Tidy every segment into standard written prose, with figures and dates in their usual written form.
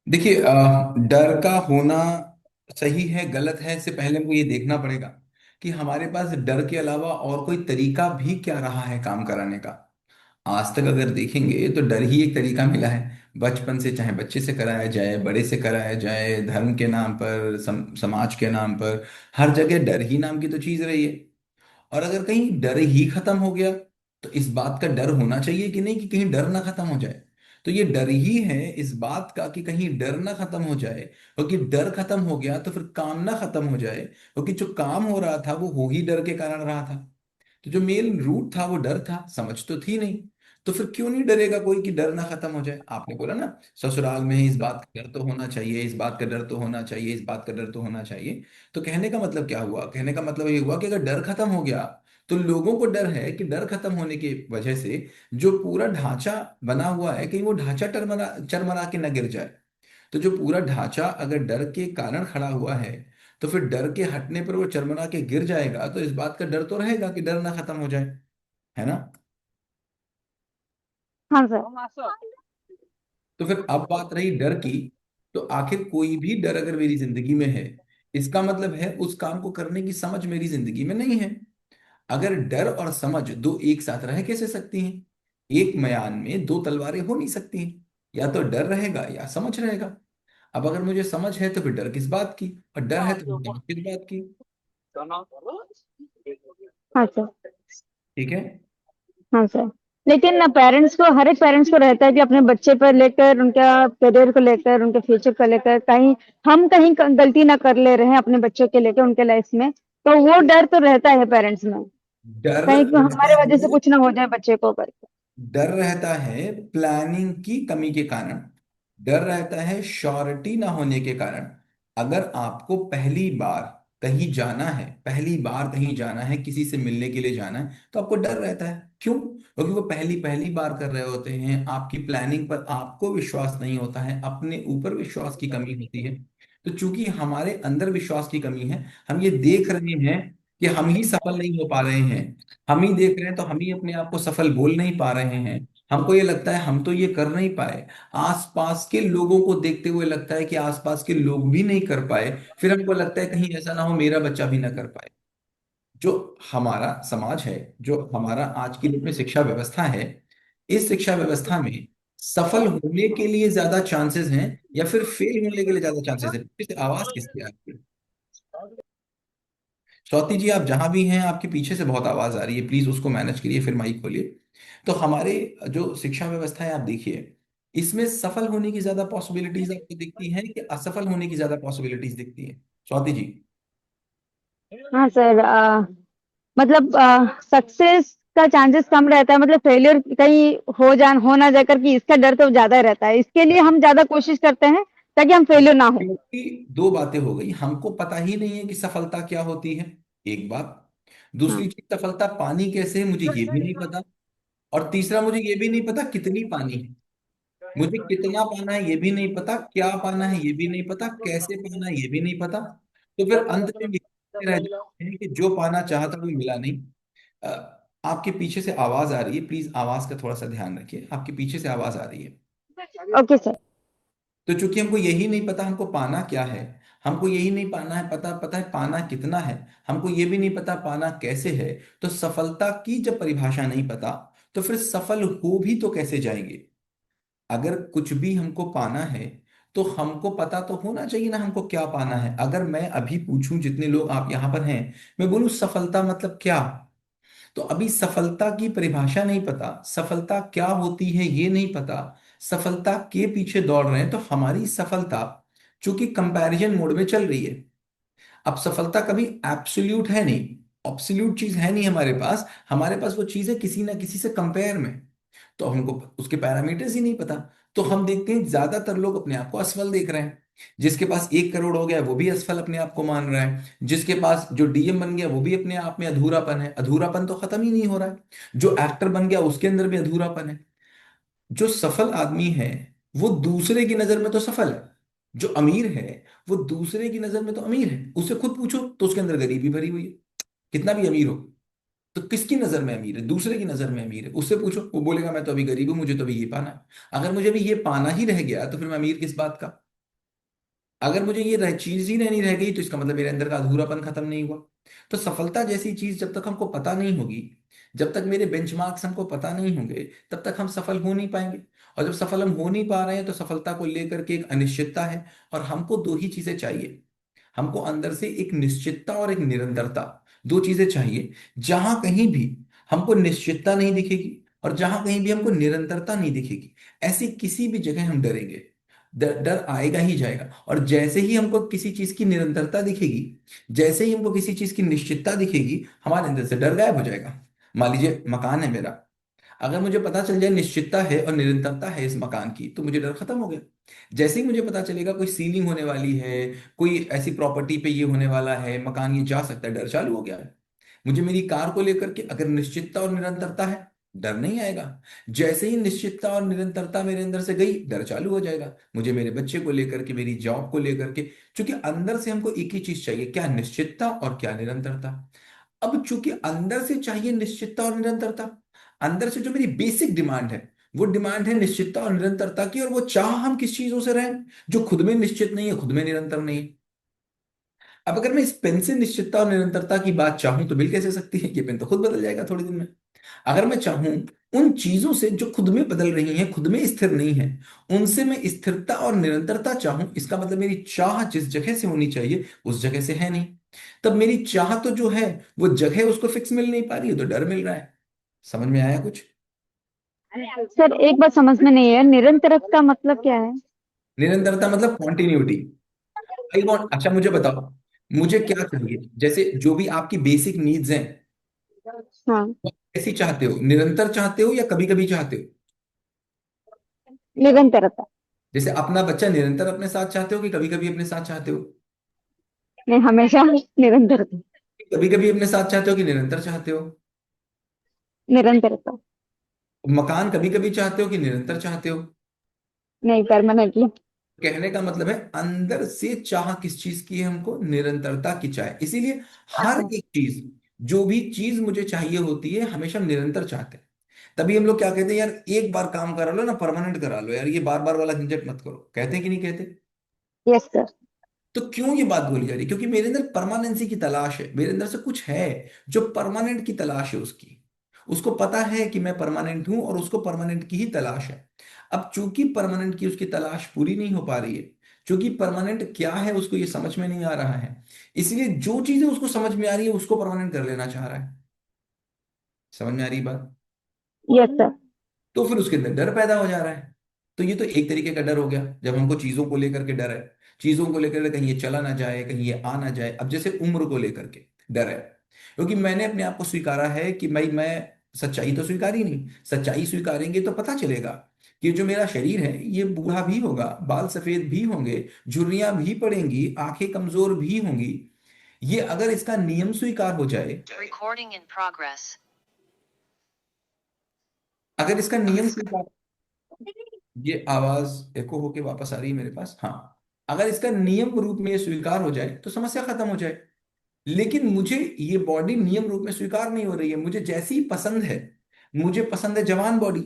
देखिए, डर का होना सही है गलत है, इससे पहले हमको ये देखना पड़ेगा कि हमारे पास डर के अलावा और कोई तरीका भी क्या रहा है काम कराने का। आज तक अगर देखेंगे तो डर ही एक तरीका मिला है। बचपन से, चाहे बच्चे से कराया जाए, बड़े से कराया जाए, धर्म के नाम पर, समाज के नाम पर, हर जगह डर ही नाम की तो चीज रही है। और अगर कहीं डर ही खत्म हो गया तो इस बात का डर होना चाहिए कि नहीं कि कहीं डर ना खत्म हो जाए। तो ये डर ही है इस बात का कि कहीं डर ना खत्म हो जाए। क्योंकि डर खत्म हो गया तो फिर काम ना खत्म हो जाए, क्योंकि जो काम हो रहा था वो हो ही डर के कारण रहा था। तो जो मेन रूट था वो डर था, समझ तो थी नहीं। तो फिर क्यों नहीं डरेगा कोई कि डर ना खत्म हो जाए। आपने बोला ना, ससुराल में इस बात का डर तो होना चाहिए, इस बात का डर तो होना चाहिए, इस बात का डर तो होना चाहिए। तो कहने का मतलब क्या हुआ? कहने का मतलब ये हुआ कि अगर डर खत्म हो गया तो लोगों को डर है कि डर खत्म होने की वजह से जो पूरा ढांचा बना हुआ है कहीं वो ढांचा टरमरा चरमरा के न गिर जाए। तो जो पूरा ढांचा अगर डर के कारण खड़ा हुआ है, तो फिर डर के हटने पर वो चरमरा के गिर जाएगा, तो इस बात का डर तो रहेगा कि डर ना खत्म हो जाए, है ना। हाँ सर। तो फिर अब बात रही डर की। तो आखिर कोई भी डर अगर मेरी जिंदगी में है, इसका मतलब है उस काम को करने की समझ मेरी जिंदगी में नहीं है। अगर डर और समझ दो एक साथ रह कैसे सकती हैं? एक म्यान में दो तलवारें हो नहीं सकती हैं। या तो डर रहेगा या समझ रहेगा। अब अगर मुझे समझ है तो फिर डर किस बात की, और डर है तो फिर समझ किस बात की। हाँ सर। ठीक है। हाँ सर। लेकिन ना पेरेंट्स को, हर एक पेरेंट्स को रहता है कि अपने बच्चे पर लेकर, उनका करियर को लेकर, उनके फ्यूचर को लेकर कहीं हम कहीं गलती ना कर ले रहे हैं अपने बच्चों के लेकर उनके लाइफ में। तो वो डर तो रहता है पेरेंट्स में, डर कहीं रहता हमारे वजह से है। कुछ ना हो जाए बच्चे को करके। डर रहता है प्लानिंग की कमी के कारण। डर रहता है श्योरिटी ना होने के कारण। अगर आपको पहली बार कहीं जाना है, पहली बार कहीं जाना है, किसी से मिलने के लिए जाना है, तो आपको डर रहता है। क्यों? क्योंकि वो पहली पहली बार कर रहे होते हैं, आपकी प्लानिंग पर आपको विश्वास नहीं होता है, अपने ऊपर विश्वास की कमी होती है। तो चूंकि हमारे अंदर विश्वास की कमी है, हम ये देख रहे हैं कि हम ही सफल नहीं हो पा रहे हैं, हम ही देख रहे हैं तो हम ही अपने आप को सफल बोल नहीं पा रहे हैं। हमको ये लगता है हम तो ये कर नहीं पाए। आसपास के लोगों को देखते हुए लगता है कि आसपास के लोग भी नहीं कर पाए। फिर हमको लगता है कहीं ऐसा ना हो मेरा बच्चा भी ना कर पाए। जो हमारा समाज है, जो हमारा आज की डेट में शिक्षा व्यवस्था है, इस शिक्षा व्यवस्था में सफल होने के लिए ज्यादा चांसेस हैं या फिर फेल होने के लिए ज्यादा चांसेस है? पीछे से आवाज किसकी आ रही है? स्वाति जी, आप जहां भी हैं आपके पीछे से बहुत आवाज आ रही है, प्लीज उसको मैनेज करिए, फिर माइक खोलिए। तो हमारे जो शिक्षा व्यवस्था है आप देखिए, इसमें सफल होने की ज्यादा पॉसिबिलिटीज आपको दिखती हैं कि असफल होने की ज्यादा पॉसिबिलिटीज दिखती है, स्वाति जी? हाँ सर। मतलब सक्सेस का चांसेस कम रहता है, मतलब फेलियर कहीं हो ना जाकर कि इसका डर तो ज्यादा रहता है, इसके लिए हम ज्यादा कोशिश करते हैं ताकि हम फेलियर ना हो। क्योंकि दो बातें हो गई, हमको पता ही नहीं है कि सफलता क्या होती है, एक बात। हाँ। दूसरी चीज, सफलता पानी कैसे है मुझे ये भी नहीं पता। और तीसरा, मुझे ये भी नहीं पता कितनी पानी है। मुझे कितना पाना है ये भी नहीं पता, क्या पाना है ये भी नहीं पता, कैसे पाना है ये भी नहीं पता। तो फिर अंत में ये रह जाते हैं कि जो पाना चाहता वो मिला नहीं। आपके पीछे से आवाज आ रही है, प्लीज आवाज का थोड़ा सा ध्यान रखिए, आपके पीछे से आवाज आ रही है। Okay sir. तो चूंकि हमको यही नहीं पता हमको पाना क्या है, हमको यही नहीं पाना है पता पता है पाना कितना है, हमको ये भी नहीं पता पाना कैसे है, तो सफलता की जब परिभाषा नहीं पता, तो फिर सफल हो भी तो कैसे जाएंगे? अगर कुछ भी हमको पाना है तो हमको पता तो होना चाहिए ना हमको क्या पाना है। अगर मैं अभी पूछूं, जितने लोग आप यहां पर हैं, मैं बोलूं सफलता मतलब क्या, तो अभी सफलता की परिभाषा नहीं पता, सफलता क्या होती है ये नहीं पता, सफलता के पीछे दौड़ रहे हैं, तो हमारी सफलता चूंकि कंपैरिजन मोड में चल रही है। अब सफलता कभी एब्सोल्यूट है नहीं, ऑब्सोल्यूट चीज है नहीं हमारे पास वो चीज है किसी ना किसी से कंपेयर में। तो हमको उसके पैरामीटर्स ही नहीं पता। तो हम देखते हैं ज्यादातर लोग अपने आप को असफल देख रहे हैं। जिसके पास 1 करोड़ हो गया वो भी असफल अपने आप को मान रहा है, जिसके पास जो डीएम बन गया वो भी अपने आप में अधूरापन है, अधूरापन तो खत्म ही नहीं हो रहा है, जो एक्टर बन गया उसके अंदर भी अधूरापन है। जो सफल आदमी है वो दूसरे की नजर में तो सफल है, जो अमीर है वो दूसरे की नजर में तो अमीर है, उससे खुद पूछो तो उसके अंदर गरीबी भरी हुई है, कितना भी अमीर हो। तो किसकी नजर में अमीर है? दूसरे की नजर में अमीर है, उससे पूछो वो बोलेगा मैं तो अभी गरीब हूं, मुझे तो अभी ये पाना है। अगर मुझे अभी ये पाना ही रह गया तो फिर मैं अमीर किस बात का? अगर मुझे ये चीज ही नहीं रह गई तो इसका मतलब मेरे अंदर का अधूरापन खत्म नहीं हुआ। तो सफलता जैसी चीज जब तक हमको पता नहीं होगी, जब तक मेरे बेंचमार्क्स हमको पता नहीं होंगे, तब तक हम सफल हो नहीं पाएंगे। और जब सफल हम हो नहीं पा रहे हैं तो सफलता को लेकर के एक अनिश्चितता है। और हमको दो ही चीजें चाहिए। हमको अंदर से एक निश्चितता और एक निरंतरता, दो चीजें चाहिए। जहां कहीं भी हमको निश्चितता नहीं दिखेगी और जहां कहीं भी हमको निरंतरता नहीं दिखेगी, ऐसी किसी भी जगह हम डरेंगे। डर डर आएगा ही जाएगा। और जैसे ही हमको किसी चीज की निरंतरता दिखेगी, जैसे ही हमको किसी चीज की निश्चितता दिखेगी, हमारे अंदर से डर गायब हो जाएगा। मान लीजिए मकान है मेरा, अगर मुझे पता चल जाए निश्चितता है और निरंतरता है इस मकान की, तो मुझे डर खत्म हो गया। जैसे ही मुझे पता चलेगा कोई सीलिंग होने वाली है, कोई ऐसी प्रॉपर्टी पे ये होने वाला है, मकान ये जा सकता है, डर चालू हो गया है। मुझे मेरी कार को लेकर के अगर निश्चितता और निरंतरता है, डर नहीं आएगा। जैसे ही निश्चितता और निरंतरता मेरे अंदर से गई, डर चालू हो जाएगा। मुझे मेरे बच्चे को लेकर के, मेरी जॉब को लेकर के, क्योंकि अंदर से हमको एक ही चीज चाहिए, क्या निश्चितता और क्या निरंतरता। अब चूंकि अंदर से चाहिए निश्चितता और निरंतरता, अंदर से जो मेरी बेसिक डिमांड है, वो डिमांड है निश्चितता और निरंतरता की। और वो चाह हम किस चीजों से रहें, जो खुद में निश्चित नहीं है, खुद में निरंतर नहीं है। अब अगर मैं इस पेन से निश्चितता और निरंतरता की बात चाहूं तो मिल कैसे सकती है? ये पेन तो खुद बदल जाएगा थोड़े दिन में। अगर मैं चाहूं उन चीजों से जो खुद में बदल रही हैं, खुद में स्थिर नहीं है, उनसे मैं स्थिरता और निरंतरता चाहूं, इसका मतलब मेरी चाह जिस जगह से होनी चाहिए उस जगह से है नहीं। तब मेरी चाह तो जो है वो जगह उसको फिक्स मिल नहीं पा रही है, तो डर मिल रहा है। समझ में आया कुछ? सर एक बात समझ में नहीं है, निरंतरता का मतलब क्या है? निरंतरता मतलब कॉन्टिन्यूटी। आई वॉन्ट, अच्छा मुझे बताओ, मुझे क्या चाहिए? जैसे जो भी आपकी बेसिक नीड्स हैं, हाँ। वो कैसी चाहते हो? निरंतर चाहते हो या कभी कभी चाहते हो? निरंतरता। जैसे अपना बच्चा निरंतर अपने साथ चाहते हो कि कभी कभी अपने साथ चाहते हो? नहीं, हमेशा निरंतरता। कभी कभी अपने साथ चाहते हो कि निरंतर चाहते हो? निरंतरता। मकान कभी कभी चाहते हो कि निरंतर चाहते हो? नहीं, परमानेंटली। कहने का मतलब है अंदर से चाह किस चीज की है? हमको निरंतरता की चाह है। इसीलिए हर एक चीज, जो भी चीज मुझे चाहिए होती है, हमेशा हम निरंतर चाहते हैं। तभी हम लोग क्या कहते हैं, यार एक बार काम करा लो ना, परमानेंट करा लो यार, ये बार बार वाला झंझट मत करो। कहते हैं कि नहीं कहते? Yes sir. तो क्यों ये बात बोली जा रही है? क्योंकि मेरे अंदर परमानेंसी की तलाश है, मेरे अंदर से कुछ है जो परमानेंट की तलाश है उसकी। उसको पता है कि मैं परमानेंट हूं और उसको परमानेंट की ही तलाश है। अब चूंकि परमानेंट की उसकी तलाश पूरी नहीं हो पा रही है, क्योंकि परमानेंट क्या है उसको ये समझ में नहीं आ रहा है, इसलिए जो चीजें उसको समझ में आ रही है उसको परमानेंट कर लेना चाह रहा है। समझ में आ रही बात? Yes sir. तो फिर उसके अंदर डर पैदा हो जा रहा है। तो ये तो एक तरीके का डर हो गया, जब हमको चीजों को लेकर के डर है। चीजों को लेकर के कहीं ये चला ना जाए, कहीं ये आ ना जाए। अब जैसे उम्र को लेकर के डर है, क्योंकि मैंने अपने आप को स्वीकारा है कि भाई मैं सच्चाई तो स्वीकारी नहीं। सच्चाई स्वीकारेंगे तो पता चलेगा कि जो मेरा शरीर है ये बूढ़ा भी होगा, बाल सफेद भी होंगे, झुर्रियां भी पड़ेंगी, आंखें कमजोर भी होंगी। ये अगर इसका नियम स्वीकार हो जाए, Recording in progress. अगर इसका नियम स्वीकार, ये आवाज एको होके वापस आ रही है मेरे पास, हाँ। अगर इसका नियम रूप में ये स्वीकार हो जाए तो समस्या खत्म हो जाए। लेकिन मुझे ये बॉडी नियम रूप में स्वीकार नहीं हो रही है। मुझे जैसी पसंद है, मुझे पसंद है जवान बॉडी।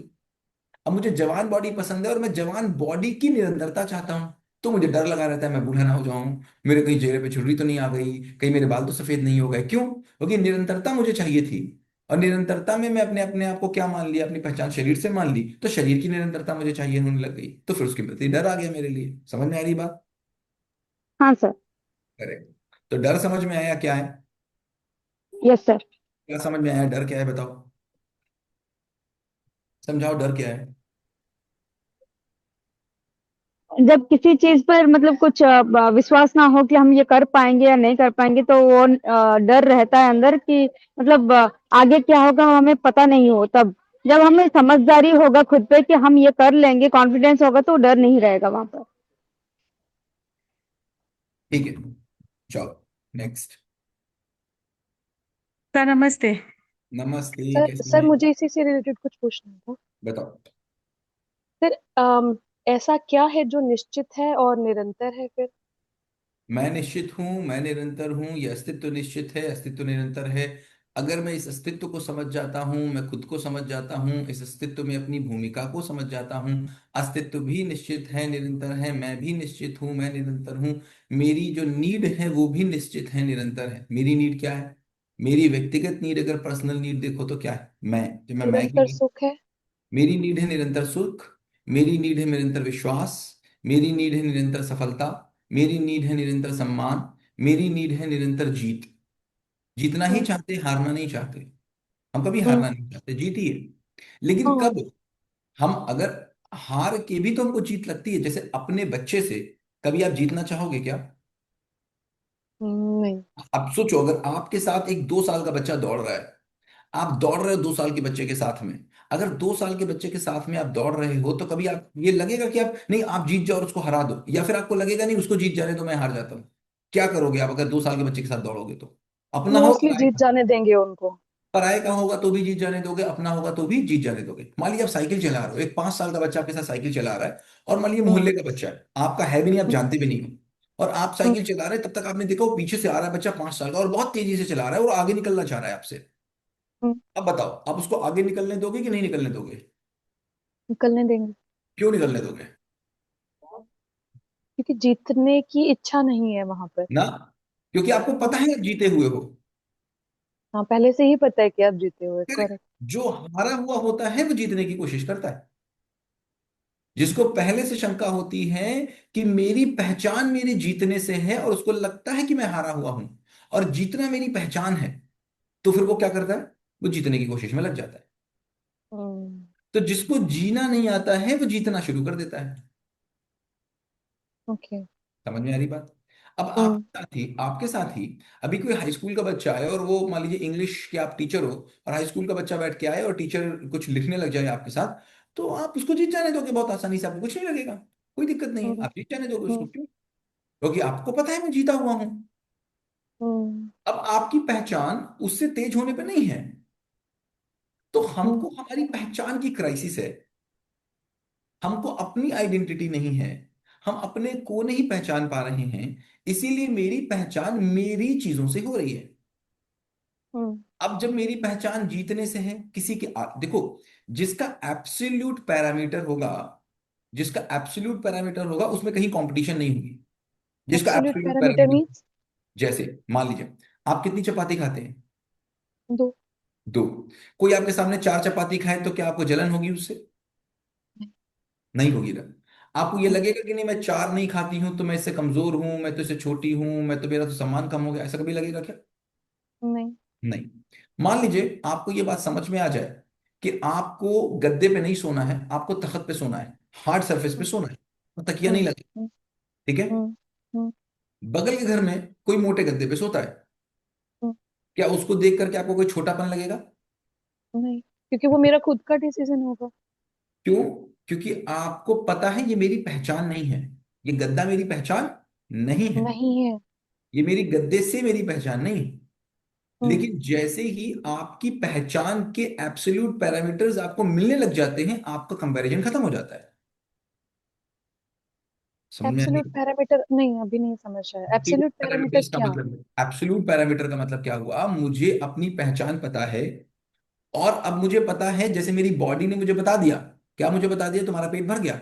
अब मुझे जवान बॉडी पसंद है और मैं जवान बॉडी की निरंतरता चाहता हूं। तो मुझे डर लगा रहता है मैं बूढ़ा ना हो जाऊं, मेरे कहीं चेहरे पे झुर्री तो नहीं आ गई, कहीं मेरे बाल तो सफेद नहीं हो गए। क्यों? क्योंकि निरंतरता मुझे चाहिए थी। और निरंतरता में मैं अपने अपने आप को क्या मान लिया? अपनी पहचान शरीर से मान ली। तो शरीर की निरंतरता मुझे चाहिए होने लग गई, तो फिर उसके प्रति डर आ गया मेरे लिए। समझ में आ रही बात? हाँ सर। करेक्ट। तो डर समझ में आया क्या है? Yes sir. क्या समझ में आया? डर क्या है बताओ, समझाओ डर क्या है। जब किसी चीज पर मतलब कुछ विश्वास ना हो कि हम ये कर पाएंगे या नहीं कर पाएंगे, तो वो डर रहता है अंदर कि मतलब आगे क्या होगा हमें पता नहीं हो। तब जब हमें समझदारी होगा खुद पे कि हम ये कर लेंगे, कॉन्फिडेंस होगा, तो डर नहीं रहेगा वहां पर। ठीक है, चलो नेक्स्ट। सर नमस्ते। नमस्ते, सर कैसी सर हैं? मुझे इसी से रिलेटेड कुछ पूछना था। बताओ। सर ऐसा क्या है जो निश्चित है और निरंतर है फिर? मैं निश्चित हूं, मैं निरंतर हूं, ये अस्तित्व निश्चित है, अस्तित्व निरंतर है। अगर मैं इस अस्तित्व को समझ जाता हूं, मैं खुद को समझ जाता हूं, इस अस्तित्व में अपनी भूमिका को समझ जाता हूं, अस्तित्व भी निश्चित है, निरंतर है, मैं भी निश्चित हूं, मैं निरंतर हूं, मेरी जो नीड है वो भी निश्चित है, निरंतर है। मेरी नीड क्या है? मेरी व्यक्तिगत नीड, अगर पर्सनल नीड देखो तो क्या है? मैं, जब मैं निरंतर की, सुख है। मेरी नीड है निरंतर सुख, मेरी नीड है निरंतर विश्वास, मेरी नीड है निरंतर सफलता, मेरी नीड है निरंतर सम्मान, मेरी नीड है निरंतर जीत। जीतना ही हम्म चाहते, हारना नहीं चाहते। हम कभी हम्म हारना नहीं चाहते, जीतिए। लेकिन हाँ। कब? हम अगर हार के भी तो हमको जीत लगती है। जैसे अपने बच्चे से कभी आप जीतना चाहोगे क्या? नहीं। अब सोचो, अगर आपके साथ एक 2 साल का बच्चा दौड़ रहा है, आप दौड़ रहे हो 2 साल के बच्चे के साथ में, अगर 2 साल के बच्चे के साथ में आप दौड़ रहे हो, तो कभी आप ये लगेगा कि आप नहीं, आप जीत जाओ और उसको हरा दो, या फिर आपको लगेगा नहीं, उसको जीत जाने दो, मैं हार जाता हूं? क्या करोगे आप अगर 2 साल के बच्चे के साथ दौड़ोगे तो? अपना हो, मोस्टली जीत जाने देंगे उनको। पराये का होगा तो भी जीत जाने दोगे, अपना होगा तो भी जीत जाने दोगे। मान लीजिए आप साइकिल चला रहे हो, एक 5 साल का बच्चा आपके साथ साइकिल चला रहा है, और मान लीजिए हम्म मोहल्ले का बच्चा है, आपका है भी नहीं, आप हम्म जानते भी नहीं हो, और आप हम्म साइकिल चला रहे हैं, तब तक आपने देखा वो पीछे से आ रहा है बच्चा 5 साल का, और बहुत तेजी से चला रहा है और आगे निकलना चाह रहा है आपसे। हम्म, अब बताओ, आप उसको आगे निकलने दोगे कि नहीं निकलने दोगे? निकलने देंगे। क्यों निकलने दोगे? क्योंकि जीतने की इच्छा नहीं है वहां पर। ना, क्योंकि आपको हाँ पता है आप जीते हुए हो। हाँ, पहले से ही पता है कि आप जीते हुए। करेक्ट। करेक्ट। जो हारा हुआ होता है वो जीतने की कोशिश करता है। जिसको पहले से शंका होती है कि मेरी पहचान मेरे जीतने से है, और उसको लगता है कि मैं हारा हुआ हूं, और जीतना मेरी पहचान है, तो फिर वो क्या करता है? वो जीतने की कोशिश में लग जाता है। हम्म। तो जिसको जीना नहीं आता है वो जीतना शुरू कर देता है। ओके। समझ में आ रही बात? अब हम्म आपके साथ ही अभी कोई हाई स्कूल का बच्चा है, और वो मान लीजिए इंग्लिश के आप टीचर हो, और हाई स्कूल का बच्चा बैठ के आए और टीचर कुछ लिखने लग जाए आपके साथ, तो आप उसको जीत जाने दोगे बहुत आसानी से, आपको कुछ नहीं लगेगा, कोई दिक्कत नहीं है, हम्म आप जीत जाने दोगे उसको। हम्म क्यों? क्योंकि आपको पता है मैं जीता हुआ हूं। हम्म अब आपकी पहचान उससे तेज होने पे नहीं है, तो हम्म हमको हमारी पहचान की क्राइसिस है। हमको अपनी आइडेंटिटी नहीं है, हम अपने को नहीं पहचान पा रहे हैं, इसीलिए मेरी पहचान मेरी चीजों से हो रही है। हम्म अब जब मेरी पहचान जीतने से है, किसी के देखो, जिसका एब्सोल्यूट पैरामीटर होगा, जिसका एब्सोल्यूट पैरामीटर होगा उसमें कहीं कंपटीशन नहीं होगी। जिसका absolute absolute parameter parameter, means. जैसे मान लीजिए आप कितनी चपाती खाते हैं? दो। 2। कोई आपके सामने 4 चपाती खाए तो क्या आपको जलन होगी उससे? नहीं होगी ना। आपको ये हम्म, लगेगा कि नहीं, मैं 4 नहीं खाती हूं तो मैं इससे कमजोर हूं, मैं तो इससे छोटी हूं, मैं तो, मेरा तो सम्मान कम हो गया, ऐसा कभी लगेगा क्या? नहीं। नहीं। मान लीजिए आपको ये बात समझ में आ जाए कि आपको गद्दे पे नहीं सोना है, आपको तख्त पे सोना है, हार्ड सरफेस पे हम्म सोना है, तो तकिया नहीं हम्म लगे। हम्म ठीक है? हम्म हम्म बगल के घर में कोई मोटे गद्दे पे सोता है, हम्म, क्या उसको देख करके आपको कोई छोटापन लगेगा? नहीं, क्योंकि वो मेरा खुद का डिसीजन होगा। क्यों? क्योंकि आपको पता है ये मेरी पहचान नहीं है, ये गद्दा मेरी पहचान नहीं है, नहीं है। ये मेरी गद्दे से मेरी पहचान नहीं है। हम्म लेकिन जैसे ही आपकी पहचान के एब्सोल्यूट पैरामीटर्स आपको मिलने लग जाते हैं, आपका कंपैरिजन खत्म हो जाता है। समझ में आ रही एब्सोल्यूट है? पैरामीटर नहीं, अभी नहीं समझ आया एब्सोल्यूट एब्सोल्यूट पैरामीटर पैरामीटर इसका क्या। मतलब, एब्सोल्यूट पैरामीटर का मतलब क्या हुआ? मुझे अपनी पहचान पता है, और अब मुझे पता है, जैसे मेरी बॉडी ने मुझे बता दिया, क्या मुझे बता दिया, तुम्हारा पेट भर गया,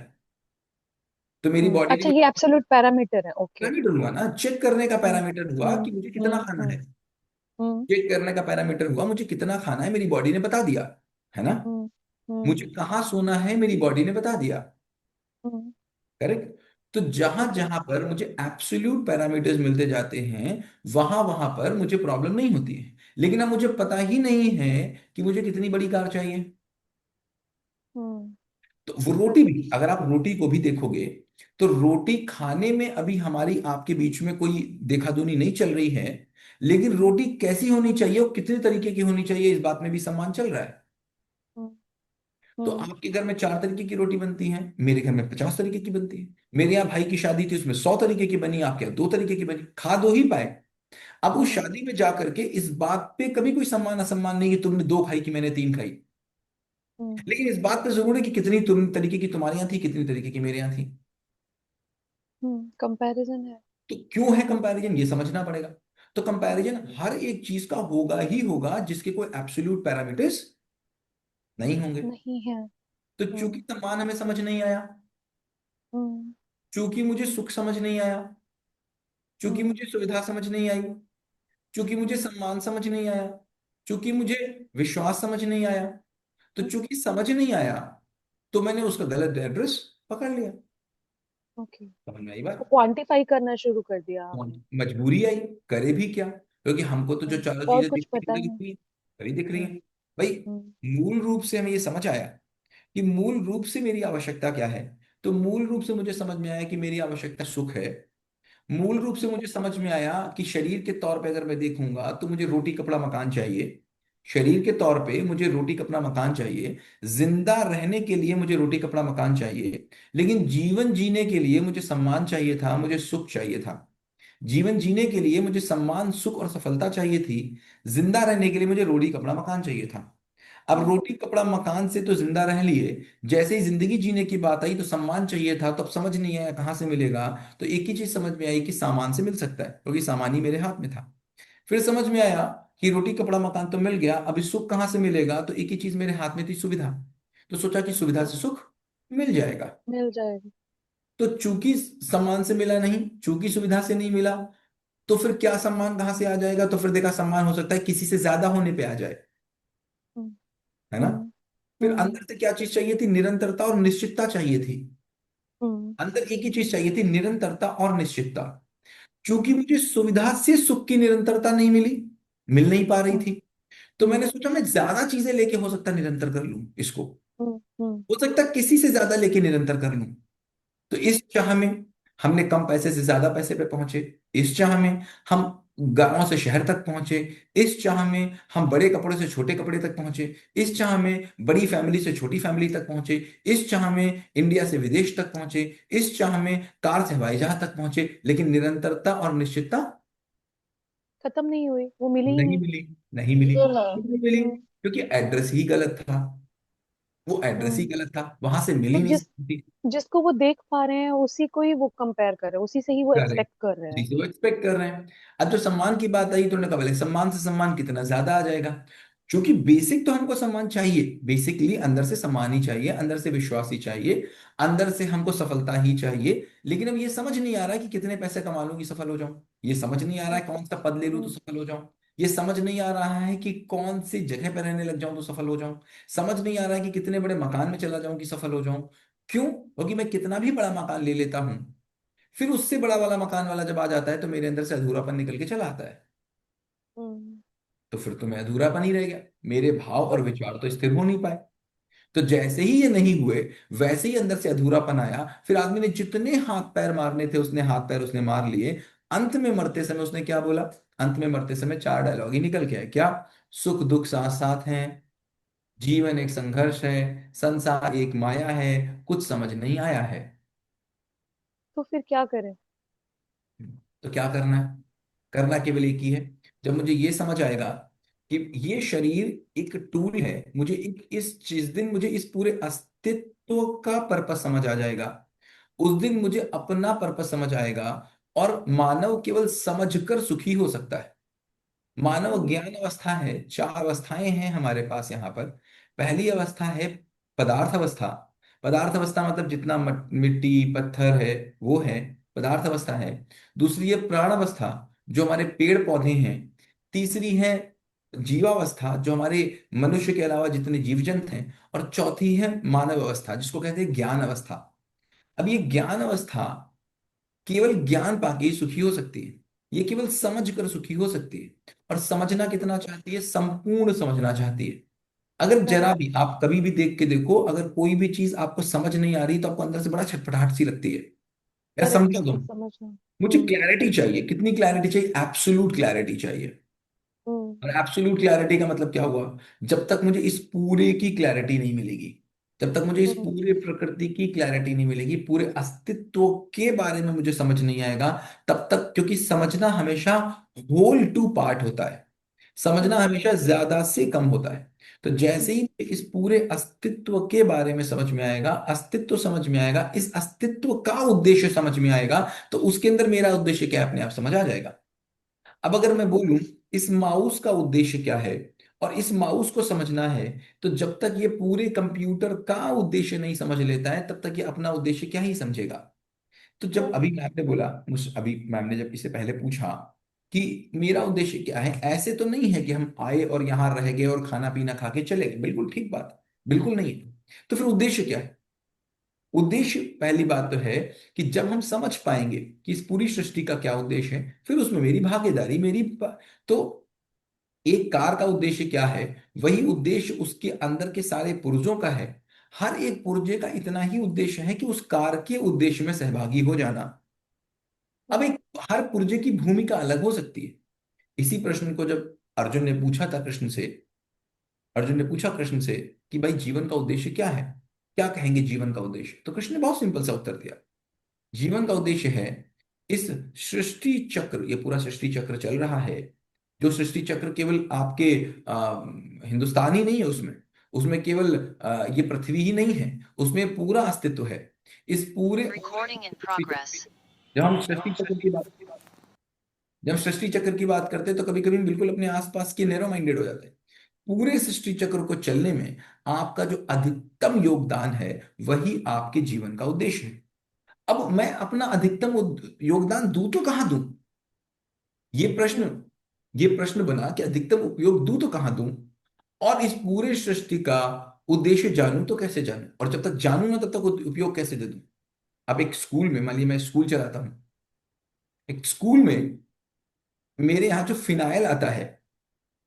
तो मेरी बॉडी ने अच्छा, मुझे ये एब्सोल्यूट पैरामीटर है। ओके। पैरामीटर हुआ ना, चेक करने का हम्म पैरामीटर हुआ कि मुझे कितना खाना हम्म है। हम्म चेक करने का पैरामीटर हुआ, मुझे कितना खाना है, मेरी बॉडी ने बता दिया, है ना? हम्म हम्म मुझे कहाँ सोना है, मेरी बॉडी ने बता दिया। हम्म करेक्ट? तो जहां ओके। जहां पर मुझे एब्सोल्यूट पैरामीटर्स मिलते जाते हैं, वहां वहां पर मुझे प्रॉब्लम नहीं होती है। लेकिन अब मुझे पता ही नहीं है कि मुझे कितनी बड़ी कार चाहिए। हम्म तो वो रोटी भी, अगर आप रोटी को भी देखोगे, तो रोटी खाने में अभी हमारी आपके बीच में कोई देखा दुनी नहीं चल रही है, लेकिन रोटी कैसी होनी चाहिए और कितने तरीके की होनी चाहिए, इस बात में भी सम्मान चल रहा है। हम्म तो हम्म आपके घर में 4 तरीके की रोटी बनती है, मेरे घर में 50 तरीके की बनती है। मेरे यहाँ भाई की शादी थी, उसमें 100 तरीके की बनी, आपके यहाँ 2 तरीके की बनी, खा दो ही पाए। अब उस हम्म शादी में जा करके इस बात पे कभी कोई सम्मान असम्मान नहीं कि तुमने 2 खाई कि मैंने 3 खाई। हम्म लेकिन इस बात पे जरूर है कि कितनी तुम तरीके की तुम्हारे यहाँ थी, कितनी तरीके की मेरे यहाँ थी। कंपैरिजन है। तो क्यों है कंपैरिजन, ये समझना पड़ेगा। तो कंपैरिजन हर एक चीज का होगा ही होगा जिसके कोई एब्सोल्यूट पैरामीटर्स नहीं होंगे। नहीं है। तो चूंकि हम्म। सम्मान हमें समझ नहीं आया, हम्म। चूंकि मुझे सुख समझ नहीं आया, चूंकि हम्म। मुझे सुविधा समझ नहीं आई, चूंकि मुझे हम्म। सम्मान समझ नहीं आया, चूंकि मुझे विश्वास समझ नहीं आया, तो चूंकि समझ नहीं आया तो मैंने उसका गलत एड्रेस पकड़ लिया। ओके। समझ में आई बात? क्वांटिफाई करना शुरू कर दिया आपने। मजबूरी आई, करे भी क्या, क्योंकि हमको तो जो चारों और चीजें कुछ दिखती पता दिख है। रही हैं, वही दिख रही हम्म। हैं भाई। हम्म। मूल रूप से हमें ये समझ आया कि मूल रूप से मेरी आवश्यकता क्या है। तो मूल रूप से मुझे समझ में आया कि मेरी आवश्यकता सुख है। मूल रूप से मुझे समझ में आया कि शरीर के तौर पे अगर मैं देखूंगा तो मुझे रोटी कपड़ा मकान चाहिए। शरीर के तौर पे मुझे रोटी कपड़ा मकान चाहिए। जिंदा रहने के लिए मुझे रोटी कपड़ा मकान चाहिए। लेकिन जीवन जीने के लिए मुझे सम्मान चाहिए था, मुझे सुख चाहिए था। जीवन जीने के लिए मुझे सम्मान सुख और सफलता चाहिए थी। जिंदा रहने के लिए मुझे रोटी कपड़ा मकान चाहिए था। अब हम्म। रोटी कपड़ा मकान से तो जिंदा रह लिए, जैसे ही जिंदगी जीने की बात आई तो सम्मान चाहिए था, तो अब समझ नहीं आया कहाँ से मिलेगा। तो एक ही चीज समझ में आई कि सामान से मिल सकता है, क्योंकि सामान ही मेरे हाथ में था। फिर समझ में आया कि रोटी कपड़ा मकान तो मिल गया, अभी सुख कहाँ से मिलेगा, तो एक ही चीज मेरे हाथ में थी, सुविधा। तो सोचा कि सुविधा से सुख मिल जाएगा। मिल जाएगा। तो चूंकि सम्मान से मिला नहीं, चूंकि सुविधा से नहीं मिला, तो फिर क्या सम्मान कहाँ से आ जाएगा, तो फिर देखा सम्मान हो सकता है किसी से ज्यादा होने पे आ जाए, हम्म। है ना। हम्म। फिर हम्म। अंदर से क्या चीज चाहिए थी, निरंतरता और निश्चितता चाहिए थी। हम्म। अंदर एक ही चीज चाहिए थी, निरंतरता और निश्चितता। चूंकि मुझे सुविधा से सुख की निरंतरता नहीं मिली, मिल नहीं पा रही हम्म। थी, तो हम्म। मैंने सोचा मैं ज्यादा चीजें लेके हो सकता है निरंतर कर लूं इसको। हम्म। हम्म। हो सकता है किसी से ज्यादा लेके निरंतर कर लूं। तो इस चाह में हमने कम पैसे से ज्यादा पैसे पे पहुंचे। इस चाह में हम गांव से शहर तक पहुंचे। इस चाह में हम बड़े कपड़े से छोटे कपड़े तक पहुंचे। इस चाह में बड़ी फैमिली से छोटी फैमिली तक पहुंचे। इस चाह में इंडिया से विदेश तक पहुंचे। इस चाह में कार से हवाई जहाज तक पहुंचे, लेकिन निरंतरता और निश्चितता खत्म नहीं हुई, वो मिली ही नहीं नहीं। मिली। नहीं मिली, तो क्यों नहीं मिली? हम्म। क्योंकि एड्रेस ही गलत था। वो एड्रेस ही हम्म। गलत था, वहां से मिल तो ही नहीं जिस सकती। जिसको वो देख पा रहे हैं उसी को ही वो कंपेयर कर रहे हैं, उसी से ही वो करेक्ट, एक्सपेक्ट कर रहे उसी हैं। से वो एक्सपेक्ट कर रहे हैं। अब जो सम्मान की बात आई तो उन्होंने कहा बोले सम्मान से सम्मान कितना ज्यादा आ जाएगा। क्योंकि बेसिक तो हमको सम्मान चाहिए, बेसिकली अंदर से सम्मान ही चाहिए, अंदर से विश्वास ही चाहिए, अंदर से हमको सफलता ही चाहिए। लेकिन अब ये समझ नहीं आ रहा है कि कितने पैसे कमा लूं कि सफल हो जाऊं। ये समझ नहीं आ रहा है कौन सा पद ले लूं तो हम्म। सफल हो जाऊं। ये समझ नहीं आ रहा है कि कौन सी जगह पर रहने लग जाऊं तो सफल हो जाऊं। समझ नहीं आ रहा है कि कितने बड़े मकान में चला जाऊं कि सफल हो जाऊं। क्यों? क्योंकि मैं कितना भी बड़ा मकान ले लेता हूं, फिर उससे बड़ा वाला मकान वाला जब आ जाता है तो मेरे अंदर से अधूरापन निकल के चला आता है। हम्म। तो फिर तो मैं अधूरापन ही रह गया, मेरे भाव और विचार तो स्थिर हो नहीं पाए। तो जैसे ही ये नहीं हुए, वैसे ही अंदर से अधूरापन आया। फिर आदमी ने जितने हाथ पैर मारने थे उसने हाथ पैर उसने मार लिए। अंत में मरते समय उसने क्या बोला? अंत में मरते समय चार डायलॉग ही निकल के आए क्या? सुख दुख साथ साथ हैं, जीवन एक संघर्ष है, संसार एक माया है, कुछ समझ नहीं आया है। तो फिर क्या करें? तो क्या करना है? करना केवल एक ही है। जब मुझे ये समझ आएगा कि ये शरीर एक टूल है, मुझे एक इस जिस दिन मुझे इस पूरे अस्तित्व का पर्पस समझ आ जाएगा, उस दिन मुझे अपना पर्पस समझ आएगा। और मानव केवल समझकर सुखी हो सकता है। मानव हम्म। ज्ञान अवस्था है, चार अवस्थाएं हैं हमारे पास यहाँ पर। पहली अवस्था है पदार्थ अवस्था। पदार्थ अवस्था मतलब जितना मिट्टी पत्थर है वो है, पदार्थ अवस्था है। दूसरी है प्राण अवस्था, जो हमारे पेड़ पौधे हैं। तीसरी है जीवावस्था, जो हमारे मनुष्य के अलावा जितने जीव जंतु हैं। और चौथी है मानव अवस्था, जिसको कहते हैं ज्ञान अवस्था। अब ये ज्ञान अवस्था केवल ज्ञान पाके ही सुखी हो सकती है। ये केवल समझ कर सुखी हो सकती है। और समझना कितना चाहती है? संपूर्ण समझना चाहती है। अगर जरा करेक्ट। भी आप कभी भी देख के देखो, अगर कोई भी चीज आपको समझ नहीं आ रही तो आपको अंदर से बड़ा छटपटाहट सी लगती है। यार करेक्ट, समझा दो, समझना। मुझे हम्म। क्लैरिटी चाहिए। कितनी क्लैरिटी चाहिए? एब्सोल्यूट क्लैरिटी चाहिए। हम्म। और एब्सोल्यूट क्लैरिटी का मतलब क्या हुआ? जब तक मुझे इस पूरे की क्लैरिटी नहीं मिलेगी, जब तक मुझे इस हम्म। पूरे प्रकृति की क्लैरिटी नहीं मिलेगी, पूरे अस्तित्व के बारे में मुझे समझ नहीं आएगा, तब तक, क्योंकि समझना हमेशा होल टू पार्ट होता है, समझना हम्म। हमेशा ज्यादा से कम होता है। तो जैसे हम्म। ही इस पूरे अस्तित्व के बारे में समझ में आएगा, अस्तित्व समझ में आएगा, इस अस्तित्व का उद्देश्य समझ में आएगा, तो उसके अंदर मेरा उद्देश्य क्या है अपने आप समझ आ जाएगा। अब अगर मैं बोलूं इस माउस का उद्देश्य क्या है और इस माउस को समझना है, तो जब तक ये पूरे कंप्यूटर का उद्देश्य नहीं समझ लेता है तब तक ये अपना उद्देश्य क्या ही समझेगा। तो जब अभी मैम ने बोला, मुझ अभी मैम ने जब इससे पहले पूछा कि मेरा उद्देश्य क्या है, ऐसे तो नहीं है कि हम आए और यहाँ रह गए और खाना पीना खा के चले गए, बिल्कुल ठीक बात, बिल्कुल नहीं है। तो फिर उद्देश्य क्या है? उद्देश्य पहली बात तो है कि जब हम समझ पाएंगे कि इस पूरी सृष्टि का क्या उद्देश्य है, फिर उसमें मेरी भागीदारी, तो एक कार का उद्देश्य क्या है, वही उद्देश्य उसके अंदर के सारे पुर्जों का है। हर एक पुर्जे का इतना ही उद्देश्य है कि उस कार के उद्देश्य में सहभागी हो जाना। अब एक हर पुर्जे की भूमिका अलग हो सकती है। इसी प्रश्न को जब अर्जुन ने पूछा था कृष्ण से, अर्जुन ने पूछा कृष्ण से कि भाई जीवन का उद्देश्य क्या है, क्या कहेंगे जीवन का उद्देश्य, तो कृष्ण ने बहुत सिंपल सा उत्तर दिया। जीवन का उद्देश्य है इस सृष्टि चक्र, ये पूरा सृष्टि चक्र चल रहा है, जो सृष्टि चक्र केवल आपके हिंदुस्तान ही नहीं है उसमें, उसमें केवल ये पृथ्वी ही नहीं है, उसमें पूरा अस्तित्व है। इस पूरे जब हम सृष्टि चक्र की बात जब सृष्टि चक्र की बात करते हैं तो कभी कभी बिल्कुल अपने आसपास के नैरो माइंडेड हो जाते हैं। पूरे सृष्टि चक्र को चलने में आपका जो अधिकतम योगदान है वही आपके जीवन का उद्देश्य है। अब मैं अपना अधिकतम योगदान दूं तो कहां दूं? ये प्रश्न ये प्रश्न बना कि अधिकतम उपयोग दूं तो कहां दूं, और इस पूरे सृष्टि का उद्देश्य जानूं तो कैसे जानूं, और जब तक जानूं ना तब तक उपयोग कैसे दे दूं? अब एक स्कूल में, मान लीजिए मैं स्कूल चलाता हूं, एक स्कूल में मेरे यहाँ जो फिनाइल आता है,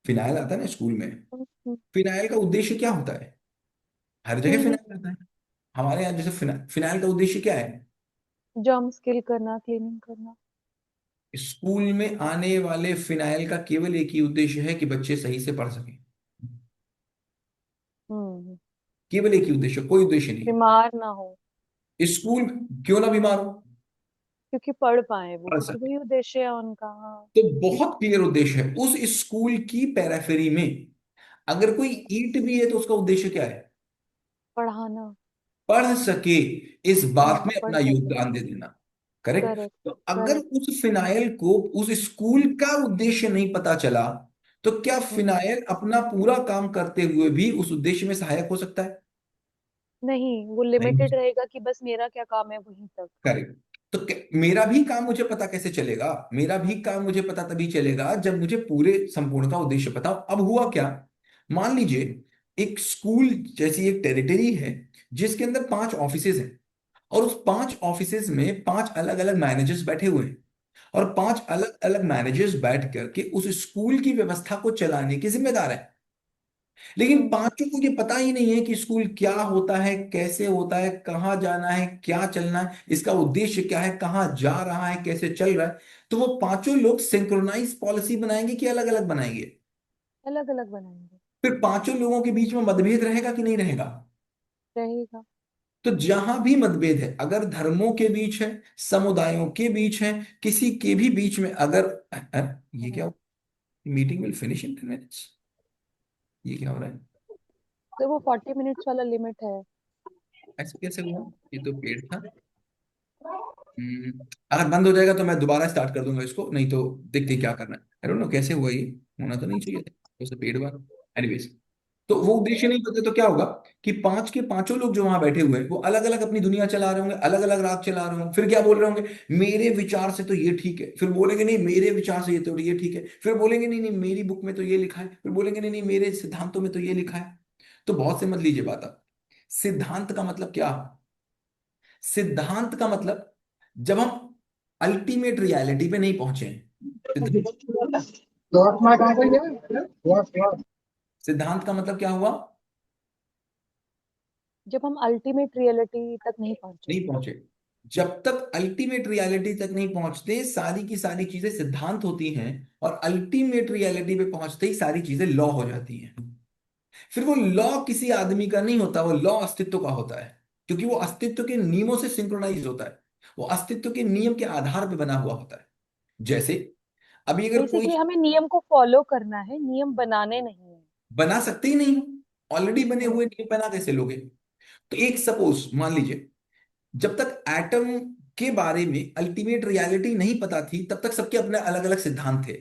फिनाइल आता है ना स्कूल में, फिनाइल का उद्देश्य क्या होता है? हर जगह फिनाइल आता है। हमारे यहाँ जैसे फिनाइल का उद्देश्य क्या है? जर्म्स किल करना, क्लीनिंग करना। स्कूल में आने वाले फिनाइल का केवल एक ही उद्देश्य है कि बच्चे सही से पढ़ सकें। हम्म। केवल एक ही उद्देश्य, कोई उद्देश्य नहीं बीमार ना हो। है। स्कूल क्यों ना बीमार हो, क्योंकि पढ़ पाए वो, पढ़ क्योंकि सके। वही उद्देश्य है उनका। हाँ। तो बहुत क्लियर उद्देश्य है उस स्कूल की पेराफेरी में। अगर कोई ईंट भी है तो उसका उद्देश्य क्या है? पढ़ाना। पढ़ सके, इस बात में पढ़ अपना सके। योगदान दे देना। करेक्ट। करेक्ट। तो अगर करेक्ट। उस फिनाइल को उस स्कूल का उद्देश्य नहीं पता चला, तो क्या फिनाइल अपना पूरा काम करते हुए भी उस उद्देश्य में सहायक हो सकता है? नहीं, वो नहीं। लिमिटेड रहेगा कि बस मेरा क्या काम है वहीं तक। करेक्ट। तो मेरा भी काम मुझे पता कैसे चलेगा? मेरा भी काम मुझे पता तभी चलेगा जब मुझे पूरे संपूर्ण का उद्देश्य पता हो। अब हुआ क्या, मान लीजिए एक स्कूल जैसी एक टेरिटरी है जिसके अंदर 5 ऑफिसेज हैं, और उस 5 ऑफिसेज में 5 अलग अलग मैनेजर्स बैठे हुए हैं, और 5 अलग अलग मैनेजर्स बैठ करके उस स्कूल की व्यवस्था को चलाने के जिम्मेदार है। लेकिन हम्म। पांचों को ये पता ही नहीं है कि स्कूल क्या होता है, कैसे होता है, कहाँ जाना है, क्या चलना है, इसका उद्देश्य क्या है, कहाँ जा रहा है, कैसे चल रहा है। तो वो पांचों लोग सिंक्रोनाइज पॉलिसी बनाएंगे कि अलग अलग बनाएंगे? अलग अलग बनाएंगे। फिर पांचों लोगों के बीच में मतभेद रहेगा कि नहीं रहेगा? रहेगा। तो जहां भी मतभेद है, अगर धर्मों के बीच है, समुदायों के बीच है, किसी के भी बीच में अगर ये क्या, hmm. Meeting will finish in 10 minutes, ये क्या हो रहा है? तो वो 40 मिनट्स वाला लिमिट है। ऐसे कैसे हुआ? ये तो पेड़ था। अगर बंद हो जाएगा तो मैं दोबारा स्टार्ट कर दूंगा इसको, नहीं तो देखते हैं क्या करना है। आई डोंट नो कैसे हुआ ये, होना तो नहीं चाहिए था वैसे पेड़ बार। एनीवेज, तो वो उद्देश्य नहीं पता तो क्या होगा कि पांच के पांचों लोग जो वहां बैठे हुए हैं वो अलग अलग अपनी दुनिया चला रहे होंगे, अलग अलग राग चला रहे होंगे। फिर क्या बोल रहे होंगे, मेरे विचार से तो ये ठीक है, फिर बोलेंगे नहीं मेरे विचार से ये ठीक है, फिर बोलेंगे नहीं नहीं मेरी बुक में तो ये लिखा है, फिर बोलेंगे नहीं नहीं मेरे सिद्धांतों में तो ये लिखा है। तो बहुत से मत लीजिए बात आप। सिद्धांत का मतलब क्या? सिद्धांत का मतलब जब हम अल्टीमेट रियलिटी पे नहीं पहुंचे हैं, सिद्धांत का मतलब क्या हुआ? जब हम अल्टीमेट रियलिटी तक नहीं पहुंचे। नहीं पहुंचे। जब तक अल्टीमेट रियलिटी तक नहीं पहुंचते सारी की सारी चीजें सिद्धांत होती हैं, और अल्टीमेट रियलिटी पे पहुंचते ही सारी चीजें लॉ हो जाती हैं। फिर वो लॉ किसी आदमी का नहीं होता, वो लॉ अस्तित्व का होता है, क्योंकि वो अस्तित्व के नियमों से सिंक्रोनाइज होता है, वो अस्तित्व के नियम के आधार पर बना हुआ होता है। जैसे अभी अगर कोई बेसिकली हमें नियम को फॉलो करना है, नियम बनाने नहीं है। बना सकते ही नहीं, ऑलरेडी बने हम्म। हुए नियम बना कैसे लोगे? तो एक सपोज मान लीजिए, जब तक एटम के बारे में अल्टीमेट रियलिटी नहीं पता थी तब तक सबके अपने अलग अलग सिद्धांत थे।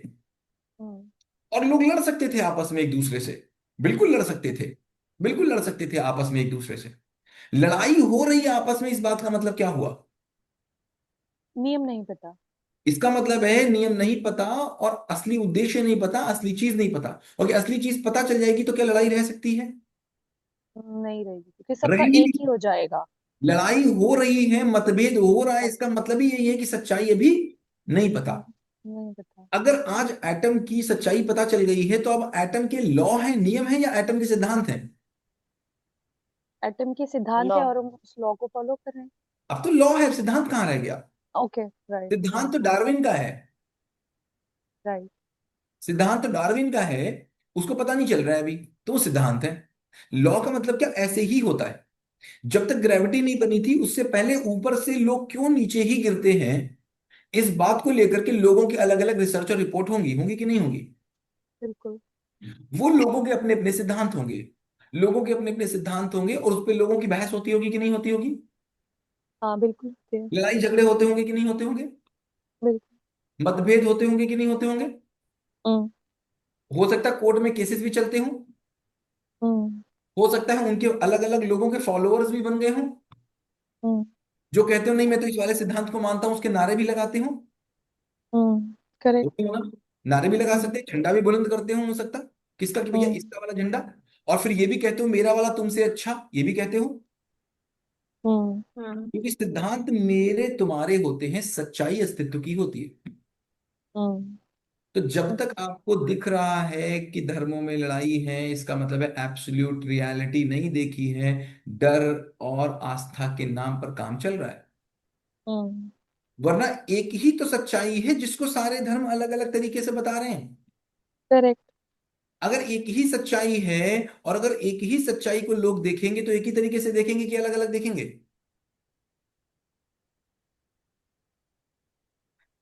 और लोग लड़ सकते थे आपस में एक दूसरे से, बिल्कुल लड़ सकते थे, बिल्कुल लड़ सकते थे आपस में एक दूसरे से। लड़ाई हो रही है आपस में, इस बात का मतलब क्या हुआ? नियम नहीं पता। इसका मतलब है नियम नहीं पता और असली उद्देश्य नहीं पता, असली चीज नहीं पता। और असली चीज पता चल जाएगी तो क्या लड़ाई रह सकती है? नहीं रहेगी, क्योंकि सबका रहेगी एक नहीं। ही हो जाएगा। लड़ाई हो रही है, मतभेद हो रहा है, इसका मतलब ही यही है कि सच्चाई अभी नहीं पता। नहीं पता। अगर आज एटम की सच्चाई पता चल गई है तो अब एटम के लॉ है, नियम है, या एटम के सिद्धांत हैं? एटम के सिद्धांत लॉ। है और हम उस लॉ को फॉलो कर रहे हैं। अब तो लॉ है, सिद्धांत कहाँ रह गया? ओके, राइट सिद्धांत राइट तो डार्विन का है। राइट। सिद्धांत तो डार्विन का है, उसको पता नहीं चल रहा है अभी, तो वो सिद्धांत है। लॉ का मतलब क्या, ऐसे ही होता है। जब तक ग्रेविटी नहीं बनी थी उससे पहले ऊपर से लोग क्यों नीचे ही गिरते हैं, इस बात को लेकर के लोगों की अलग अलग रिसर्च और रिपोर्ट होंगी, होंगी कि नहीं होंगी? बिल्कुल। वो लोगों के अपने अपने सिद्धांत होंगे, लोगों के अपने अपने सिद्धांत होंगे, और उस पर लोगों की बहस होती होगी कि नहीं होती होगी? हाँ बिल्कुल होते हैं। लड़ाई झगड़े होते होंगे कि नहीं होते होंगे? बिल्कुल। मतभेद होते होंगे कि नहीं होते होंगे? हम्म। हो सकता है कोर्ट में केसेस भी चलते हों, हम्म। हो सकता है उनके अलग अलग लोगों के फॉलोअर्स भी बन गए हों, हम्म। जो कहते हो नहीं मैं तो इस वाले सिद्धांत को मानता हूं, उसके नारे भी लगाते हो। करेक्ट। होते हो ना? नारे भी लगा हम्म। सकते हैं, झंडा भी बुलंद करते हो सकता, किसका, कि भैया हम्म। इसका वाला झंडा। और फिर ये भी कहते हो मेरा वाला तुमसे अच्छा, ये भी कहते हो। हम्म। क्योंकि सिद्धांत मेरे तुम्हारे होते हैं, सच्चाई अस्तित्व की होती है। हम्म। तो जब तक आपको दिख रहा है कि धर्मों में लड़ाई है, इसका मतलब है एब्सोल्यूट रियलिटी नहीं देखी है, डर और आस्था के नाम पर काम चल रहा है। हम्म। वरना एक ही तो सच्चाई है जिसको सारे धर्म अलग अलग तरीके से बता रहे हैं। करेक्ट। अगर एक ही सच्चाई है, और अगर एक ही सच्चाई को लोग देखेंगे तो एक ही तरीके से देखेंगे कि अलग अलग देखेंगे?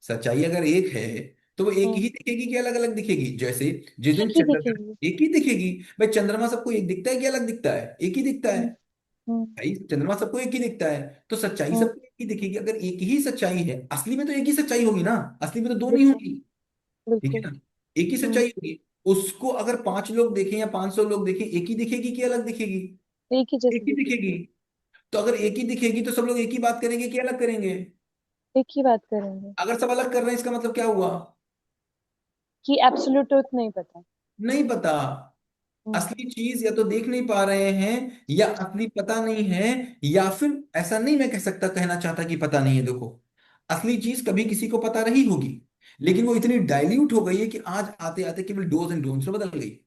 सच्चाई अगर एक है तो वो एक ही दिखेगी कि अलग अलग दिखेगी? जैसे जिस दिन एक ही चंद्रग्रहण, दिखेगी। एक ही दिखेगी। भाई चंद्रमा सबको एक दिखता है कि अलग दिखता है? एक ही दिखता है। हम्म। हम्म। भाई चंद्रमा सबको एक ही दिखता है, तो सच्चाई हम्म। सबको एक ही दिखेगी। अगर एक ही सच्चाई है, असली में तो एक ही सच्चाई होगी ना, असली में तो दो नहीं बिल्कुल। होगी। ठीक बिल्कुल। है ना? एक ही हम्म। सच्चाई होगी। उसको अगर 5 लोग देखें या 500 लोग देखें, एक ही दिखेगी कि अलग दिखेगी? एक ही एक जैसी ही दिखेगी। दिखेगी। तो अगर एक ही दिखेगी तो सब लोग एक ही बात करेंगे कि अलग करेंगे? एक ही बात करेंगे। अगर सब अलग कर रहे हैं इसका मतलब क्या हुआ? कि एब्सोल्यूट ट्रुथ नहीं पता। नहीं पता। हम्म। असली चीज या तो देख नहीं पा रहे हैं, या असली पता नहीं है, या फिर ऐसा नहीं मैं कह सकता, कहना चाहता कि पता नहीं है। देखो, असली चीज कभी किसी को पता रही होगी, लेकिन वो इतनी डाइल्यूट हो गई है कि आज आते आते केवल डोज एंड डोंट्स में बदल गई।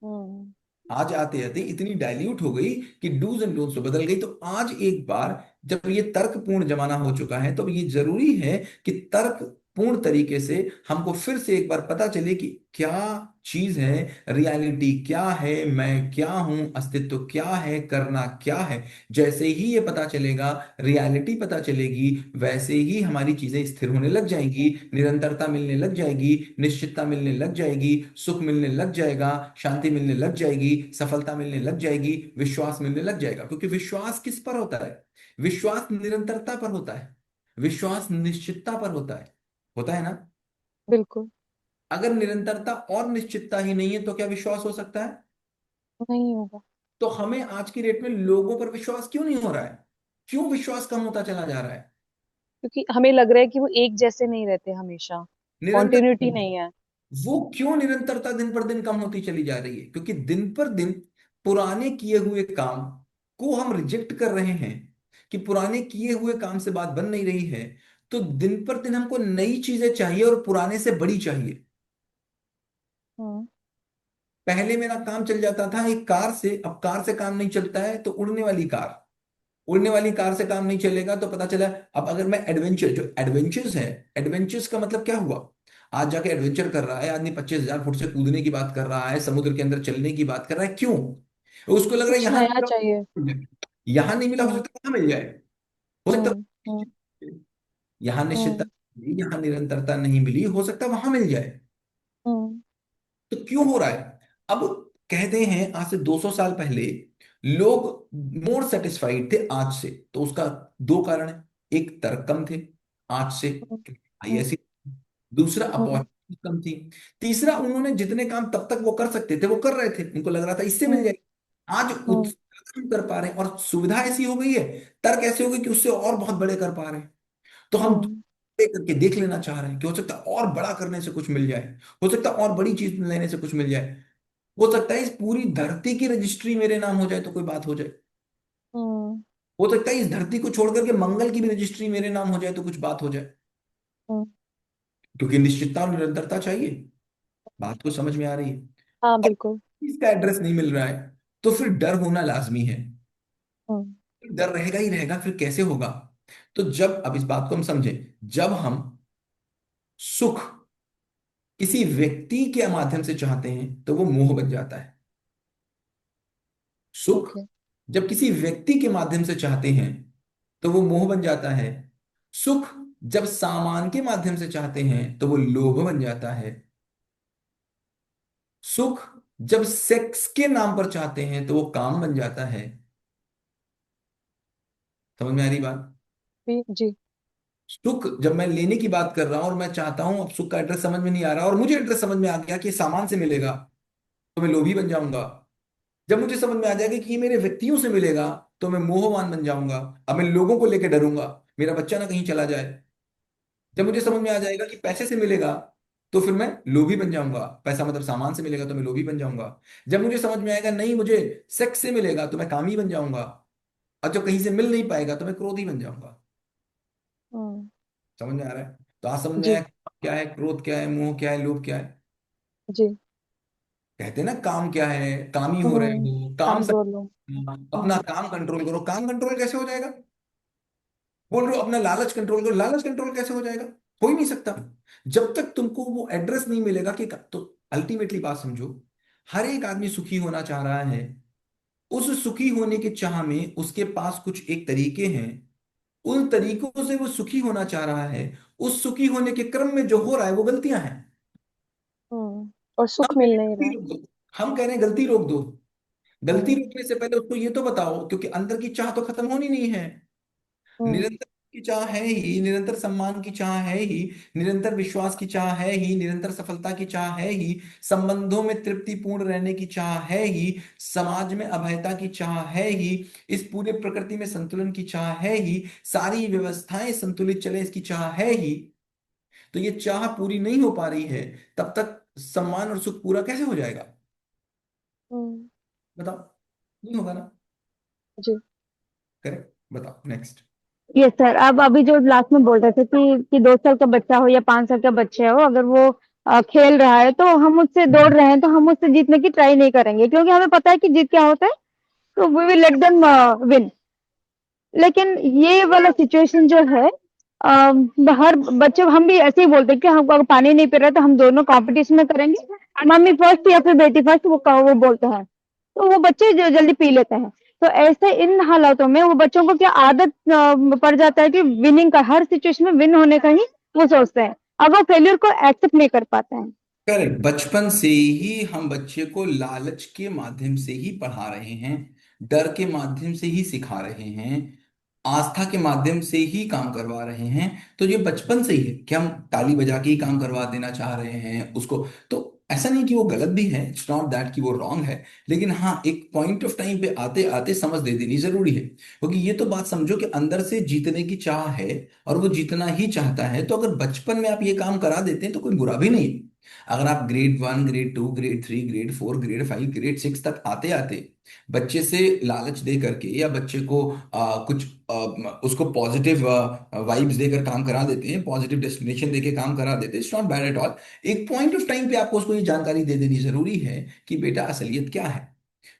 हम्म। आज आते आते इतनी डाइल्यूट हो गई कि डूज एंड डोंट्स में बदल गई। तो आज एक बार जब ये तर्कपूर्ण जमाना हो चुका है, तो ये जरूरी है कि तर्कपूर्ण तरीके से हमको फिर से एक बार पता चले कि क्या चीज है, रियलिटी क्या है, मैं क्या हूं, अस्तित्व क्या है, करना क्या है। जैसे ही ये पता चलेगा, रियलिटी पता चलेगी, वैसे ही हमारी चीजें स्थिर होने लग जाएंगी, निरंतरता मिलने लग जाएगी, निश्चितता मिलने लग जाएगी, सुख मिलने लग जाएगा, शांति मिलने लग जाएगी, सफलता मिलने लग जाएगी, विश्वास मिलने लग जाएगा। क्योंकि विश्वास किस पर होता है? विश्वास निरंतरता पर होता है, विश्वास निश्चितता पर होता है ना? बिल्कुल। अगर निरंतरता और निश्चितता ही नहीं है तो क्या विश्वास हो सकता है? नहीं होगा। तो हमें आज की डेट में लोगों पर विश्वास क्यों नहीं हो रहा है? क्यों विश्वास कम होता चला जा रहा है? क्योंकि हमें लग रहा है कि वो एक जैसे नहीं रहते हमेशा। निरंतर, कॉन्टिन्यूटी नहीं है। वो क्यों निरंतरता दिन पर दिन कम होती चली जा रही है? क्योंकि दिन पर दिन पुराने किए हुए काम को हम रिजेक्ट कर रहे हैं, कि पुराने किए हुए काम से बात बन नहीं रही है। तो दिन पर दिन हमको नई चीजें चाहिए और पुराने से बड़ी चाहिए। हम्म। पहले मेरा काम चल जाता था एक कार से, अब कार से काम नहीं चलता है तो उड़ने वाली कार, उड़ने वाली कार से काम नहीं चलेगा तो पता चला अब अगर मैं एडवेंचर, जो एडवेंचर्स है, एडवेंचर्स का मतलब क्या हुआ? आज जाके एडवेंचर कर रहा है आदमी, 25,000 फुट से कूदने की बात कर रहा है, समुद्र के अंदर चलने की बात कर रहा है। क्यों? उसको लग रहा है कुछ यहां नया नहीं चाहिए। मिला, यहां नहीं मिला, हो हम्म। सकता है वहां मिल जाए, हो सकता हम्म। हम्म। है यहां निश्चितता हम्म। मिली, यहां निरंतरता नहीं मिली, हो सकता है वहां मिल जाए। हम्म। तो क्यों हो रहा है? अब कहते हैं आज से 200 साल पहले लोग मोर सेटिस्फाइड थे आज से, तो उसका दो कारण है। एक, तर्क कम थे आज से, हम्म। आई हम्म। ऐसी। दूसरा, हम्म। अपॉर्चुनिटी कम थी। तीसरा, उन्होंने जितने काम तब तक वो कर सकते थे वो कर रहे थे, उनको लग रहा था इससे मिल हम्म। जाएगी। आज हम्म। हम कर पा रहे हैं और सुविधा ऐसी हो गई है, तर्क ऐसे हो गए कि उससे और बहुत बड़े कर पा रहे हैं। तो हम हम्म। बड़े करके देख लेना चाह रहे हैं कि हो सकता है और बड़ा करने से कुछ मिल जाए, हो सकता है और बड़ी चीज लेने से कुछ मिल जाए, हो सकता है इस पूरी धरती की रजिस्ट्री मेरे नाम हो जाए तो कोई बात हो जाए, हम्म। हो सकता है इस धरती को छोड़ करके मंगल की भी रजिस्ट्री मेरे नाम हो जाए तो कुछ बात हो जाए। हम्म। क्योंकि निश्चितता और निरंतरता चाहिए। बात को समझ में आ रही है? हाँ, और बिल्कुल। इसका एड्रेस नहीं मिल रहा है तो फिर डर होना लाजमी है। हम्म। डर रहेगा ही रहेगा, फिर कैसे होगा? तो जब, अब इस बात को हम समझें, जब हम सुख किसी व्यक्ति के माध्यम से चाहते हैं तो वो मोह बन जाता है। सुख ठीक है। जब किसी व्यक्ति के माध्यम से चाहते हैं तो वो मोह बन जाता है। सुख जब सामान के माध्यम से चाहते हैं तो वो लोभ बन जाता है। सुख जब सेक्स के नाम पर चाहते हैं तो वो काम बन जाता है। समझ में आ रही बात? जी। सुख जब मैं लेने की बात कर रहा हूं और मैं चाहता हूं, अब सुख का एड्रेस समझ में नहीं आ रहा और मुझे एड्रेस समझ में आ गया कि ये सामान से मिलेगा, तो मैं लोभी बन जाऊंगा। जब मुझे समझ में आ जाएगा कि ये मेरे व्यक्तियों से मिलेगा तो मैं मोहवान बन जाऊंगा। अब मैं लोगों को लेकर डरूंगा, मेरा बच्चा ना कहीं चला जाए। जब मुझे समझ में आ जाएगा कि पैसे से मिलेगा तो फिर मैं लोभी बन जाऊंगा, पैसा मतलब सामान से मिलेगा तो मैं लोभी बन जाऊंगा। जब मुझे समझ में आएगा नहीं मुझे सेक्स से मिलेगा तो मैं कामी बन जाऊंगा, और जब कहीं से मिल नहीं पाएगा तो मैं क्रोधी बन जाऊंगा। हम्म। समझ में आ रहा है? तो आज समझ में आया जी। क्या है क्रोध, क्या है मोह, क्या है लोभ, क्या है। जी। कहते हैं ना काम क्या है, कामी हो रहे हम्म। हो, काम काम से बोलो। अपना काम कंट्रोल करो। काम कंट्रोल कैसे हो जाएगा? बोल रहे हो अपना लालच कंट्रोल करो, लालच कंट्रोल कैसे हो जाएगा? हो ही नहीं सकता जब तक तुमको वो एड्रेस नहीं मिलेगा कि तो अल्टीमेटली बात समझो, हर एक आदमी सुखी होना चाह रहा है। उस सुखी होने के चाह में उसके पास कुछ एक तरीके हैं, उन तरीकों से वो सुखी होना चाह रहा है। उस सुखी होने के क्रम में जो हो रहा है वो गलतियां हैं। और हम सुख कह रहे मिल हैं नहीं गलती रहा। रोक दो, हम कह रहे हैं गलती रोक दो। गलती हम्म। रोकने से पहले उसको ये तो बताओ, क्योंकि अंदर की चाह तो खत्म होनी नहीं है। हम्म। निरंतर की चाह है ही, निरंतर सम्मान की चाह है ही, निरंतर विश्वास की चाह है ही, निरंतर सफलता की चाह है ही, संबंधों में तृप्तिपूर्ण रहने की चाह है ही, समाज में अभयता की चाह है ही, इस पूरे प्रकृति में संतुलन की चाह है ही, सारी व्यवस्थाएं संतुलित चले इसकी चाह है ही। तो ये चाह पूरी नहीं हो पा रही है, तब तक सम्मान और सुख पूरा कैसे हो जाएगा? हम्म। बताओ, नहीं होगा ना। जी। करेक्ट, बताओ नेक्स्ट। Yes sir. अब अभी जो लास्ट में बोल रहे थे कि 2 साल का बच्चा हो या 5 साल का बच्चा हो, अगर वो खेल रहा है तो हम उससे दौड़ रहे हैं तो हम उससे जीतने की ट्राई नहीं करेंगे, क्योंकि हमें पता है कि जीत क्या होता है। तो we will let them win. लेकिन ये वाला सिचुएशन जो है, हर बच्चे, हम भी ऐसे ही बोलते हैं कि हम अगर पानी नहीं पी रहे तो हम दोनों कंपटीशन में करेंगे, मम्मी फर्स्ट या फिर बेटी फर्स्ट, वो बोलते हैं। तो वो बच्चे जो जल्दी पी लेते हैं। तो ऐसे इन हालातों में वो बच्चों को क्या आदत पड़ जाता है कि विनिंग का, हर सिचुएशन में विन होने का ही वो सोचते हैं। अब वो फेल्यूर को एक्सेप्ट नहीं कर पाते हैं। करेक्ट, बचपन से ही हम बच्चे को लालच के माध्यम से ही पढ़ा रहे हैं, डर के माध्यम से ही सिखा रहे हैं, आस्था के माध्यम से ही काम करवा रहे हैं। तो ये बचपन से ही है कि हम ताली बजा के ही काम करवा देना चाह रहे हैं उसको। तो ऐसा नहीं कि वो गलत भी है, इट्स नॉट दैट कि वो रॉन्ग है, लेकिन हाँ एक पॉइंट ऑफ टाइम पे आते आते समझ दे देनी जरूरी है। क्योंकि ये तो बात समझो कि अंदर से जीतने की चाह है और वो जीतना ही चाहता है, तो अगर बचपन में आप ये काम करा देते हैं तो कोई बुरा भी नहीं है। अगर आप grade 1, grade 2, grade 3, grade 4, grade 5, grade 6 तक आते आते बच्चे से लालच दे करके या बच्चे को कुछ उसको पॉजिटिव वाइब्स देकर काम करा देते हैं, पॉजिटिव डेस्टिनेशन देके काम करा देते हैं, it's not bad at all. एक पॉइंट ऑफ टाइम पे आपको उसको ये जानकारी दे देनी जरूरी है कि बेटा असलियत क्या है।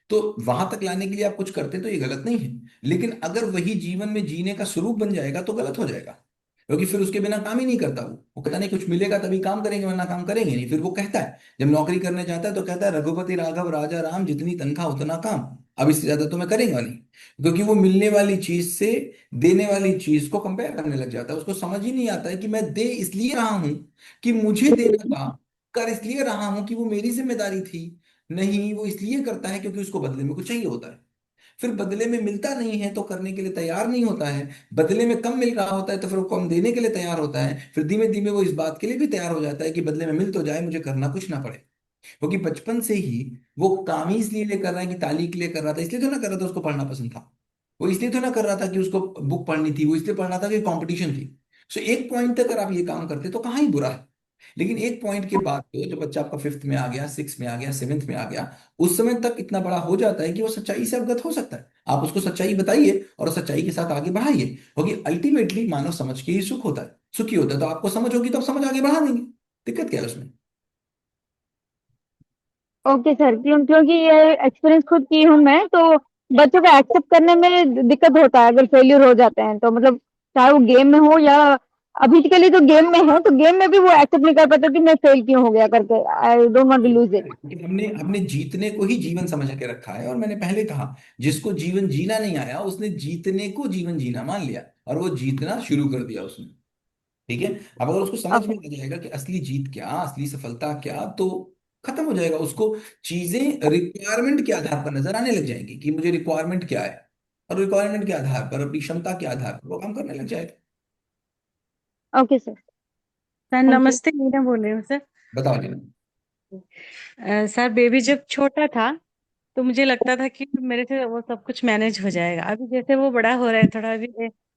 तो वहां तक लाने के लिए आप कुछ करते तो ये गलत नहीं है, लेकिन अगर वही जीवन में जीने का स्वरूप बन जाएगा तो गलत हो जाएगा। क्योंकि फिर उसके बिना काम ही नहीं करता, वो कहता नहीं कुछ मिलेगा तभी काम करेंगे वरना काम करेंगे नहीं। फिर वो कहता है जब नौकरी करने जाता है तो कहता है रघुपति राघव राजा राम, जितनी तनख्वाह उतना काम, अब इससे ज्यादा तो मैं करेंगे नहीं। क्योंकि वो मिलने वाली चीज से देने वाली चीज को कंपेयर करने लग जाता है। उसको समझ ही नहीं आता है कि मैं दे इसलिए रहा हूं कि मुझे देना था, कर इसलिए रहा हूं कि वो मेरी जिम्मेदारी थी। नहीं, वो इसलिए करता है क्योंकि उसको बदले में कुछ चाहिए होता है। फिर बदले में मिलता नहीं है तो करने के लिए तैयार नहीं होता है, बदले में कम मिल रहा होता है तो फिर वो कम देने के लिए तैयार होता है, फिर धीमे धीमे वो इस बात के लिए भी तैयार हो जाता है कि बदले में मिल तो जाए, मुझे करना कुछ ना पड़े। क्योंकि बचपन से ही वो काम ही इसलिए कर रहा है कि ताली के लिए कर रहा था, इसलिए तो ना कर रहा था उसको पढ़ना पसंद था, वो इसलिए तो ना कर रहा था कि उसको बुक पढ़नी थी, वो इसलिए पढ़ रहा था कि कंपटीशन थी। सो एक पॉइंट तक अगर आप ये काम करते तो कहाँ ही बुरा है। लेकिन एक पॉइंट के बाद तो जब बच्चा आपका फिफ्थ में आ गया, सिक्स में आ गया, सेवेंथ में आ गया, उस समय तक इतना बड़ा हो जाता है कि वो सच्चाई से अवगत हो सकता है। आप उसको सच्चाई बताइए और सच्चाई के साथ आगे बढ़ाइए, क्योंकि अल्टीमेटली मानव समझ के ही सुख होता है, सुखी होता है। तो आपको समझ होगी तो आप समझ आगे बढ़ा देंगे, दिक्कत क्या है उसमें। ओके सर, क्योंकि ये एक्सपीरियंस खुद की हूँ मैं, तो बच्चों को एक्सेप्ट करने में दिक्कत होता है अगर फेल्यूर हो जाते हैं तो, मतलब चाहे वो गेम में हो या अभी के लिए जो गेम में है, तो गेम में भी वो एक्सेप्ट नहीं कर पाते कि मैं फेल क्यों हो गया करके। I don't want to lose it. क्योंकि हमने हमने जीतने को ही जीवन समझ के रखा है, और मैंने पहले कहा, जिसको जीवन जीना नहीं आया उसने जीतने को जीवन जीना मान लिया और वो जीतना शुरू कर दिया उसने। ठीक है। अब अगर उसको समझ ओके। में आ जाएगा कि असली जीत क्या, असली सफलता क्या, तो खत्म हो जाएगा। उसको चीजें रिक्वायरमेंट के आधार पर नजर आने लग जाएंगी कि मुझे रिक्वायरमेंट क्या है, और रिक्वायरमेंट के आधार पर, अपनी क्षमता के आधार पर वो काम करने लग जाएगा। Okay sir. Sir thank you. नमस्ते, मीना बोल रही हूँ सर। बताओ जी। सर बेबी जब छोटा था तो मुझे लगता था कि मेरे से वो सब कुछ मैनेज हो जाएगा। अभी जैसे वो बड़ा हो रहा है थोड़ा, अभी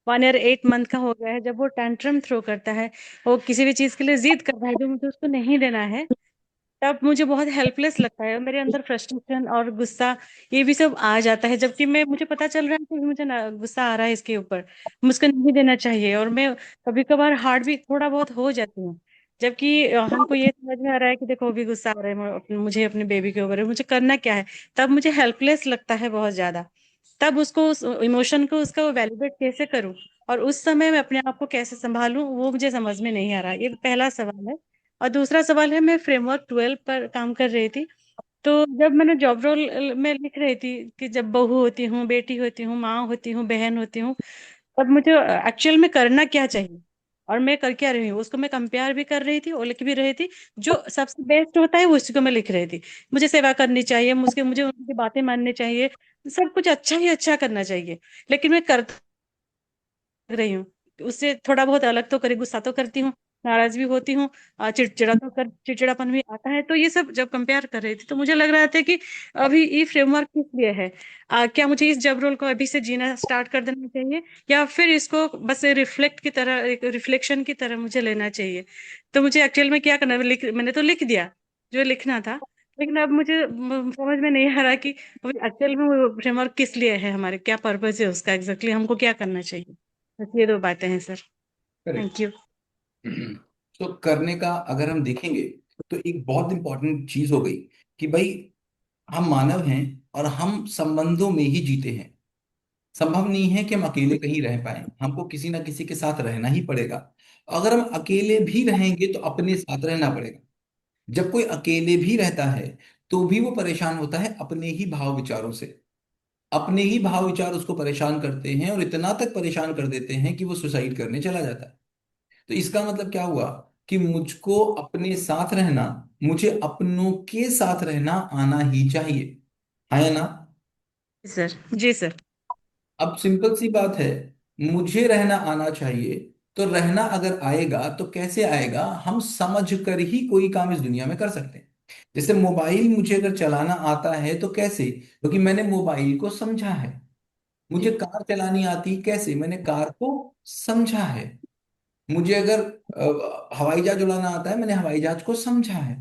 1 ईयर 8 मंथ का हो गया है, जब वो टेंट्रम थ्रो करता है, वो किसी भी चीज के लिए जिद करता है जो मुझे उसको नहीं देना है, तब मुझे बहुत हेल्पलेस लगता है और मेरे अंदर फ्रस्ट्रेशन और गुस्सा ये भी सब आ जाता है। जबकि मैं मुझे पता चल रहा है कि मुझे ना गुस्सा आ रहा है इसके ऊपर, मुझको नहीं देना चाहिए, और मैं कभी कभार हार्ड भी थोड़ा बहुत हो जाती हूँ। जबकि हमको ये समझ में आ रहा है कि देखो अभी गुस्सा आ रहा है मुझे अपने बेबी के ऊपर, मुझे करना क्या है। तब मुझे हेल्पलेस लगता है बहुत ज्यादा। तब उसको उस इमोशन को उसका वैलिडेट कैसे करूं और उस समय मैं अपने आप को कैसे संभालूं, वो मुझे समझ में नहीं आ रहा। ये पहला सवाल है। और दूसरा सवाल है, मैं फ्रेमवर्क 12 पर काम कर रही थी, तो जब मैंने जॉब रोल में लिख रही थी कि जब बहू होती हूँ, बेटी होती हूँ, माँ होती हूँ, बहन होती हूँ, तब मुझे एक्चुअल में करना क्या चाहिए और मैं कर क्या रही हूँ उसको मैं कंपेयर भी कर रही थी और लिख भी रही थी। जो सबसे बेस्ट होता है उसी को मैं लिख रही थी। मुझे सेवा करनी चाहिए, मुझे उनकी बातें माननी चाहिए, सब कुछ अच्छा ही अच्छा करना चाहिए, लेकिन मैं कर रही हूँ उससे थोड़ा बहुत अलग तो करी, गुस्सा तो करती हूँ, नाराज भी होती हूँ, चिड़चिड़ापन भी आता है। तो ये सब जब कंपेयर कर रही थी तो मुझे लग रहा था कि अभी ये फ्रेमवर्क किस लिए है। क्या मुझे इस जब रोल को अभी से जीना स्टार्ट कर देना चाहिए या फिर इसको बस रिफ्लेक्ट की तरह, एक रिफ्लेक्शन की तरह मुझे लेना चाहिए। तो मुझे एक्चुअल में क्या करना है, मैंने तो लिख दिया जो लिखना था, लेकिन अब मुझे समझ में नहीं आ रहा कि एक्चुअल में वो फ्रेमवर्क किस लिए है, हमारे क्या पर्पज है उसका, एग्जैक्टली हमको क्या करना चाहिए। बस ये 2 बातें हैं सर। करेक्ट। Thank you. तो करने का अगर हम देखेंगे तो एक बहुत इंपॉर्टेंट चीज हो गई कि भाई हम मानव हैं और हम संबंधों में ही जीते हैं। संभव नहीं है कि हम अकेले कहीं रह पाए, हमको किसी ना किसी के साथ रहना ही पड़ेगा। अगर हम अकेले भी रहेंगे तो अपने साथ रहना पड़ेगा। जब कोई अकेले भी रहता है तो भी वो परेशान होता है अपने ही भाव विचारों से। अपने ही भाव विचार उसको परेशान करते हैं और इतना तक परेशान कर देते हैं कि वो सुसाइड करने चला जाता है। तो इसका मतलब क्या हुआ कि मुझको अपने साथ रहना, मुझे अपनों के साथ रहना आना ही चाहिए, है ना। सर जी सर। अब सिंपल सी बात है, मुझे रहना आना चाहिए। तो रहना अगर आएगा तो कैसे आएगा, हम समझ कर ही कोई काम इस दुनिया में कर सकते हैं। जैसे मोबाइल मुझे अगर चलाना आता है तो कैसे, क्योंकि मैंने मोबाइल को समझा है। मुझे जी कार चलानी आती कैसे, मैंने कार को समझा है। मुझे अगर हवाई जहाज उड़ाना आता है, मैंने हवाई जहाज को समझा है।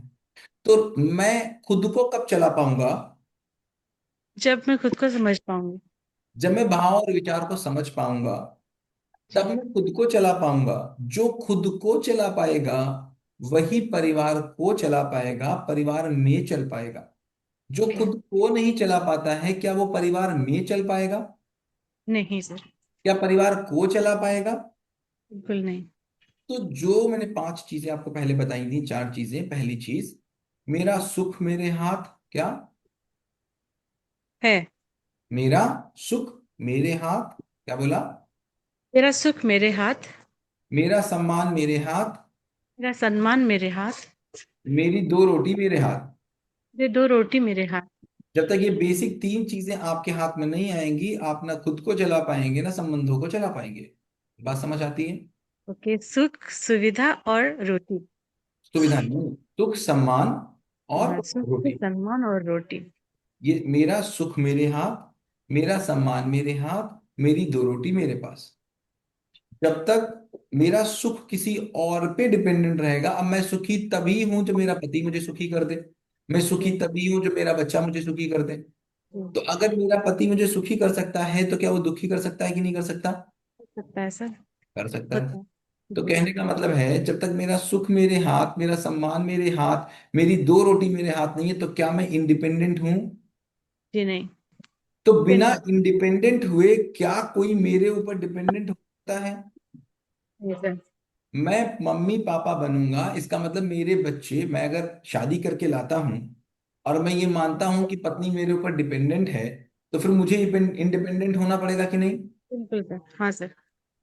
तो मैं खुद को कब चला पाऊंगा, जब मैं खुद को समझ पाऊंगी। जब मैं भाव और विचार को समझ पाऊंगा, तब जी मैं खुद को चला पाऊंगा। जो खुद को चला पाएगा वही परिवार को चला पाएगा, परिवार में चल पाएगा। जो जी। खुद को नहीं चला पाता है, क्या वो परिवार में चल पाएगा, नहीं सर, क्या परिवार को चला पाएगा। बिल्कुल नहीं। तो जो मैंने 5 चीजें आपको पहले बताई थी, 4 चीजें, पहली चीज, मेरा सुख मेरे हाथ, क्या, है। मेरा सुख मेरे हाथ, क्या बोला, मेरा सुख मेरे हाथ, मेरा सम्मान मेरे हाथ, मेरा सम्मान मेरे हाथ, मेरी 2 रोटी मेरे हाथ। मेरे 2 रोटी मेरे हाथ। जब तक ये बेसिक तीन चीजें आपके हाथ में नहीं आएंगी, आप ना खुद को चला पाएंगे ना संबंधों को चला पाएंगे। बात समझ आती है? ओके, सुख सुविधा और रोटी। सुविधा नहीं, सुख सम्मान और हाँ, सुख रोटी। सम्मान और रोटी। ये मेरा सुख मेरे हाथ, मेरा सम्मान मेरे हाथ, मेरी दो रोटी मेरे पास। जब तक मेरा सुख किसी और पे डिपेंडेंट रहेगा, अब मैं सुखी तभी हूं जब मेरा पति मुझे सुखी कर दे, मैं सुखी जी तभी हूं जब मेरा बच्चा मुझे सुखी कर दे। जी, तो अगर मेरा पति मुझे सुखी कर सकता है तो क्या वो दुखी कर सकता है कि नहीं कर सकता? हो सकता है सर। कर सकता है। होता है। तो जी। कहने का मतलब है, जब तक मेरा सुख मेरे हाथ, मेरा सम्मान मेरे हाथ, मेरी दो रोटी मेरे हाथ नहीं है, तो क्या मैं इंडिपेंडेंट हूं? जी नहीं। तो बिना डिपेंडेंट। इंडिपेंडेंट हुए क्या कोई मेरे ऊपर डिपेंडेंट होता है? ये सर। मैं मम्मी पापा बनूंगा, इसका मतलब मेरे बच्चे, मैं अगर शादी करके लाता हूं और मैं ये मानता हूं कि पत्नी मेरे ऊपर डिपेंडेंट है, तो फिर मुझे इंडिपेंडेंट होना पड़ेगा कि नहीं? बिल्कुल सर, हाँ सर।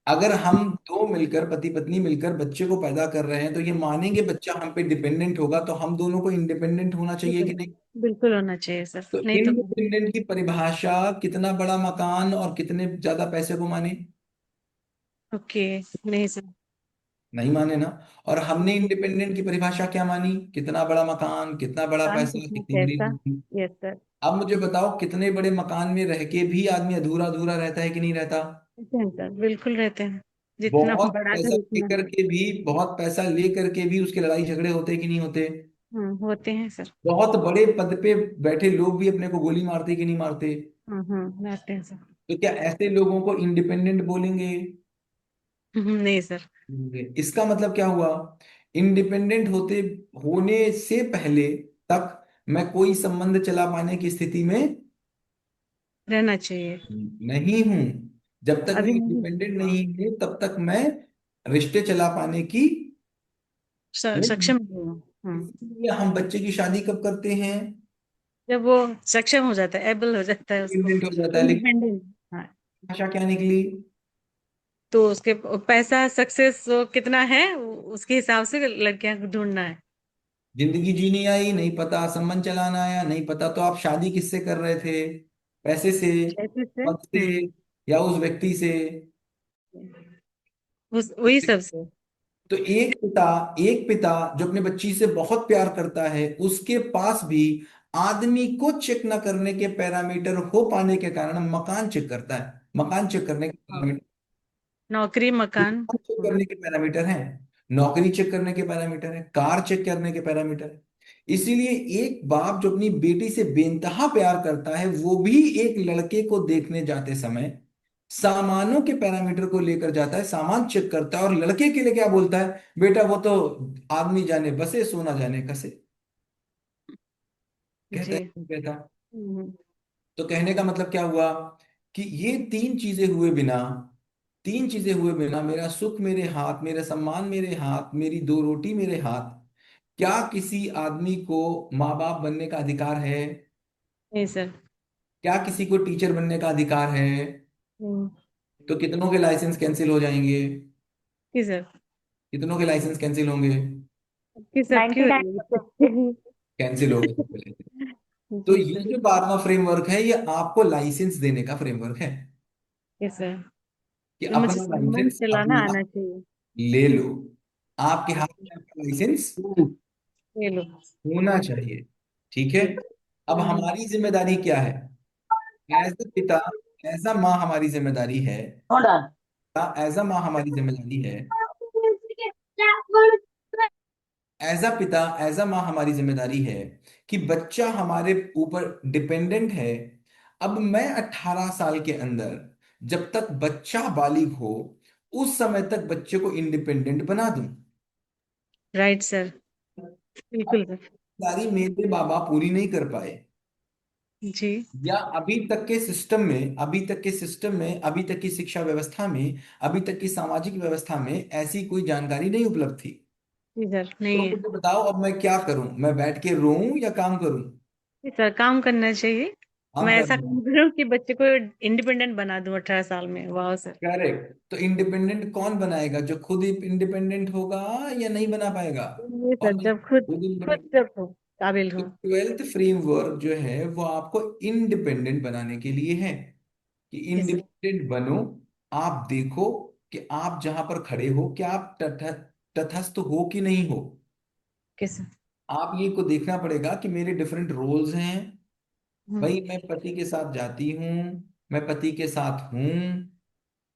अगर हम दो मिलकर, पति पत्नी मिलकर बच्चे को पैदा कर रहे हैं, तो ये मानेंगे बच्चा हम पे डिपेंडेंट होगा, तो हम दोनों को इंडिपेंडेंट होना चाहिए कि बिल्कुल। नहीं? बिल्कुल होना चाहिए सर, तो नहीं तो। इंडिपेंडेंट की परिभाषा कितना बड़ा मकान और कितने ज्यादा पैसे को माने? ओके। नहीं सर। नहीं माने ना। और हमने इंडिपेंडेंट की परिभाषा क्या मानी? कितना बड़ा मकान, कितना बड़ा कान पैसा, कितना कितनी बड़ी पैसा। नौकरी। Yes sir. अब मुझे बताओ, कितने बड़े मकान में रह के भी आदमी अधूरा अधूरा रहता है कि नहीं रहता? रहते हैं सर, बिल्कुल रहते हैं। जितना बड़ा घर उतना। बहुत पैसा लेकर के भी उसके लड़ाई झगड़े होते कि नहीं होते? होते हैं सर। बहुत बड़े पद पे बैठे लोग भी अपने को गोली मारते कि नहीं मारते? रहते हैं सर। तो क्या ऐसे लोगों को इंडिपेंडेंट बोलेंगे? नहीं सर। इसका मतलब क्या हुआ? इंडिपेंडेंट होते होने से पहले तक मैं कोई संबंध चला पाने की स्थिति में रहना चाहिए। नहीं हूं। जब तक मैं अभी नहीं। इंडिपेंडेंट नहीं हूं, तब तक मैं रिश्ते चला पाने की नहीं। सक्षम नहीं हूँ। इसलिए हम बच्चे की शादी कब करते हैं? जब वो सक्षम हो जाता है, एबल हो जाता है उसको। इंडिपेंडेंट हो जाता है, लेकिन इंडिपेंडेंट। हाँ। भाषा क्या निकली? तो उसके पैसा सक्सेस कितना है, उसके हिसाब से लड़कियां को ढूंढना है। जिंदगी जीनी आई नहीं पता, संबंध चलाना आया नहीं पता, तो आप शादी किससे कर रहे थे? पैसे से, ऐसे से। पद से, या उस व्यक्ति से? उस वही सबसे। तो एक पिता जो अपने बच्ची से बहुत प्यार करता है, उसके पास भी आदमी को चेक न करने के पैरामीटर हो पाने के कारण मकान चेक करता है। मकान चेक करने के पैरामीटर, नौकरी मकान। मकान चेक करने के पैरामीटर हैं, नौकरी चेक करने के पैरामीटर है, कार चेक करने के पैरामीटर है। इसीलिए एक बाप जो अपनी बेटी से बेइंतहा प्यार करता है, वो भी एक लड़के को देखने जाते समय सामानों के पैरामीटर को लेकर जाता है, सामान चेक करता है, और लड़के के लिए क्या बोलता है? बेटा वो तो आदमी जाने बसे, सोना जाने कसे। कहता है जी। नहीं कहता? हम्म, तो कहने का मतलब क्या हुआ कि ये तीन चीजें हुए बिना, मेरा सुख मेरे हाथ, मेरा सम्मान मेरे हाथ, मेरी दो रोटी मेरे हाथ, क्या किसी आदमी को माँ बाप बनने का अधिकार है? नहीं सर। क्या किसी को टीचर बनने का अधिकार है? हम्म, तो कितनों के लाइसेंस कैंसिल हो जाएंगे? जी सर। कितनों के लाइसेंस कैंसिल होंगे? कि सबकी हो 99%। जाएगी। कैंसिल हो गए। तो जी ये सर। जो 12वां फ्रेमवर्क है, ये आपको लाइसेंस देने का फ्रेमवर्क है यस सर। कि तो मुझे अपना संबंध लाइसेंस चलाना अपना आना चाहिए। ले लो। आपके हाथ में आपका लाइसेंस ले लो। होना चाहिए। ठीक है। जी। अब हमारी जिम्मेदारी क्या है? एज अ पिता, एज अ माँ हमारी जिम्मेदारी है, एज अ माँ हमारी जिम्मेदारी है, एज अ पिता, एज अ माँ हमारी जिम्मेदारी है कि बच्चा हमारे ऊपर डिपेंडेंट है। अब मैं 18 साल के अंदर, जब तक बच्चा बालिग हो, उस समय तक बच्चे को इंडिपेंडेंट बना दूं। Right sir. अब बिल्कुल सर। जिम्मेदारी मेरे बाबा पूरी नहीं कर पाए, जी या अभी तक की शिक्षा व्यवस्था में, अभी तक की सामाजिक व्यवस्था में ऐसी कोई जानकारी नहीं उपलब्ध थी। जी सर, तो नहीं है। मुझे बताओ, अब मैं क्या करूं? मैं बैठ के रोऊं या काम करूं? जी सर, काम करना चाहिए। काम मैं ऐसा करना। काम करूँ कि बच्चे को इंडिपेंडेंट बना दूं 18 साल में। वाह सर। करेक्ट। तो इंडिपेंडेंट कौन बनाएगा? जो खुद इंडिपेंडेंट होगा या नहीं बना पाएगा? ये और सर, जो जब खुद खुद खुद इंडिपेंडेंट, जब हो। काबिल तो हो। 12th फ्रेमवर्क जो है वो आपको इंडिपेंडेंट बनाने के लिए है कि ओके सर। इंडिपेंडेंट बनो। आप देखो कि आप जहां पर खड़े हो क्या आप तटस्थ हो कि नहीं हो। Okay sir. आप ये को देखना पड़ेगा कि मेरे डिफरेंट रोल्स हैं। हम्म। भाई मैं पति के साथ जाती हूँ, मैं पति के साथ हूँ,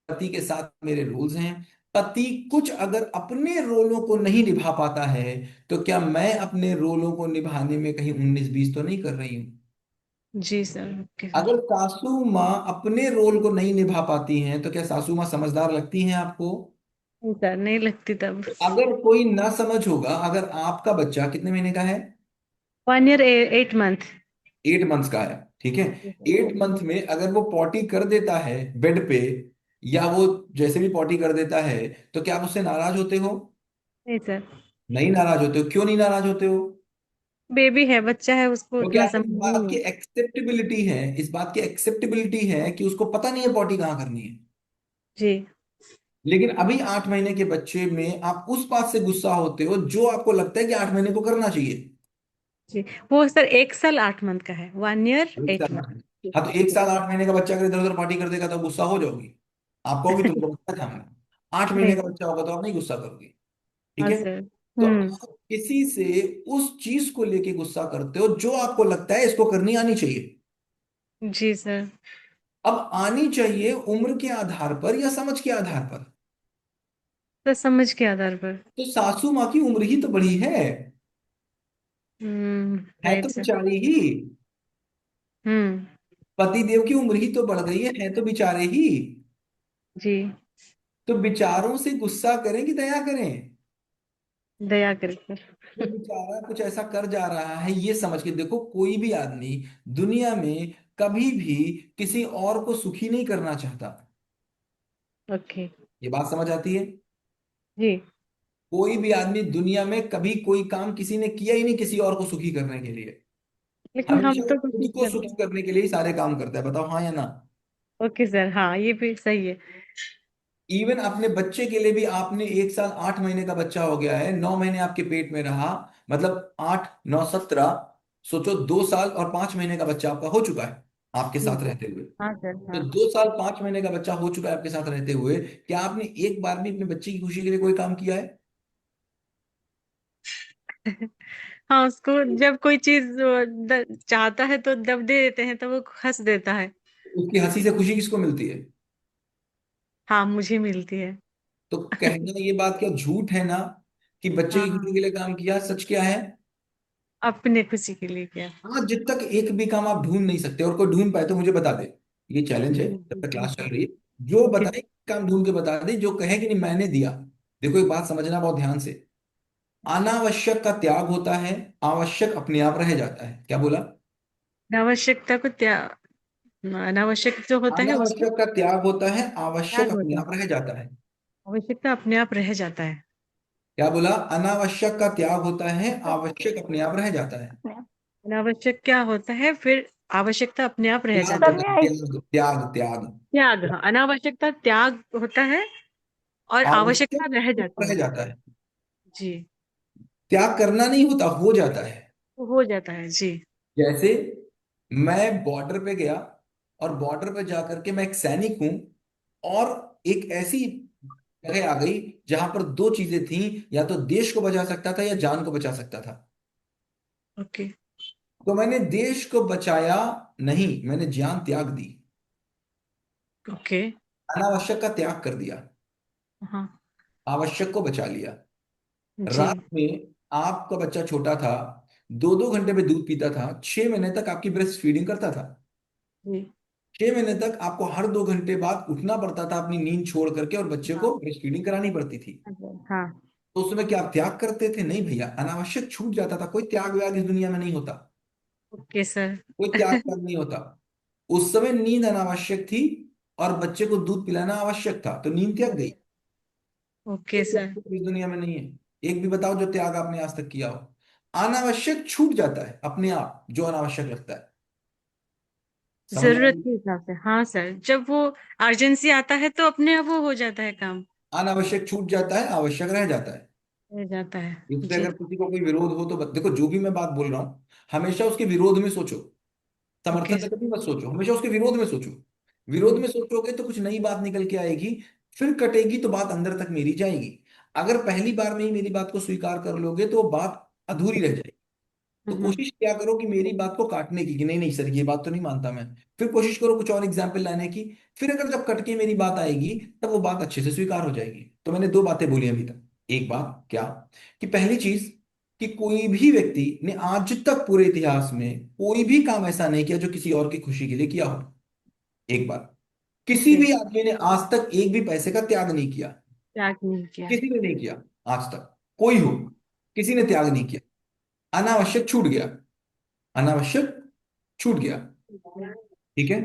पति के साथ मेरे रोल्स हैं। पति कुछ अगर अपने रोलों को नहीं निभा पाता है तो क्या मैं अपने रोलों को निभाने में कहीं 19-20 तो नहीं कर रही हूँ। जी सर। Okay sir. अगर सासू माँ अपने रोल को नहीं निभा पाती हैं तो क्या सासू माँ समझदार लगती हैं आपको। नहीं सर, नहीं लगती तब। तो अगर कोई ना समझ होगा, अगर आपका बच्चा कितने महीने का है, 1 ईयर 8 मंथ। 8 मंथ्स का है, ठीक है। 8 मंथ में अगर वो पॉटी कर देता है बेड पे, या वो जैसे भी पॉटी कर देता है, तो क्या आप उससे नाराज होते हो। नहीं सर। नहीं नाराज होते हो, क्यों नहीं नाराज होते हो। बेबी है, बच्चा है, उसको तो क्या उतना इस समझ बात नहीं की है। एक्सेप्टेबिलिटी है, इस बात की एक्सेप्टेबिलिटी है कि उसको पता नहीं है पॉटी कहाँ करनी है। जी। लेकिन अभी 8 महीने के बच्चे में आप उस बात से गुस्सा होते हो जो आपको लगता है कि 8 महीने को करना चाहिए। जी। वो सर 1 साल 8 मंथ का है, 1 ईयर एक एट साल मंथ 8 महीने। हाँ, तो 1 साल 8 महीने का बच्चा अगर इधर उधर पार्टी कर देगा तो गुस्सा हो जाओगी। आप कहोगे तुमको पता था मैं। 8 महीने नहीं का सर। बच्चा होगा तो आप नहीं गुस्सा करोगे। ठीक हाँ है। सर। तो हम्म। आप किसी से उस चीज को लेके गुस्सा करते हो जो आपको लगता है इसको करनी आनी चाहिए। जी सर। अब आनी चाहिए उम्र के आधार पर या समझ के आधार पर। तो समझ के आधार पर। तो सासू माँ की उम्र ही तो बड़ी है तो राइट सर। बेचारी ही। हम्म। पति देव की उम्र ही तो बढ़ गई है तो बेचारे ही। जी। तो बेचारों से गुस्सा करें कि दया करें। दया करके। वो बेचारा कुछ ऐसा कर जा रहा है ये समझ के देखो, कोई भी आदमी दुनिया में कभी भी किसी और को सुखी नहीं करना चाहता। ओके। ये बात समझ आती है। जी। कोई भी आदमी दुनिया में कभी कोई काम किसी ने किया ही नहीं किसी और को सुखी करने के लिए। लेकिन हम हमेशा वो तो खुद कोशिश को करते सुखी हैं। करने के लिए ही सारे काम करता है, बताओ हाँ या ना। ओके सर, हाँ ये भी सही है। इवन अपने बच्चे के लिए भी, आपने 1 साल 8 महीने का बच्चा हो गया है, 9 महीने आपके पेट में रहा, मतलब 8 9 17, सोचो 2 साल और 5 महीने का बच्चा आपका हो चुका है आपके जी साथ सर। रहते हुए। हाँ सर। तो हाँ। 2 साल 5 महीने का बच्चा हो चुका है आपके साथ रहते हुए, क्या आपने एक बार भी अपने बच्चे की खुशी के लिए कोई काम किया है। हाँ, उसको जब कोई चीज चाहता है तो दब दे देते हैं तो वो हंस देता है। उसकी हंसी से खुशी किसको मिलती है। हाँ, मुझे मिलती है। तो कहना ये बात क्या झूठ है ना कि बच्चे की खुशी के हाँ, लिए काम किया, सच क्या है। अपने खुशी के लिए क्या। हाँ, जब तक एक भी काम आप ढूंढ नहीं सकते और कोई ढूंढ पाए तो मुझे बता दे। ये चैलेंज है, जब तक क्लास चल रही है। जो ओके। बताए काम ढूंढ के बता दे, जो कहे कि नहीं मैंने दिया। देखो एक बात समझना बहुत ध्यान से। अनावश्यक का त्याग होता है, आवश्यक अपने आप रह जाता है। क्या बोला। अनावश्यकता को त्याग, अनावश्यक जो होता है उसको अनावश्यक का त्याग होता है, आवश्यक त्याग अपने होता है। आप रह जाता है। आवश्यकता अपने आप रह जाता है। क्या बोला। अनावश्यक का त्याग होता है, आवश्यक अपने आप रह जाता है। अनावश्यक क्या होता है फिर, आवश्यकता अपने आप रह त्याग जाता है। होता है, त्याग त्याग त्याग। त्याग, हाँ, अनावश्यकता त्याग होता है और आवश्यकता आवश्यक रह जाती रह है। जाता है। जी। त्याग करना नहीं होता, हो जाता है। तो हो जाता है जी। जैसे मैं बॉर्डर पे गया और बॉर्डर पे जाकर के मैं एक सैनिक हूं, और एक ऐसी जगह आ गई जहां पर दो चीजें थी, या तो देश को बचा सकता था या जान को बचा सकता था। ओके। तो मैंने देश को बचाया नहीं, मैंने जान त्याग दी। ओके। अनावश्यक का त्याग कर दिया, हाँ। आवश्यक को बचा लिया। जी। रात में आपका बच्चा छोटा था, 2 2 घंटे में दूध पीता था, 6 महीने तक आपकी ब्रेस्ट फीडिंग करता था। जी। 6 महीने तक आपको हर 2 घंटे बाद उठना पड़ता था अपनी नींद छोड़ करके, और बच्चे हाँ। को ब्रेस्ट फीडिंग करानी पड़ती थी। हाँ। तो उसमें क्या आप त्याग करते थे। नहीं भैया, अनावश्यक छूट जाता था। कोई त्याग व्याग इस दुनिया में नहीं होता। Okay sir. कोई त्याग त्याग नहीं होता। उस समय नींद अनावश्यक थी और बच्चे को दूध पिलाना आवश्यक था, तो नींद त्याग गई। ओके कोई सर। त्याग इस दुनिया में नहीं है। एक भी बताओ जो त्याग आपने आज तक किया हो। अनावश्यक छूट जाता है अपने आप जो अनावश्यक लगता है। समझ जरूरत आएगी। के हिसाब से, हाँ सर, जब वो अर्जेंसी आता है तो अपने आप वो हो जाता है काम। अनावश्यक छूट जाता है, आवश्यक रह जाता है। रह जाता है। उससे जी। अगर किसी को कोई विरोध हो तो देखो, जो भी मैं बात बोल रहा हूँ हमेशा उसके विरोध में सोचो, ओके। समर्थन में कभी मत सोचो, हमेशा उसके विरोध में सोचो। विरोध में सोचोगे तो कुछ नई बात निकल के आएगी, फिर कटेगी तो बात अंदर तक मेरी जाएगी। अगर पहली बार में ही मेरी बात को स्वीकार कर लोगे तो बात अधूरी रह जाएगी। तो हम्म। कोशिश क्या करो कि मेरी बात को काटने की, कि नहीं नहीं सर ये बात तो नहीं मानता मैं। फिर कोशिश करो कुछ और एग्जाम्पल लाने की। फिर अगर जब कट के मेरी बात आएगी तब वो बात अच्छे से स्वीकार हो जाएगी। तो मैंने दो बातें बोली अभी तक। एक बात क्या, कि पहली चीज, कि कोई भी व्यक्ति ने आज तक पूरे इतिहास में कोई भी काम ऐसा नहीं किया जो किसी और की खुशी के लिए किया हो। एक बात, किसी ओके। भी आदमी ने आज तक एक भी पैसे का त्याग नहीं किया। त्याग नहीं किया। किसी ने नहीं किया आज तक, कोई हो, किसी ने त्याग नहीं किया। अनावश्यक छूट गया, अनावश्यक छूट गया। ठीक है।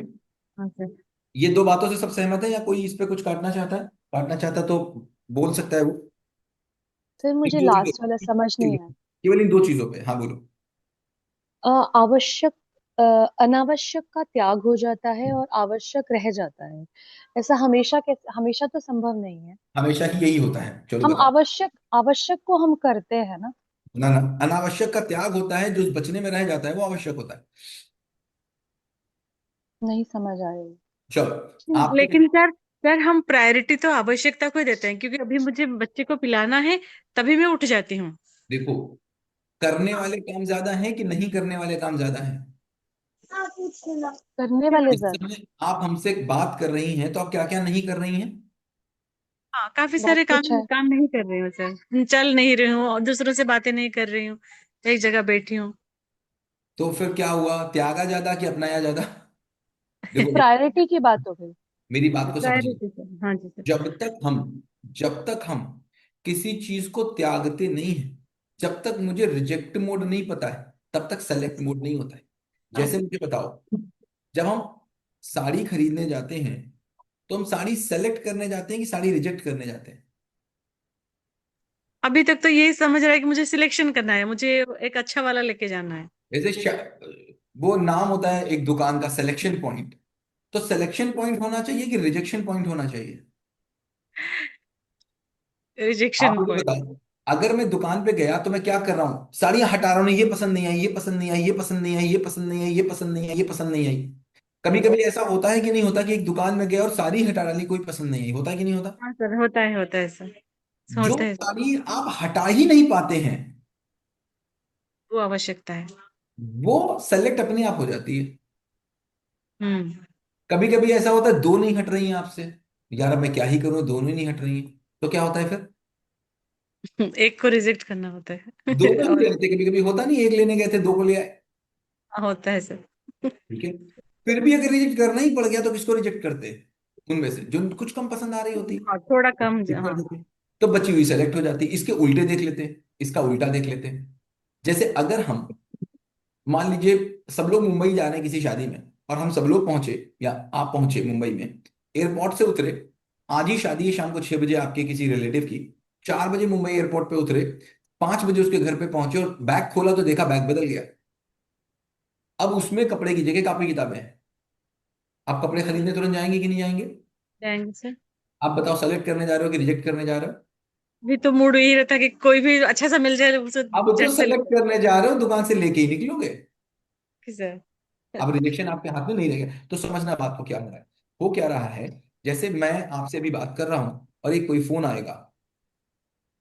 हाँ सर। ये दो बातों से सब सहमत है, या कोई इस पे कुछ काटना चाहता है? काटना चाहता है तो बोल सकता है वो। सर इन मुझे दो चीजों लास्ट वाला समझ नहीं आया। केवल इन दो चीजों पे, हाँ बोलो। आवश्यक अनावश्यक का त्याग हो जाता है और आवश्यक रह जाता है। ऐसा हमेशा कैसे, हमेशा तो संभव नहीं है। हमेशा ही यही होता है, चलो हम बताओ। आवश्यक आवश्यक को हम करते हैं ना। ना ना, अनावश्यक का त्याग होता है, जो बचने में रह जाता है वो आवश्यक होता है। नहीं समझ आया। चलो, आपके, लेकिन सर, सर हम प्रायोरिटी तो आवश्यकता को ही देते हैं, क्योंकि अभी मुझे बच्चे को पिलाना है, तभी मैं उठ जाती हूँ। देखो, करने वाले काम ज्यादा हैं कि नहीं करने वाले काम ज्यादा हैं? करने वाले इस ज्यादा। समय आप हमसे बात कर रही हैं तो आप क्या क्या नहीं कर रही हैं? हाँ, काफी बहुत सारे काम कुछ है। काम नहीं कर रही हूँ सर, चल नहीं रही हूँ और दूसरों से बातें नहीं कर रही हूँ, एक जगह बैठी हूँ। तो फिर क्या हुआ, त्यागा ज्यादा कि अपनाया ज्यादा? देखो देखो, प्रायोरिटी की बात हो गई। मेरी बात को समझिए। प्रायोरिटी सर, हाँ जी सर। जब तक हम जब तक हम किसी चीज को त्यागते नहीं है, जब तक मुझे रिजेक्ट मोड नहीं पता है, तब तक सेलेक्ट मोड नहीं होता है। जैसे मुझे बताओ, जब हम साड़ी खरीदने जाते हैं तो हम साड़ी सेलेक्ट करने जाते हैं कि साड़ी रिजेक्ट करने जाते हैं? अभी तक तो यही समझ रहा है कि मुझे सिलेक्शन करना है, मुझे एक अच्छा वाला लेके जाना है। जैसे वो नाम होता है एक दुकान का, सिलेक्शन पॉइंट। तो सिलेक्शन पॉइंट होना चाहिए कि रिजेक्शन पॉइंट होना चाहिए? आप रिजेक्शन मुझे पॉइंट। बताओ, अगर मैं दुकान पे गया तो मैं क्या कर रहा हूँ, साड़ियां हटा रहा हूँ, ये पसंद नहीं आई, ये पसंद नहीं आई, ये पसंद नहीं आई, ये पसंद नहीं आई, ये पसंद नहीं आई, ये पसंद नहीं आई। कभी कभी ऐसा होता है कि नहीं होता, कि एक दुकान में गया और साड़ी हटा डाली, कोई पसंद नहीं आई, होता है कि नहीं होता? हाँ सर, होता है सर, जो होता है। साड़ी आप हटा ही नहीं पाते हैं, वो आवश्यकता है। वो सेलेक्ट अपने आप हो जाती है। हम्म। कभी कभी ऐसा होता है दो नहीं हट रही हैं आपसे, यार अब मैं क्या ही करूं, दोनों ही नहीं हट रही हैं, तो क्या होता है फिर? एक को रिजेक्ट करना होता दो है को नहीं और लेते, कभी कभी होता नहीं, एक लेने गए थे दो को ले आए। होता है सर। ठीक है। फिर भी अगर रिजेक्ट करना ही पड़ गया तो किसको रिजेक्ट करते? उनमें से जो कुछ कम पसंद आ रही होती, हाँ, थोड़ा कम रिजेक्ट कर हाँ। देते। तो बची हुई सेलेक्ट हो जाती। इसके उल्टे देख लेते हैं, इसका उल्टा देख लेते हैं। जैसे अगर हम, मान लीजिए सब लोग मुंबई जा रहे हैं किसी शादी में, और हम सब लोग पहुंचे, या आप पहुंचे मुंबई में, एयरपोर्ट से उतरे, आज ही शादी है शाम को 6 बजे आपके किसी रिलेटिव की, 4 बजे मुंबई एयरपोर्ट पे उतरे, 5 बजे उसके घर पे पहुंचे और बैग खोला तो देखा बैग बदल गया। अब उसमें कपड़े की जगह कॉपी किताबें हैं। आप कपड़े खरीदने तुरंत जाएंगे कि नहीं जाएंगे? जाएंगे सर। आप बताओ, सेलेक्ट करने जा रहे हो कि रिजेक्ट करने जा रहे हो? भी तो मूड यही रहता है कि कोई भी अच्छा सा मिल जाए उसे अब तो झट से ले। सेलेक्ट करने जा रहे हो, दुकान से लेके ही निकलोगे। सर। अब रिजेक्शन आपके हाथ में नहीं रहेगा। तो समझना बात को क्या हो रहा है। हो क्या रहा है, जैसे मैं आपसे अभी बात कर रहा हूं और एक कोई फोन आएगा,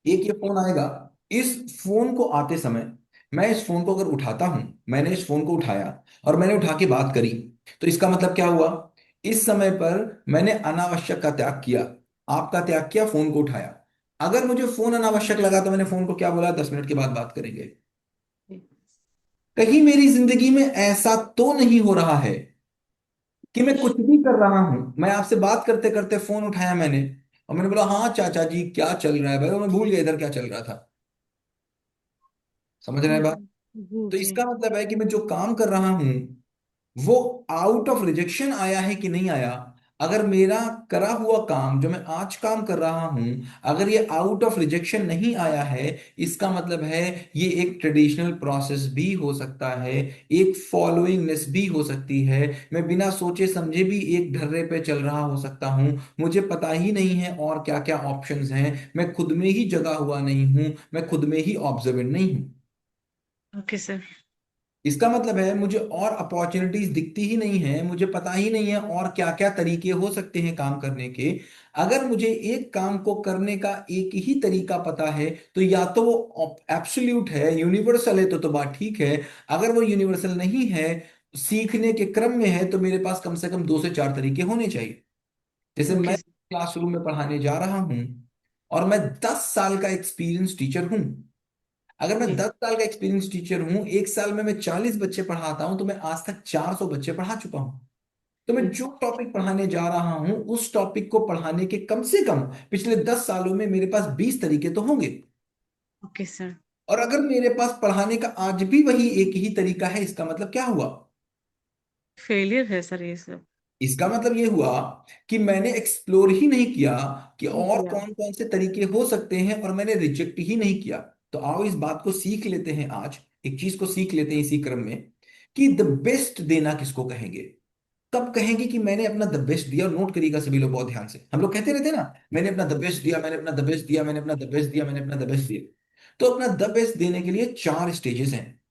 एक ये फोन आएगा, इस फोन को आते समय मैं इस फोन को अगर उठाता हूं, मैंने इस फोन को उठाया और मैंने उठा के बात करी, तो इसका मतलब क्या हुआ, इस समय पर मैंने अनावश्यक का त्याग किया, आपका त्याग किया, फोन को उठाया। अगर मुझे फोन अनावश्यक लगा तो मैंने फोन को क्या बोला, 10 मिनट के बाद बात करेंगे। कहीं मेरी जिंदगी में ऐसा तो नहीं हो रहा है कि मैं कुछ भी कर रहा हूं, मैं आपसे बात करते करते फोन उठाया मैंने, और मैंने बोला हाँ चाचा जी क्या चल रहा है भाई, और मैं भूल गया इधर क्या चल रहा था। समझ रहे हैं बात? जी तो जी। इसका मतलब है कि मैं जो काम कर रहा हूं वो आउट ऑफ रिजेक्शन आया है कि नहीं आया, अगर मेरा करा हुआ काम जो मैं आज काम कर रहा हूं, अगर ये आउट ऑफ रिजेक्शन नहीं आया है, इसका मतलब है ये एक ट्रेडिशनल प्रोसेस भी हो सकता है, एक फॉलोइंगनेस भी हो सकती है, मैं बिना सोचे समझे भी एक ढर्रे पे चल रहा हो सकता हूं, मुझे पता ही नहीं है और क्या क्या ऑप्शंस हैं, मैं खुद में ही जगा हुआ नहीं हूं, मैं खुद में ही ऑब्जर्वेंट नहीं हूं। Okay sir. इसका मतलब है मुझे और अपॉर्चुनिटीज दिखती ही नहीं है, मुझे पता ही नहीं है और क्या क्या तरीके हो सकते हैं काम करने के। अगर मुझे एक काम को करने का एक ही तरीका पता है, तो या तो वो एब्सोल्यूट है, यूनिवर्सल है, तो बात ठीक है। अगर वो यूनिवर्सल नहीं है, सीखने के क्रम में है, तो मेरे पास कम से कम 2 से 4 तरीके होने चाहिए। जैसे ओके मैं सर। क्लासरूम में पढ़ाने जा रहा हूं और मैं 10 साल का एक्सपीरियंस टीचर हूं। अगर मैं जी। 10 साल का एक्सपीरियंस टीचर हूं, एक साल में मैं 40 बच्चे पढ़ाता हूं, तो मैं आज तक 400 बच्चे पढ़ा चुका हूं। तो मैं जी। जो टॉपिक पढ़ाने जा रहा हूं, उस टॉपिक को पढ़ाने के कम से कम पिछले 10 सालों में मेरे पास 20 तरीके तो होंगे। Okay sir. और अगर मेरे पास पढ़ाने का आज भी वही एक ही तरीका है, इसका मतलब क्या हुआ? फेलियर है सर ये सब। इसका मतलब ये हुआ कि मैंने एक्सप्लोर ही नहीं किया कि नहीं और किया। कौन कौन से तरीके हो सकते हैं, और मैंने रिजेक्ट ही नहीं किया। तो आओ इस बात को सीख लेते हैं आज, एक चीज को सीख लेते हैं इसी क्रम में, कि द बेस्ट देना किसको कहेंगे। कब कहेंगे कि मैंने अपना द बेस्ट दिया? और नोट करिएगा सभी लोग बहुत ध्यान से, हम लोग कहते रहते हैं ना, मैंने अपना द बेस्ट दिया, मैंने अपना द बेस्ट दिया, मैंने अपना द बेस्ट दिया, मैंने अपना द बेस्ट दिया। तो अपना द बेस्ट देने के लिए 4 स्टेजेस हैं,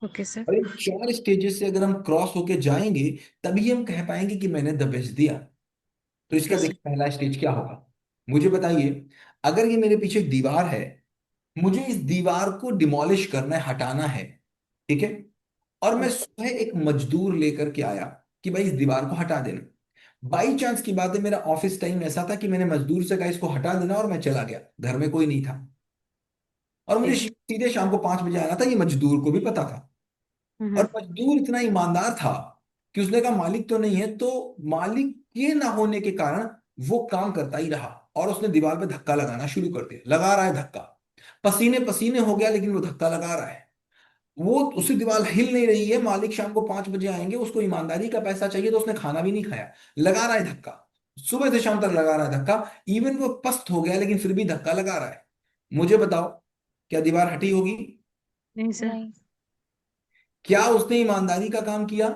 ओके सर। और इन 4 स्टेजेस से अगर हम क्रॉस होके जाएंगे, तभी हम कह पाएंगे कि मैंने द बेस्ट दिया। तो इसका ओके सर। देखिए पहला स्टेज क्या होगा, मुझे बताइए। अगर ये मेरे पीछे एक दीवार है, मुझे इस दीवार को डिमोलिश करना है, हटाना है, ठीक है? और मैं सुबह एक मजदूर लेकर के आया कि भाई इस दीवार को हटा देना। बाई चांस की बात है, मेरा ऑफिस टाइम ऐसा था कि मैंने मजदूर से कहा इसको हटा देना, और मैं चला गया, घर में कोई नहीं था, और मुझे जी। सीधे शाम को 5 बजे आना था, ये मजदूर को भी पता था। हम्म। और मजदूर इतना ईमानदार था कि उसने कहा मालिक तो नहीं है, तो मालिक ये ना होने के कारण वो काम करता ही रहा, और उसने दीवार पे धक्का लगाना शुरू कर दिया, लगा रहा है धक्का, पसीने पसीने हो गया, लेकिन वो धक्का लगा रहा है। वो उसी दीवार हिल नहीं रही है, मालिक शाम को 5 बजे आएंगे, उसको ईमानदारी का पैसा चाहिए, तो उसने खाना भी नहीं खाया, लगा रहा है धक्का, सुबह से शाम तक लगा रहा है धक्का। इवन वो पस्त हो गया, लेकिन फिर भी धक्का लगा रहा है। मुझे बताओ, क्या दीवार हटी होगी? नहीं सर। नहीं। क्या उसने ईमानदारी का काम किया?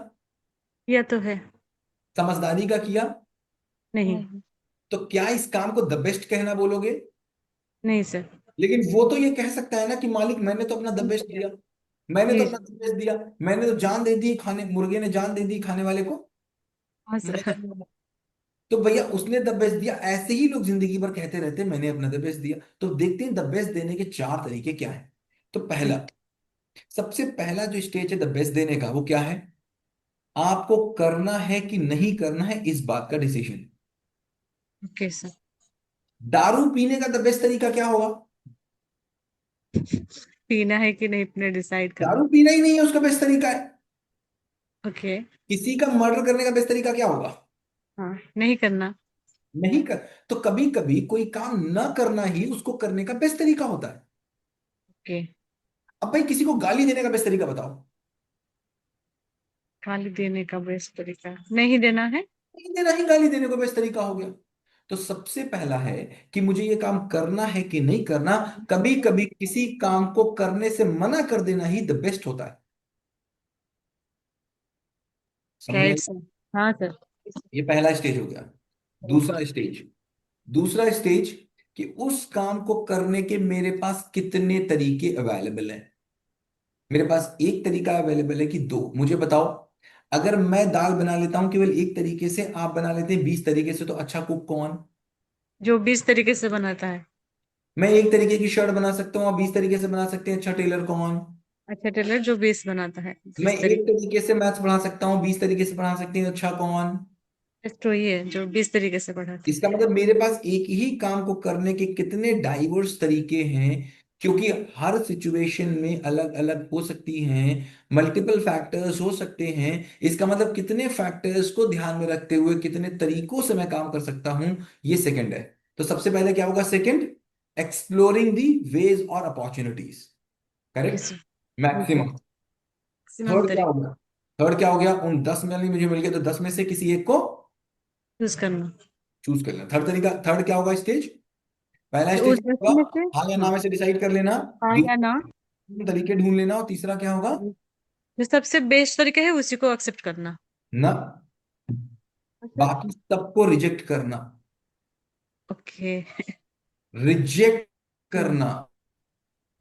किया तो है। समझदारी का किया? नहीं। नहीं। तो क्या इस काम को द बेस्ट कहना बोलोगे? नहीं सर। लेकिन वो तो ये कह सकता है ना कि मालिक मैंने तो अपना द बेस्ट दिया, मैंने तो जी। अपना द बेस्ट दिया, मैंने तो जान दे दी, खाने मुर्गे ने जान दे दी खाने वाले को। हाँ मजा सर। नहीं आया। तो भैया उसने द बेस्ट दिया, ऐसे ही लोग जिंदगी भर कहते रहते हैं मैंने अपना द बेस्ट दिया। तो देखते हैं द बेस्ट देने के 4 तरीके क्या हैं। तो जी। पहला, सबसे पहला जो स्टेज है द बेस्ट देने का, वो क्या है? आपको करना है कि नहीं करना है, इस बात का डिसीजन। Okay sir. दारू पीने का द बेस्ट तरीका क्या होगा? पीना है कि नहीं अपने डिसाइड करना। दारू पीना ही नहीं है उसका बेस्ट तरीका है। ओके। किसी का मर्डर करने का बेस्ट तरीका क्या होगा? हाँ, नहीं करना। नहीं कर। तो कभी कभी कोई काम न करना ही उसको करने का बेस्ट तरीका होता है। ओके। अब भाई किसी को गाली देने का बेस्ट तरीका बताओ। गाली देने का बेस्ट तरीका नहीं देना है। नहीं देना ही गाली देने को बेस्ट तरीका हो गया। तो सबसे पहला है कि मुझे ये काम करना है कि नहीं करना। कभी कभी किसी काम को करने से मना कर देना ही द बेस्ट होता है। समझ में राइट आई? सर। हाँ सर। ये पहला स्टेज हो गया। दूसरा स्टेज कि उस काम को करने के मेरे पास कितने तरीके अवेलेबल हैं। मेरे पास एक तरीका अवेलेबल है कि दो? मुझे बताओ, अगर मैं दाल बना लेता हूं केवल एक तरीके से, आप बना लेते हैं 20 तरीके से, तो अच्छा कुक कौन? जो 20 तरीके से बनाता है। मैं एक तरीके की शर्ट बना सकता हूँ, आप 20 तरीके से बना सकते हैं, अच्छा टेलर कौन? अच्छा, टेलर जो 20 बनाता है मैं 20 एक तरीके। तरीके से मैथ्स पढ़ा सकता हूँ, 20 तरीके से पढ़ा सकते हैं, अच्छा कौन? बेस्ट वही है जो 20 तरीके से पढ़ाता इसका मतलब मेरे पास एक ही काम को करने के कितने डाइवर्स तरीके हैं, क्योंकि हर सिचुएशन में अलग अलग हो सकती हैं, मल्टीपल फैक्टर्स हो सकते हैं। इसका मतलब कितने फैक्टर्स को ध्यान में रखते हुए कितने तरीकों से मैं काम कर सकता हूं, ये सेकंड है। तो सबसे पहले क्या होगा? सेकंड, एक्सप्लोरिंग दी वेज और अपॉर्चुनिटीज। है। Correct. Sir. Okay. Maximum. Maximum third क्या तरीके। होगा? थर्ड क्या हो गया? उन 10 में नहीं मुझे मिल गए, तो 10 में से किसी एक को चूज करना। चूज कर लेना। थर्ड तरीका, थर्ड क्या होगा स्टेज? पहला कि स्टेज उस दस क्या में होगा? से, हाँ या ना हाँ, में से डिसाइड कर लेना। हाँ या ना, दूसरा तरीके ढूंढ लेना, और तीसरा क्या होगा? जो सबसे बेस्ट तरीका है उसी को एक्सेप्ट करना। ना, अच्छा। बाकी सबको रिजेक्ट करना। ओके। रिजेक्ट करना।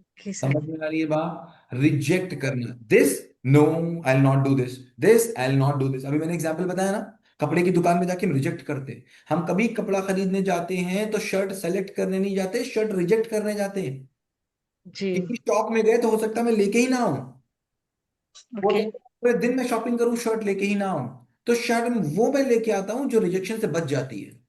Okay sir. समझ में आ रही है बात? रिजेक्ट करना, this no, I will not do this, this I will not do this. अभी मैंने एग्जांपल बताया ना, कपड़े की दुकान में जाके हम रिजेक्ट करते हैं। हम कभी कपड़ा खरीदने जाते हैं तो शर्ट सेलेक्ट करने नहीं जाते, शर्ट रिजेक्ट करने जाते हैं। जी। किसी शॉप में गए तो हो सकता है मैं लेके ही ना आऊं, हो ओके। सकता है पूरे दिन में शॉपिंग करूं, शर्ट लेके ही ना आऊं। तो शर्ट वो मैं लेके आता हूं जो रिजेक्शन से बच जाती है।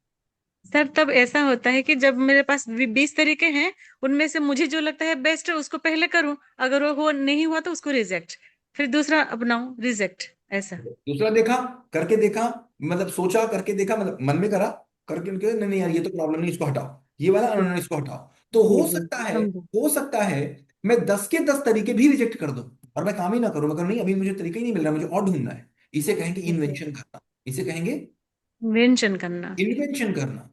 सर तब ऐसा होता है कि जब मेरे पास 20 तरीके हैं, उनमें से मुझे जो लगता है बेस्ट है उसको पहले करूं, अगर वो नहीं हुआ तो उसको रिजेक्ट, फिर दूसरा अपनाऊं, रिजेक्ट, ऐसा। दूसरा देखा, करके देखा, मतलब सोचा करके देखा, मतलब मन में करा, करके उनके नहीं नहीं यार ये तो प्रॉब्लम नहीं, इसको हटाओ, ये वाला उन्होंने इसको हटाओ। तो जी हो जी, सकता है, समझो। हो सकता है मैं 10 के 10 तरीके भी रिजेक्ट कर दूं और मैं काम ही ना करूं, मगर नहीं अभी मुझे तरीका ही नहीं मिल रहा, मुझे और ढूंढना है। इसे कहेंगे ओके। इन्वेंशन करना, इसे कहेंगे मेंशन करना। इन्वेंशन करना।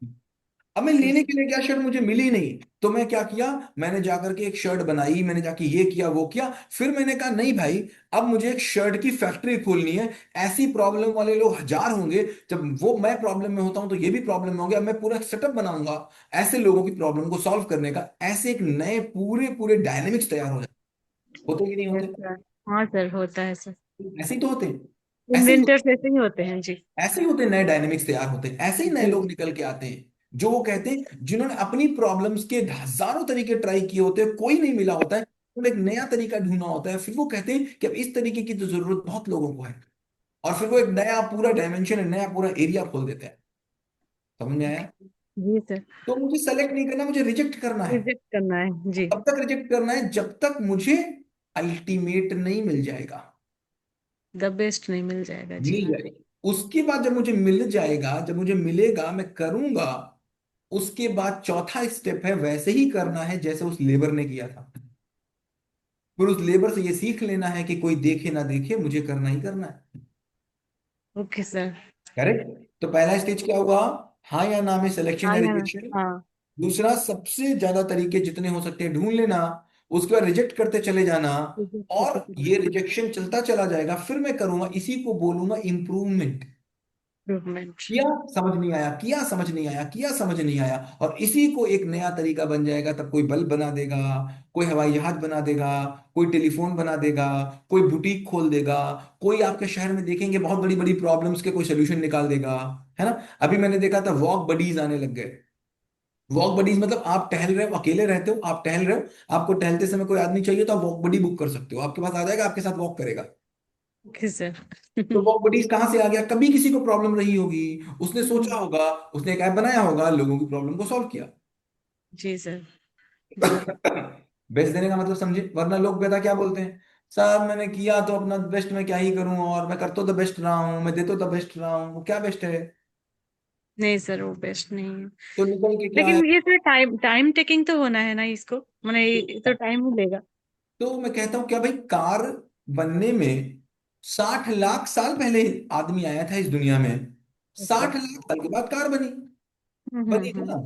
अब मैं जी लेने सर। के लिए गया, शर्ट मुझे मिली नहीं, तो मैं क्या किया, मैंने जाकर के एक शर्ट बनाई, मैंने जाके ये किया वो किया, फिर मैंने कहा नहीं भाई, अब मुझे एक शर्ट की फैक्ट्री खोलनी है। ऐसी प्रॉब्लम वाले लोग हजार होंगे, जब वो मैं प्रॉब्लम में होता हूं तो ये भी प्रॉब्लम में होंगे, अब मैं पूरा सेटअप बनाऊंगा ऐसे लोगों की प्रॉब्लम को सॉल्व करने का। ऐसे एक नए पूरे पूरे डायनेमिक्स तैयार हो जाते, होते कि नहीं यस होते? सर। हाँ सर, होता है सर। ऐसे ही तो होते हैं, ऐसे ही, इन्वेंटर्स ऐसे ही होते हैं जी। ऐसे ही होते हैं, नए डायनेमिक्स तैयार होते हैं, ऐसे ही नए जी लोग जी। निकल के आते हैं। जो वो कहते हैं जिन्होंने अपनी प्रॉब्लम्स के हजारों तरीके ट्राई किए होते हैं, कोई नहीं मिला होता है, उन्होंने एक नया तरीका ढूंढना होता है, फिर वो कहते हैं कि अब इस तरीके की तो जरूरत बहुत लोगों को है, और फिर वो एक नया पूरा डायमेंशन, नया पूरा एरिया खोल देते हैं। समझ में आया? जी सर। तो मुझे सेलेक्ट नहीं करना, मुझे रिजेक्ट करना है। रिजेक्ट करना है जी। तब तक रिजेक्ट करना है जब तक मुझे अल्टीमेट नहीं मिल जाएगा। द बेस्ट नहीं मिल जाएगा जी। मिल जाएगा, उसके बाद जब मुझे मिल जाएगा, जब मुझे मिलेगा मैं करूंगा, उसके बाद चौथा स्टेप है वैसे ही करना है जैसे उस लेबर ने किया था। फिर उस लेबर से ये सीख लेना है कि कोई देखे ना देखे, मुझे करना ही करना है। Okay sir. करेक्ट? तो पहला स्टेज क्या होगा? हाँ या ना में सिलेक्शन हाँ या या ना। रिजेक्शन। हाँ। दूसरा, सबसे ज्यादा तरीके जितने हो सकते हैं ढूंढ लेना, उसके बाद रिजेक्ट करते चले जाना, रिजेक्ट करते और चले ये जाना। रिजेक्शन चलता चला जाएगा, फिर मैं करूंगा, इसी को बोलूंगा इंप्रूवमेंट। इम्प्रूवमेंट। किया, समझ नहीं आया, किया समझ नहीं आया, किया समझ नहीं आया, और इसी को एक नया तरीका बन जाएगा। तब कोई बल्ब बना देगा, कोई हवाई जहाज बना देगा, कोई टेलीफोन बना देगा, कोई बुटीक खोल देगा, कोई आपके शहर में देखेंगे बहुत बड़ी बड़ी प्रॉब्लम्स के कोई सोल्यूशन निकाल देगा, है ना? अभी मैंने देखा था वॉक बडीज आने लग गए। वॉक बडीज मतलब आप टहल रहे हो, अकेले रहते हो, आप टहल रहे हो, आपको टहलते समय कोई आदमी चाहिए तो आप वॉक बडी बुक कर सकते हो, आपके पास आ जाएगा, आपके साथ वॉक करेगा। Okay sir. तो वॉक बडीज कहाँ से आ गया? कभी किसी को प्रॉब्लम रही होगी, उसने सोचा हम्म, होगा, उसने एक ऐप बनाया होगा, लोगों की प्रॉब्लम को सॉल्व किया। जी सर। बेस्ट देने का मतलब समझे, वरना लोग पता क्या बोलते हैं, साहब मैंने किया तो अपना बेस्ट, मैं क्या ही करूं, और मैं कर तो द बेस्ट रहा हूं, मैं दे तो द बेस्ट रहा हूं, वो क्या बेस्ट है? नहीं सर, वो बेस्ट नहीं है। तो निकल के क्या है? लेकिन ये सर टाइम टाइम टेकिंग तो होना है ना इसको, मैंने ये तो टाइम ही लेगा। तो मैं कहता हूँ क्या भाई, कार बनने में 60 लाख साल पहले आदमी आया था इस दुनिया में, ओके। 60 लाख साल के बाद कार बनी, बनी है ना?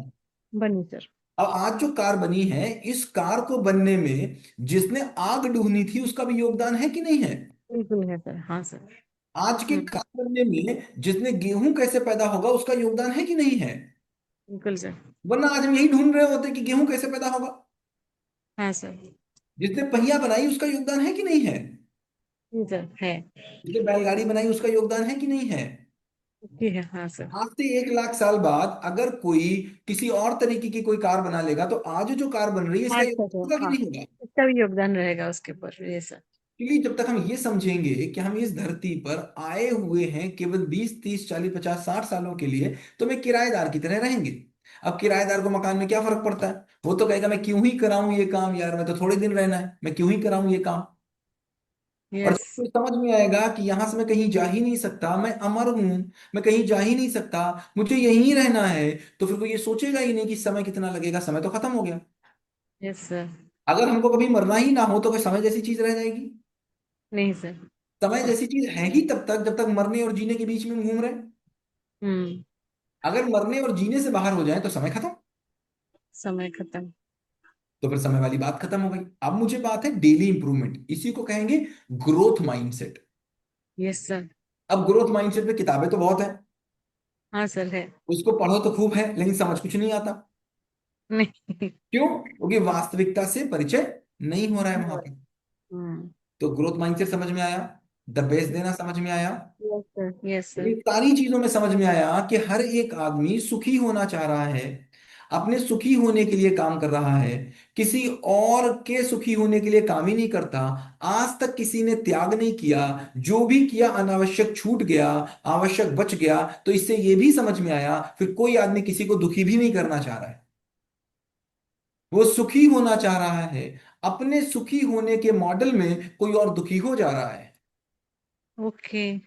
बनी सर। अब आज जो कार बनी है, इस कार को बनने में जिसने आग ढूंढी थी उसका भी योगदान है कि नहीं है? बिल्कुल है सर, हाँ सर। आज के कार बनने में जिसने गेहूं कैसे पैदा होगा उसका योगदान है कि नहीं है? बिल्कुल सर। वरना आज हम यही ढूंढ रहे होते कि गेहूं कैसे पैदा होगा। हाँ सर। जिसने पहिया बनाई उसका योगदान है कि नहीं है? जी सर है। जिसने बैलगाड़ी बनाई उसका योगदान है कि नहीं है? जी है, हाँ सर। आज से 1 लाख साल बाद अगर कोई किसी और तरीके की कोई कार बना लेगा, तो आज जो कार बन रही है इसका अच्छा योगदान सर, होगा कि हाँ, नहीं होगा? इसका भी योगदान रहेगा उसके ऊपर, ये सर। क्योंकि जब तक हम ये समझेंगे कि हम इस धरती पर आए हुए हैं केवल 20 30 40 50 60 सालों के लिए, तो मैं किराएदार की तरह रहेंगे। अब किराएदार को मकान में क्या फर्क पड़ता है? वो तो कहेगा मैं क्यों ही कराऊं ये काम यार, मैं तो थोड़े दिन रहना है, मैं क्यों ही कराऊं ये काम। और जब यस। उसको समझ में आएगा कि यहां से मैं कहीं जा ही नहीं सकता, मैं अमर हूं, मैं कहीं जा ही नहीं सकता, मुझे यहीं रहना है, तो फिर वो ये सोचेगा ही नहीं कि समय कितना लगेगा, समय तो खत्म हो गया। Yes sir. अगर हमको कभी मरना ही ना हो तो कोई समय जैसी चीज रह जाएगी? नहीं सर। समय जैसी चीज है ही तब तक जब तक मरने और जीने के बीच में हम घूम रहे हैं। हम्म। अगर मरने और जीने से बाहर हो जाए तो समय खत्म। समय खत्म। तो फिर समय वाली बात खत्म हो गई। अब मुझे बात है डेली इंप्रूवमेंट, इसी को कहेंगे ग्रोथ माइंडसेट। Yes sir. अब ग्रोथ माइंडसेट में किताबें तो बहुत है, हाँ सर है। उसको पढ़ो तो खूब है, लेकिन समझ कुछ नहीं आता। नहीं। क्यों? क्योंकि वास्तविकता से परिचय नहीं हो रहा है वहां पर। हम्म। तो ग्रोथ माइंडसेट समझ में आया, द बेस्ट देना समझ में आया, यस सर। Yes sir. इन सारी चीजों में समझ में आया कि हर एक आदमी सुखी होना चाह रहा है, अपने सुखी होने के लिए काम कर रहा है, किसी और के सुखी होने के लिए काम ही नहीं करता। आज तक किसी ने त्याग नहीं किया, जो भी किया अनावश्यक छूट गया, आवश्यक बच गया। तो इससे ये भी समझ में आया फिर कोई आदमी किसी को दुखी भी नहीं करना चाह रहा है, वो सुखी होना चाह रहा है। अपने सुखी होने के मॉडल में कोई और दुखी हो जा रहा है। ओके।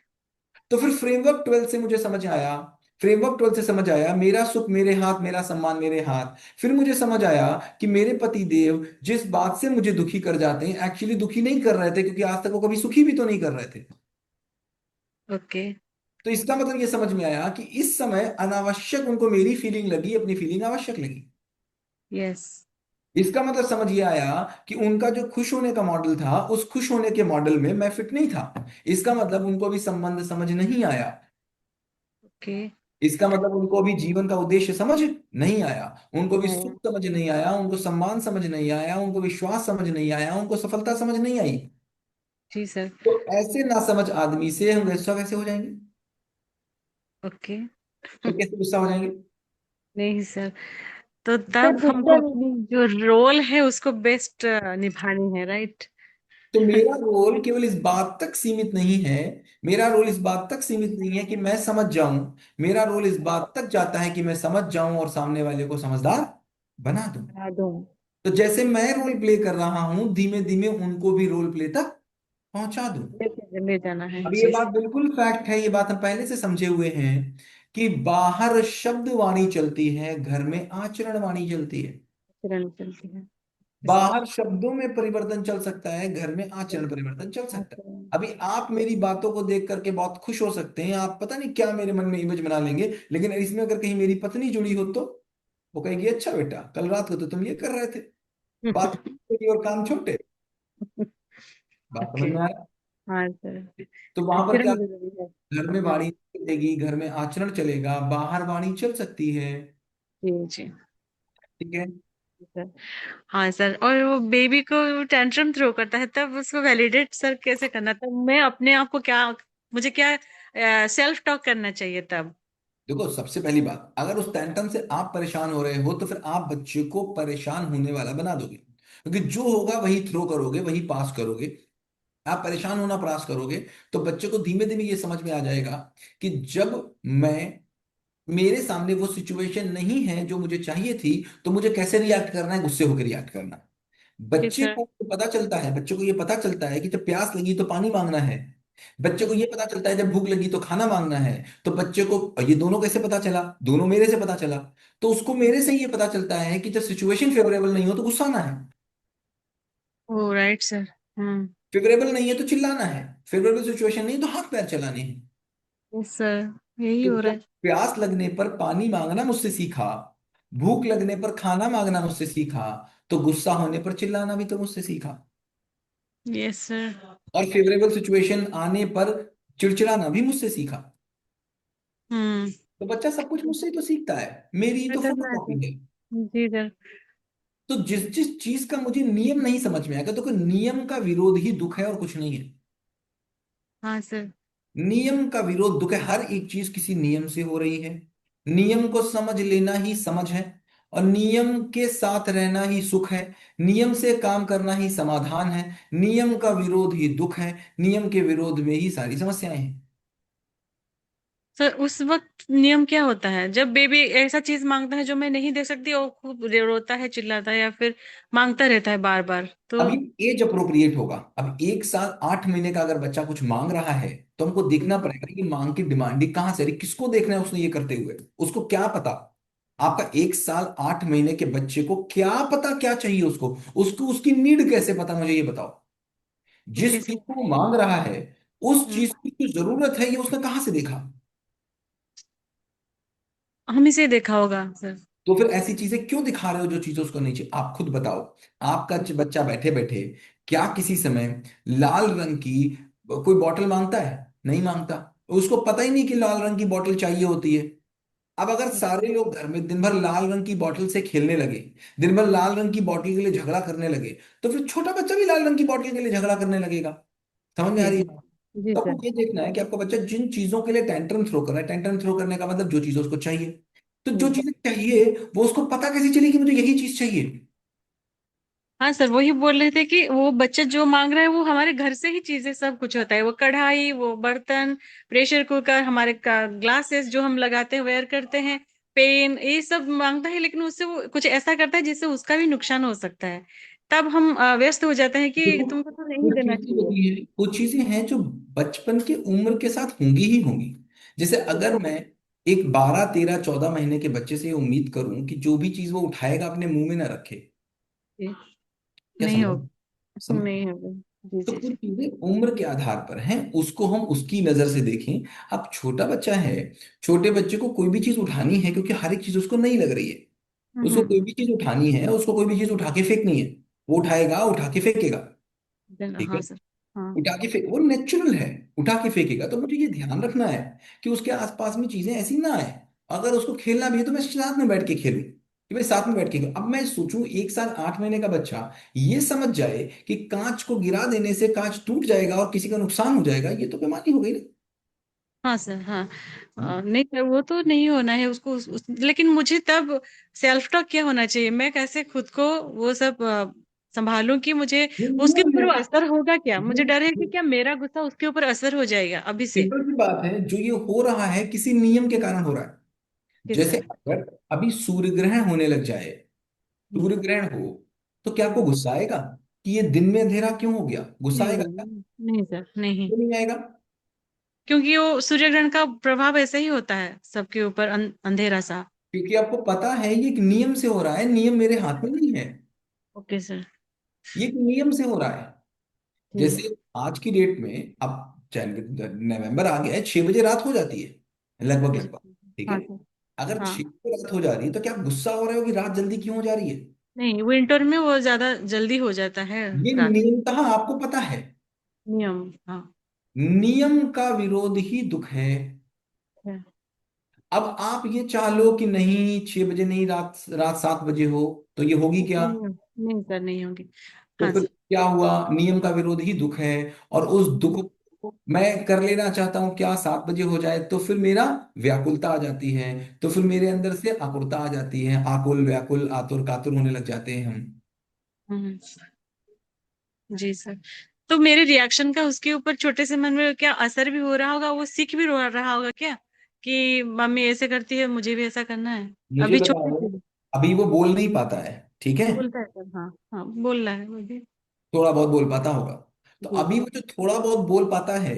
तो फिर फ्रेमवर्क 12 से मुझे समझ आया, फ्रेमवर्क 12 से समझ आया मेरा सुख मेरे हाथ, मेरा सम्मान मेरे हाथ। फिर मुझे समझ आया कि मेरे पति देव जिस बात से मुझे दुखी कर जाते हैं, एक्चुअली दुखी नहीं कर रहे थे, क्योंकि आज तक वो कभी सुखी भी तो नहीं कर रहे थे। ओके। तो इसका मतलब ये समझ में आया कि इस समय अनावश्यक उनको मेरी फीलिंग लगी, अपनी फीलिंग आवश्यक लगी। यस। इसका मतलब समझ ये आया कि उनका जो खुश होने का मॉडल था, उस खुश होने के मॉडल में मैं फिट नहीं था। इसका मतलब उनको भी संबंध समझ नहीं आया। ओके। इसका मतलब उनको अभी जीवन का उद्देश्य समझ नहीं आया, उनको भी सुख नहीं। समझ नहीं आया, उनको सम्मान समझ नहीं आया, उनको विश्वास समझ नहीं आया, उनको सफलता समझ नहीं आई। जी सर। तो ऐसे नासमझ आदमी से हम गुस्सा कैसे हो जाएंगे? ओके। हम कैसे गुस्सा हो जाएंगे? नहीं सर, तो सर तब हमको गुस्सा अपनी जो रोल है उसको बेस्ट निभानी है, राइट? तो मेरा रोल केवल इस बात तक सीमित नहीं है, मेरा रोल इस बात तक सीमित नहीं है कि मैं समझ जाऊं। मेरा रोल इस बात तक जाता है कि मैं समझ जाऊं और सामने वाले को समझदार बना दूं। बना दो। तो जैसे मैं रोल प्ले कर रहा हूं, धीमे धीमे उनको भी रोल प्ले तक पहुंचा दूं। ले जाना है, अब ये जी बात सर। बिल्कुल फैक्ट है, ये बात हम पहले से समझे हुए हैं कि बाहर शब्द वाणी चलती है, घर में आचरण वाणी चलती है। किरण चलती है। जी सर। बाहर शब्दों में परिवर्तन चल सकता है, घर में आचरण परिवर्तन चल सकता है। अभी आप मेरी बातों को देख करके बहुत खुश हो सकते हैं, आप पता नहीं क्या मेरे मन में इमेज बना लेंगे, लेकिन इसमें अगर कहीं मेरी पत्नी जुड़ी हो तो वो कहेगी अच्छा बेटा कल रात को तो तुम ये कर रहे थे, बात छोटी और काम छोटे। बात समझ ओके। में आ रहा है? हाँ सर। तो वहां पर क्या, किरण जरूरी है। घर में वाणी चलेगी, घर में आचरण चलेगा, बाहर वाणी चल सकती है। जी जी ठीक है। सर। हाँ सर, और वो बेबी को टेंट्रम थ्रो करता है तब उसको वैलिडेट सर कैसे करना, तब मैं अपने आप को क्या, मुझे क्या सेल्फ टॉक करना चाहिए तब? देखो सबसे पहली बात, अगर उस टेंशन से आप परेशान हो रहे हो तो फिर आप बच्चे को परेशान होने वाला बना दोगे, क्योंकि जो होगा वही थ्रो करोगे, वही पास करोगे। आप परेशान होना प्रयास करोगे तो बच्चे को धीमे धीमे ये समझ में आ जाएगा कि जब मैं, मेरे सामने वो सिचुएशन नहीं है जो मुझे चाहिए थी, तो मुझे कैसे रिएक्ट करना है, गुस्से होकर रिएक्ट करना। जी बच्चे सर। को पता चलता है, बच्चे को ये पता चलता है कि जब प्यास लगी तो पानी मांगना है। बच्चे को ये पता चलता है जब भूख लगी तो खाना मांगना है। तो बच्चे को ये दोनों कैसे पता चला? दोनों मेरे से पता चला। तो उसको मेरे से ये पता चलता है कि जब सिचुएशन फेवरेबल नहीं हो तो गुस्सा आना है, ओ राइट सर। हम्म। फेवरेबल नहीं है तो चिल्लाना है, फेवरेबल सिचुएशन नहीं तो हाथ पैर चलाने हैं। यस सर, यही तो हो रहा जब है। प्यास लगने पर पानी मांगना मुझसे सीखा, भूख लगने पर खाना मांगना मुझसे सीखा, तो गुस्सा होने पर चिल्लाना भी तो मुझसे सीखा। Yes sir. और फेवरेबल सिचुएशन आने पर चिड़चिड़ाना भी मुझसे सीखा। हम्म। तो बच्चा सब कुछ मुझसे ही तो सीखता है, मेरी ही तो करना है फोटोकॉपी सर। है। जी सर। तो जिस जिस चीज का मुझे नियम नहीं समझ में आएगा, तो कोई नियम का विरोध ही दुख है और कुछ नहीं है। हाँ सर। नियम का विरोध दुख है, हर एक चीज किसी नियम से हो रही है। नियम को समझ लेना ही समझ है, और नियम के साथ रहना ही सुख है। नियम से काम करना ही समाधान है। नियम का विरोध ही दुख है, नियम के विरोध में ही सारी समस्याएं हैं। सर उस वक्त नियम क्या होता है जब बेबी ऐसा चीज मांगता है जो मैं नहीं दे सकती और खूब रोता है, चिल्लाता है, या फिर मांगता रहता है बार बार, तो? अभी एज अप्रोप्रिएट होगा। अब 1 साल 8 महीने का अगर बच्चा कुछ मांग रहा है तो हमको देखना पड़ेगा कि मांग की डिमांडिंग कहाँ से आ रही, किसको देखना है उसने ये करते हुए, उसको क्या पता। आपका 1 साल 8 महीने के बच्चे को क्या पता क्या चाहिए उसको, उसको उसकी नीड कैसे पता, मुझे ये बताओ। जिस ओके चीज सर। को वो मांग रहा है, उस हम्म। चीज की जो जरूरत है ये उसने कहाँ से देखा? हम इसे देखा होगा सर। तो फिर ऐसी चीजें क्यों दिखा रहे हो जो चीजें उसको नहीं चाहिए? आप खुद बताओ। आपका बच्चा बैठे बैठे क्या किसी समय लाल रंग की कोई बोतल मांगता है? नहीं मांगता। उसको पता ही नहीं कि लाल रंग की बोतल चाहिए होती है। अब अगर सारे लोग घर में दिन भर लाल रंग की बोतल से खेलने लगे, दिन भर लाल रंग की बोतल के लिए झगड़ा करने लगे, तो फिर छोटा बच्चा भी लाल रंग की बोतल के लिए झगड़ा करने लगेगा। समझ में आ जी रही जी। है? जी तो सर। आपको ये देखना है कि आपका बच्चा जिन चीजों के लिए टेंट्रम थ्रो कर रहा है, टेंट्रम थ्रो करने का मतलब जो चीजें उसको चाहिए, तो जो जी। चीजें चाहिए वो उसको पता कैसे चली कि मुझे यही चीज चाहिए? हाँ सर, वही बोल रहे थे कि वो बच्चा जो मांग रहा है वो हमारे घर से ही चीजें सब कुछ होता है, वो कढ़ाई, वो बर्तन, प्रेशर कुकर, हमारे ग्लासेस जो हम लगाते हैं, वेयर करते हैं, पेन, ये सब मांगता है, लेकिन उससे वो कुछ ऐसा करता है जिससे उसका भी नुकसान हो सकता है। तब हम व्यस्त हो जाते हैं कि देखो, तुमको तो नहीं कुछ देना चीजें चाहिए। होती हैं, कुछ चीजें हैं जो बचपन की उम्र के साथ होंगी ही होंगी। जैसे अगर मैं एक 12 13 14 महीने के बच्चे से ये उम्मीद करूं कि जो भी चीज वो उठाएगा अपने मुंह में ना रखे, जी, क्या नहीं समझ? होगा। समझ? नहीं होगा। जी तो जी कुछ जी। चीजें उम्र के आधार पर हैं, उसको हम उसकी नजर से देखें। अब छोटा बच्चा है, छोटे बच्चे को कोई भी चीज उठानी है क्योंकि हर एक चीज उसको नहीं लग रही है। उसको कोई हम्म। भी चीज उठानी है, उसको कोई भी चीज उठा के फेंकनी है, वो उठाएगा, उठा के फेंकेगा। ठीक है? हाँ सर। हाँ। उठा के फेंक, वो नेचुरल है। उठा के फेंकेगा। तो मुझे ये ध्यान रखना है कि उसके आसपास में चीजें ऐसी ना आए। अगर उसको खेलना भी है तो मैं साथ में बैठ के खेलूं, कि भाई साथ में बैठ के खेलूं। अब मैं सोचूं 1 साल 8 महीने का बच्चा ये समझ जाए कि कांच को गिरा देने से कांच टूट जाएगा और किसी का नुकसान हो जाएगा, ये तो बेमानी हो गई ना। हाँ सर। हाँ। हम्म। नहीं सर, वो तो नहीं होना है उसको लेकिन मुझे तब सेल्फ टॉक क्या होना चाहिए, मैं कैसे खुद को वो सब संभालूं कि मुझे ये उसके नियम ऊपर है। वो असर होगा क्या, मुझे डर है ये कि क्या मेरा गुस्सा उसके ऊपर असर हो जाएगा अभी से। सिंपल सी बात है, जो ये हो रहा है किसी नियम के कारण हो रहा है। जी जैसे सर। अगर अभी सूर्य ग्रहण होने लग जाए, सूर्य ग्रहण हो, तो क्या आपको गुस्सा आएगा कि ये दिन में अंधेरा क्यों हो गया? गुस्सा नहीं आएगा क्या? नहीं नहीं सर, नहीं। क्यों नहीं आएगा? क्योंकि वो सूर्य ग्रहण का प्रभाव ऐसे ही होता है सबके ऊपर, अंधेरा सा। क्योंकि आपको पता है ये एक नियम से हो रहा है, नियम मेरे हाथ में नहीं है। Okay sir. ये एक नियम से हो रहा है। ठीक। जैसे आज की डेट में अब नवंबर आ गया है, 6 बजे रात हो जाती है लगभग जी। लगभग। ठीक है? हाँ सर। अगर हाँ। 6 बजे रात हो जा रही है तो क्या आप गुस्सा हो रहे हो कि रात जल्दी क्यों हो जा रही है? नहीं, विंटर में वो ज्यादा जल्दी हो जाता है ये रात। नियमतः आपको पता है। नियम। हाँ। नियम का विरोध ही दुख है। है। अब आप ये चाह लो कि नहीं 6 बजे नहीं, रात रात 7 बजे हो, तो ये होगी क्या? नहीं नहीं सर, नहीं होंगी। तो हाँ फिर सर। क्या हुआ? नियम का विरोध ही दुख है। और उस दुख को मैं कर लेना चाहता हूं क्या 7 बजे हो जाए, तो फिर मेरा व्याकुलता आ जाती है। तो फिर मेरे अंदर से आकुलता आ जाती है, आकुल व्याकुल आतुर कातुर होने लग जाते हैं हम। हम्म। जी सर। तो मेरे रिएक्शन का उसके ऊपर छोटे से मन में क्या असर भी हो रहा होगा, वो सीख भी रहा होगा क्या कि मम्मी ऐसे करती है, मुझे भी ऐसा करना है। मुझे अभी छोटे बताओ, से। अभी वो बोल नहीं पाता है, ठीक है? बोलता है सर, हाँ। हाँ, बोल रहा है वो भी। थोड़ा बहुत बोल पाता होगा। तो जी। अभी वो जो थोड़ा बहुत बोल पाता है,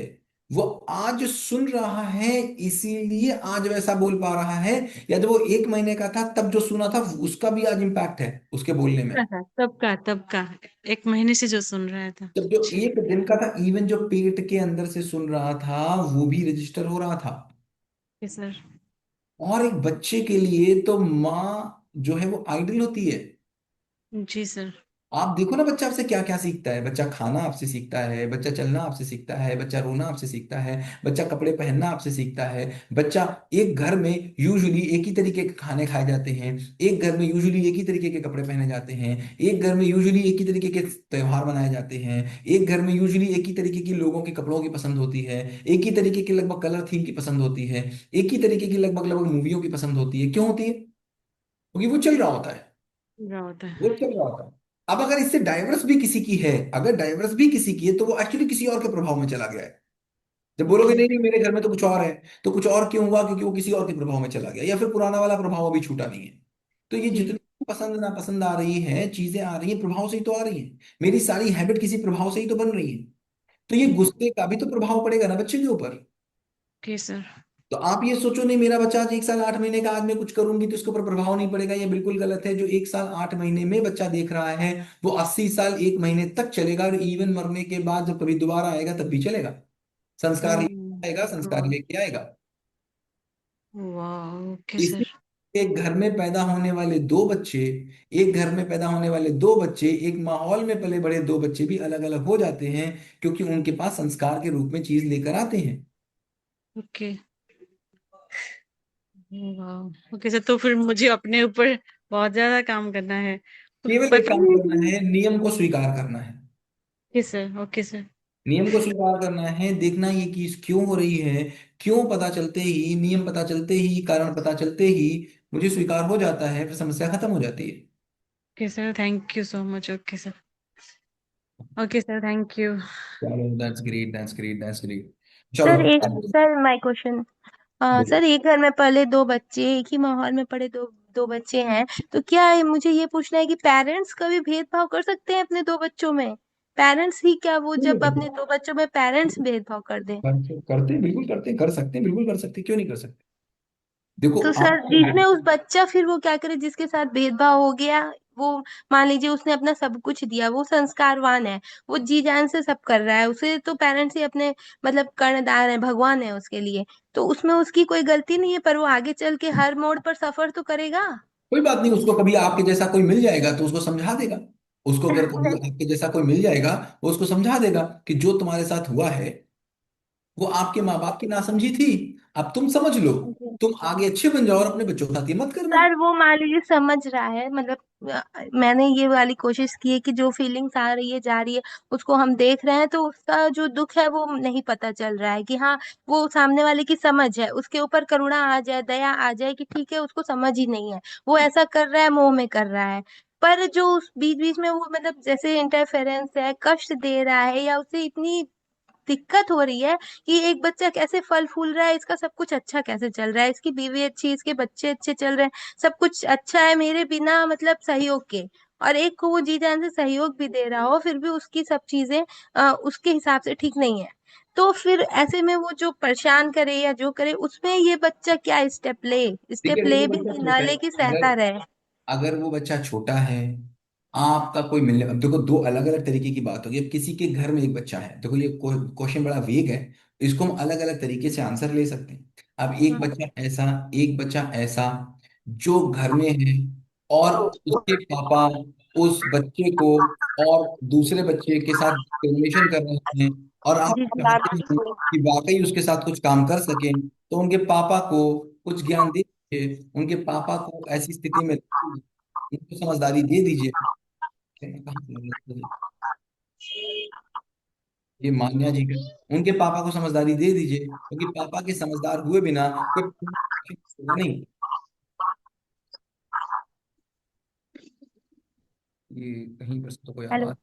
वो आज सुन रहा है इसीलिए आज वैसा बोल पा रहा है, या जब वो 1 महीने का था तब जो सुना था उसका भी आज इम्पैक्ट है उसके बोलने में? तब का 1 महीने से जो सुन रहा था। जब जो अच्छा। 1 दिन का था, इवन जो पेट के अंदर से सुन रहा था वो भी रजिस्टर हो रहा था। Okay sir. और एक बच्चे के लिए तो माँ जो है वो आइडल होती है। जी सर। आप देखो ना बच्चा आपसे क्या क्या सीखता है। बच्चा खाना आपसे सीखता है, बच्चा चलना आपसे सीखता है, बच्चा रोना आपसे सीखता है, बच्चा कपड़े पहनना आपसे सीखता है। बच्चा, एक घर में यूजुअली एक ही तरीके के खाने खाए जाते हैं, एक घर में यूजुअली एक ही तरीके के कपड़े पहने जाते हैं, एक घर में यूजुअली एक ही तरीके के त्योहार मनाए जाते हैं, एक घर में यूजुअली एक ही तरीके की लोगों के कपड़ों की पसंद होती है, एक ही तरीके की लगभग कलर थीम की पसंद होती है, एक ही तरीके की लगभग लगभग मूवियों की पसंद होती है। क्यों होती है? क्योंकि वो चल रहा होता है। रहा होता वो है। चल रहा होता है। अब अगर इससे डाइवर्स भी किसी की है, अगर डाइवर्स भी किसी की है, तो वो एक्चुअली किसी और के प्रभाव में चला गया है। जब बोलोगे ओके। नहीं नहीं मेरे घर में तो कुछ और है, तो कुछ और क्यों हुआ? क्योंकि वो किसी और के प्रभाव में चला गया, या फिर पुराना वाला प्रभाव अभी छूटा नहीं है। तो ये जी। जितनी पसंद नापसंद आ रही है, चीजें आ रही है, प्रभाव से ही तो आ रही है। मेरी सारी हैबिट किसी प्रभाव से ही तो बन रही है। तो ये गुस्से का भी तो प्रभाव पड़ेगा ना बच्चे के ऊपर। Okay sir. तो आप ये सोचो नहीं मेरा बच्चा आज 1 साल 8 महीने का, आज मैं कुछ करूंगी तो इसके ऊपर प्रभाव नहीं पड़ेगा, ये बिल्कुल गलत है। जो 1 साल 8 महीने में बच्चा देख रहा है वो 80 साल 1 महीने तक चलेगा, और इवन मरने के बाद जब कभी दोबारा आएगा तब भी चलेगा। संस्कार हम्म। लेके आएगा, संस्कार हाँ। लेके आएगा। वाह, ओके इसी सर। एक घर में पैदा होने वाले दो बच्चे, एक घर में पैदा होने वाले दो बच्चे, एक माहौल में पले बड़े दो बच्चे भी अलग अलग हो जाते हैं, क्योंकि उनके पास संस्कार के रूप में चीज लेकर आते हैं। ओके। वाह, ओके सर, तो फिर मुझे अपने ऊपर बहुत ज्यादा काम करना है, तो केवल एक काम बचपन करना है, नियम को स्वीकार करना है। Okay sir, okay sir. नियम को स्वीकार करना है, देखना ये चीज क्यों हो रही है। क्यों पता चलते ही, नियम पता चलते ही, कारण पता चलते ही मुझे स्वीकार हो जाता है, फिर समस्या खत्म हो जाती है। Okay sir, thank you so much. Okay sir, okay sir, thank you. चलो, that's great, that's great, that's great. Sir चलो एक अब सर माय क्वेश्चन बोलो। सर एक घर में पले दो बच्चे एक ही माहौल में पड़े दो दो बच्चे हैं तो क्या मुझे ये पूछना है कि पेरेंट्स कभी भेदभाव कर सकते हैं अपने दो बच्चों में पेरेंट्स ही क्या वो जब अपने दो बच्चों में पेरेंट्स भेदभाव कर दें करते हैं, बिल्कुल करते हैं, कर सकते हैं, बिल्कुल कर सकते हैं, क्यों नहीं कर सकते। देखो तो आप, सर इसमें उस बच्चा फिर वो क्या करे जिसके साथ भेदभाव हो गया वो मान लीजिए उसने अपना सब कुछ दिया वो संस्कारवान है वो जी जान से सब कर रहा है उसे तो पेरेंट्स ही अपने मतलब कर्णधार है भगवान है उसके लिए तो उसमें उसकी कोई गलती नहीं है पर वो आगे चल के हर मोड़ पर सफर तो करेगा कोई बात नहीं, उसको कभी आपके जैसा कोई मिल जाएगा तो उसको समझा देगा। उसको अगर कभी आपके जैसा कोई मिल जाएगा, वो उसको समझा देगा कि जो तुम्हारे साथ हुआ है वो आपके माँ बाप की नासमझी थी। अब तुम समझ लो, तुम आगे अच्छे बन जाओ और अपने बच्चों के साथ ये मत करना। सर वो मान लीजिए समझ रहा है मतलब मैंने ये वाली कोशिश की है कि जो फीलिंग्स आ रही है जा रही है उसको हम देख रहे हैं तो उसका जो दुख है वो नहीं पता चल रहा है कि हाँ वो सामने वाले की समझ है उसके ऊपर करुणा आ जाए दया आ जाए कि ठीक है उसको समझ ही नहीं है वो ऐसा कर रहा है मोह में कर रहा है पर जो उस बीच बीच में वो मतलब जैसे इंटरफेरेंस है कष्ट दे रहा है या उसे इतनी दिक्कत हो रही है कि एक बच्चा कैसे फल फूल रहा है इसका सब कुछ अच्छा कैसे चल रहा है इसकी बीवी अच्छी इसके बच्चे अच्छे चल रहे हैं सब कुछ अच्छा है मेरे बिना मतलब सहयोग के और एक को वो जी जान से सहयोग भी दे रहा हो फिर भी उसकी सब चीजें उसके हिसाब से ठीक नहीं है तो फिर ऐसे में वो जो परेशान करे या जो करे उसमें ये बच्चा क्या देखिए स्टेप अगर ले वो भी बच्चा कि ना छोटा है, ले कि अगर सहता रहे अगर वो बच्चा छोटा है, आपका कोई मिलने, अब देखो दो अलग अलग तरीके की बात होगी। अब किसी के घर में एक बच्चा है, देखो ये क्वेश्चन बड़ा वेग है, इसको हम अलग अलग तरीके से आंसर ले सकते हैं। अब एक बच्चा ऐसा, एक बच्चा ऐसा जो घर में है, और उसके पापा उस बच्चे को और दूसरे बच्चे के साथ डिस्क्रिमिनेशन कर रहे हैं, और आप जी चाहते हैं कि वाकई उसके साथ कुछ काम कर सकें, तो उनके पापा को कुछ ज्ञान दे दीजिए, उनके पापा को ऐसी स्थिति में उनको समझदारी दे दीजिए। कहाँ से समझदारी? ये मान्या जी का, उनके पापा को समझदारी दे दीजिए, क्योंकि पापा के समझदार हुए बिना कोई होगा नहीं। ये कहीं पर से तो कोई हेलो आवाज,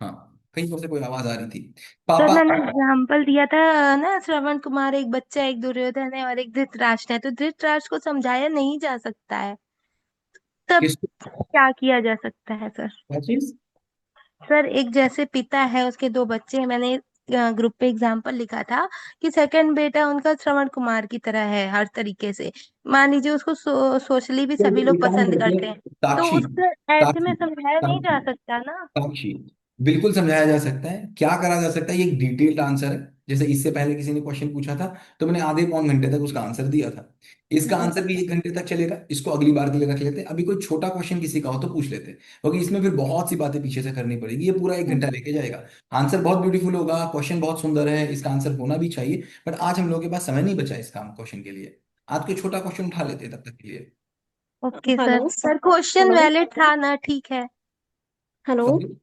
हाँ, कहीं पर से कोई आवाज आ रही थी। सर पापा, मैंने एग्जाम्पल दिया था ना श्रवण कुमार एक बच्चा एक दुर्योधन है और एक धृतराष्ट्र है तो धृतराष्ट्र को समझाया नहीं जा सकता है तब किसको, क्या किया जा सकता है सर क्या चीज? सर एक जैसे पिता है उसके दो बच्चे हैं मैंने ग्रुप पे एग्जाम्पल लिखा था कि सेकंड बेटा उनका श्रवण कुमार की तरह है हर तरीके से मान लीजिए उसको सोशली भी सभी लोग एक काम पसंद करते करते हैं, हैं तो साक्षी, उससे ऐसे में साक्षी, समझाया नहीं जा साक्षी, सकता ना साक्षी, बिल्कुल समझाया जा सकता है। क्या करा जा सकता है, ये एक डिटेल्ड आंसर है। जैसे इससे पहले किसी ने क्वेश्चन पूछा था, तो मैंने आधे पौन घंटे तक उसका आंसर दिया था। इसका जी आंसर भी 1 घंटे तक चलेगा, इसको अगली बार के लिए रख लेते हैं। अभी कोई छोटा क्वेश्चन किसी का हो तो पूछ लेते हैं, क्योंकि इसमें फिर बहुत सी बातें पीछे से करनी पड़ेगी, ये पूरा 1 घंटा लेके जाएगा। आंसर बहुत ब्यूटीफुल होगा, क्वेश्चन बहुत सुंदर है, इसका आंसर होना भी चाहिए, बट आज हम लोगों के पास समय नहीं बचा इसका क्वेश्चन के लिए। आज कोई छोटा क्वेश्चन उठा लेते हैं तब तक के लिए। Okay hello sir question hello valid था ना ठीक है हेलो समझे?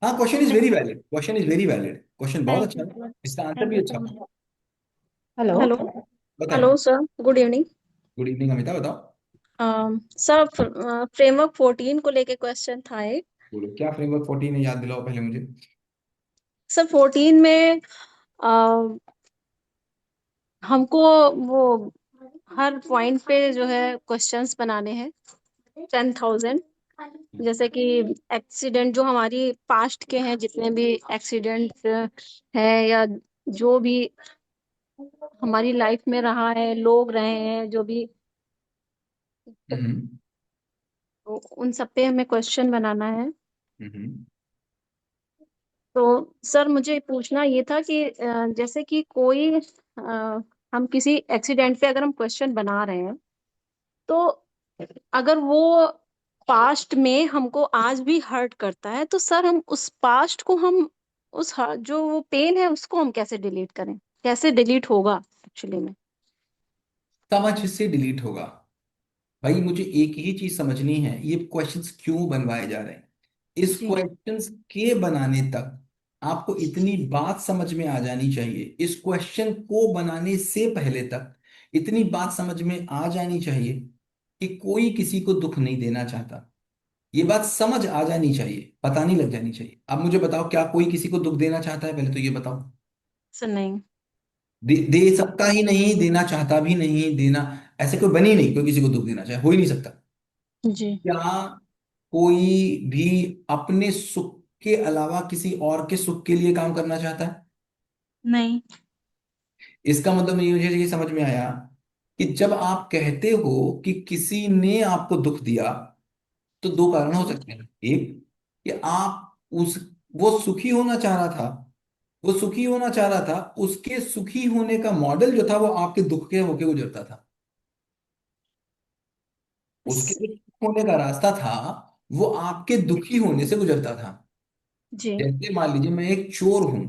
हाँ, question is very valid, question is very valid, question बहुत थैंक अच्छा यू है, सर इसका आंसर थैंक भी यू अच्छा सो है। Much hello hello. बताएं। Hello sir good evening good evening Amita, बताओ। सर फ्रेमवर्क 14 को लेके क्वेश्चन था एक बोलो क्या फ्रेमवर्क 14 है, याद दिलाओ पहले मुझे। सर 14 में अ, हमको वो हर पॉइंट पे जो है क्वेश्चंस बनाने हैं 10,000 जैसे कि एक्सीडेंट जो हमारी पास्ट के हैं जितने भी एक्सीडेंट है या जो भी हमारी लाइफ में रहा है लोग रहे हैं जो भी हम्म। तो उन सब पे हमें क्वेश्चन बनाना है हम्म। तो सर मुझे पूछना ये था कि जैसे कि कोई हम किसी एक्सीडेंट पे अगर हम क्वेश्चन बना रहे हैं, तो अगर वो पास्ट में हमको आज भी हर्ट करता है, तो सर हम उस पास्ट को हम जो वो पेन है उसको हम कैसे डिलीट करें, कैसे डिलीट होगा एक्चुअली में? समझ से डिलीट होगा। भाई मुझे एक ही चीज समझनी है, ये क्वेश्चंस क्यों बनवाए जा रहे हैं। इस जी। क्वेश्चंस के बनाने तक आपको इतनी बात समझ में आ जानी चाहिए, इस क्वेश्चन को बनाने से पहले तक इतनी बात समझ में आ जानी चाहिए कि कोई किसी को दुख नहीं देना चाहता। ये बात समझ आ जानी चाहिए, पता नहीं लग जानी चाहिए। अब मुझे बताओ, क्या कोई किसी को दुख देना चाहता है? पहले तो ये बताओ। सर नहीं। दे सकता ही नहीं, देना चाहता भी नहीं, देना ऐसे कोई बनी नहीं, कोई किसी को दुख देना चाहे, हो ही नहीं सकता। जी। क्या कोई भी अपने सुख के अलावा किसी और के सुख के लिए काम करना चाहता है? नहीं। इसका मतलब मुझे ये समझ में आया कि जब आप कहते हो कि किसी ने आपको दुख दिया, तो दो कारण हो जी। सकते हैं। एक, कि आप उस वो सुखी होना चाह रहा था, वो सुखी होना चाह रहा था, उसके सुखी होने का मॉडल जो था वो आपके दुख के होके गुजरता था। उसके स- जो सुख होने का रास्ता था वो आपके दुखी होने से गुजरता था। जी। जैसे मान लीजिए मैं एक चोर हूं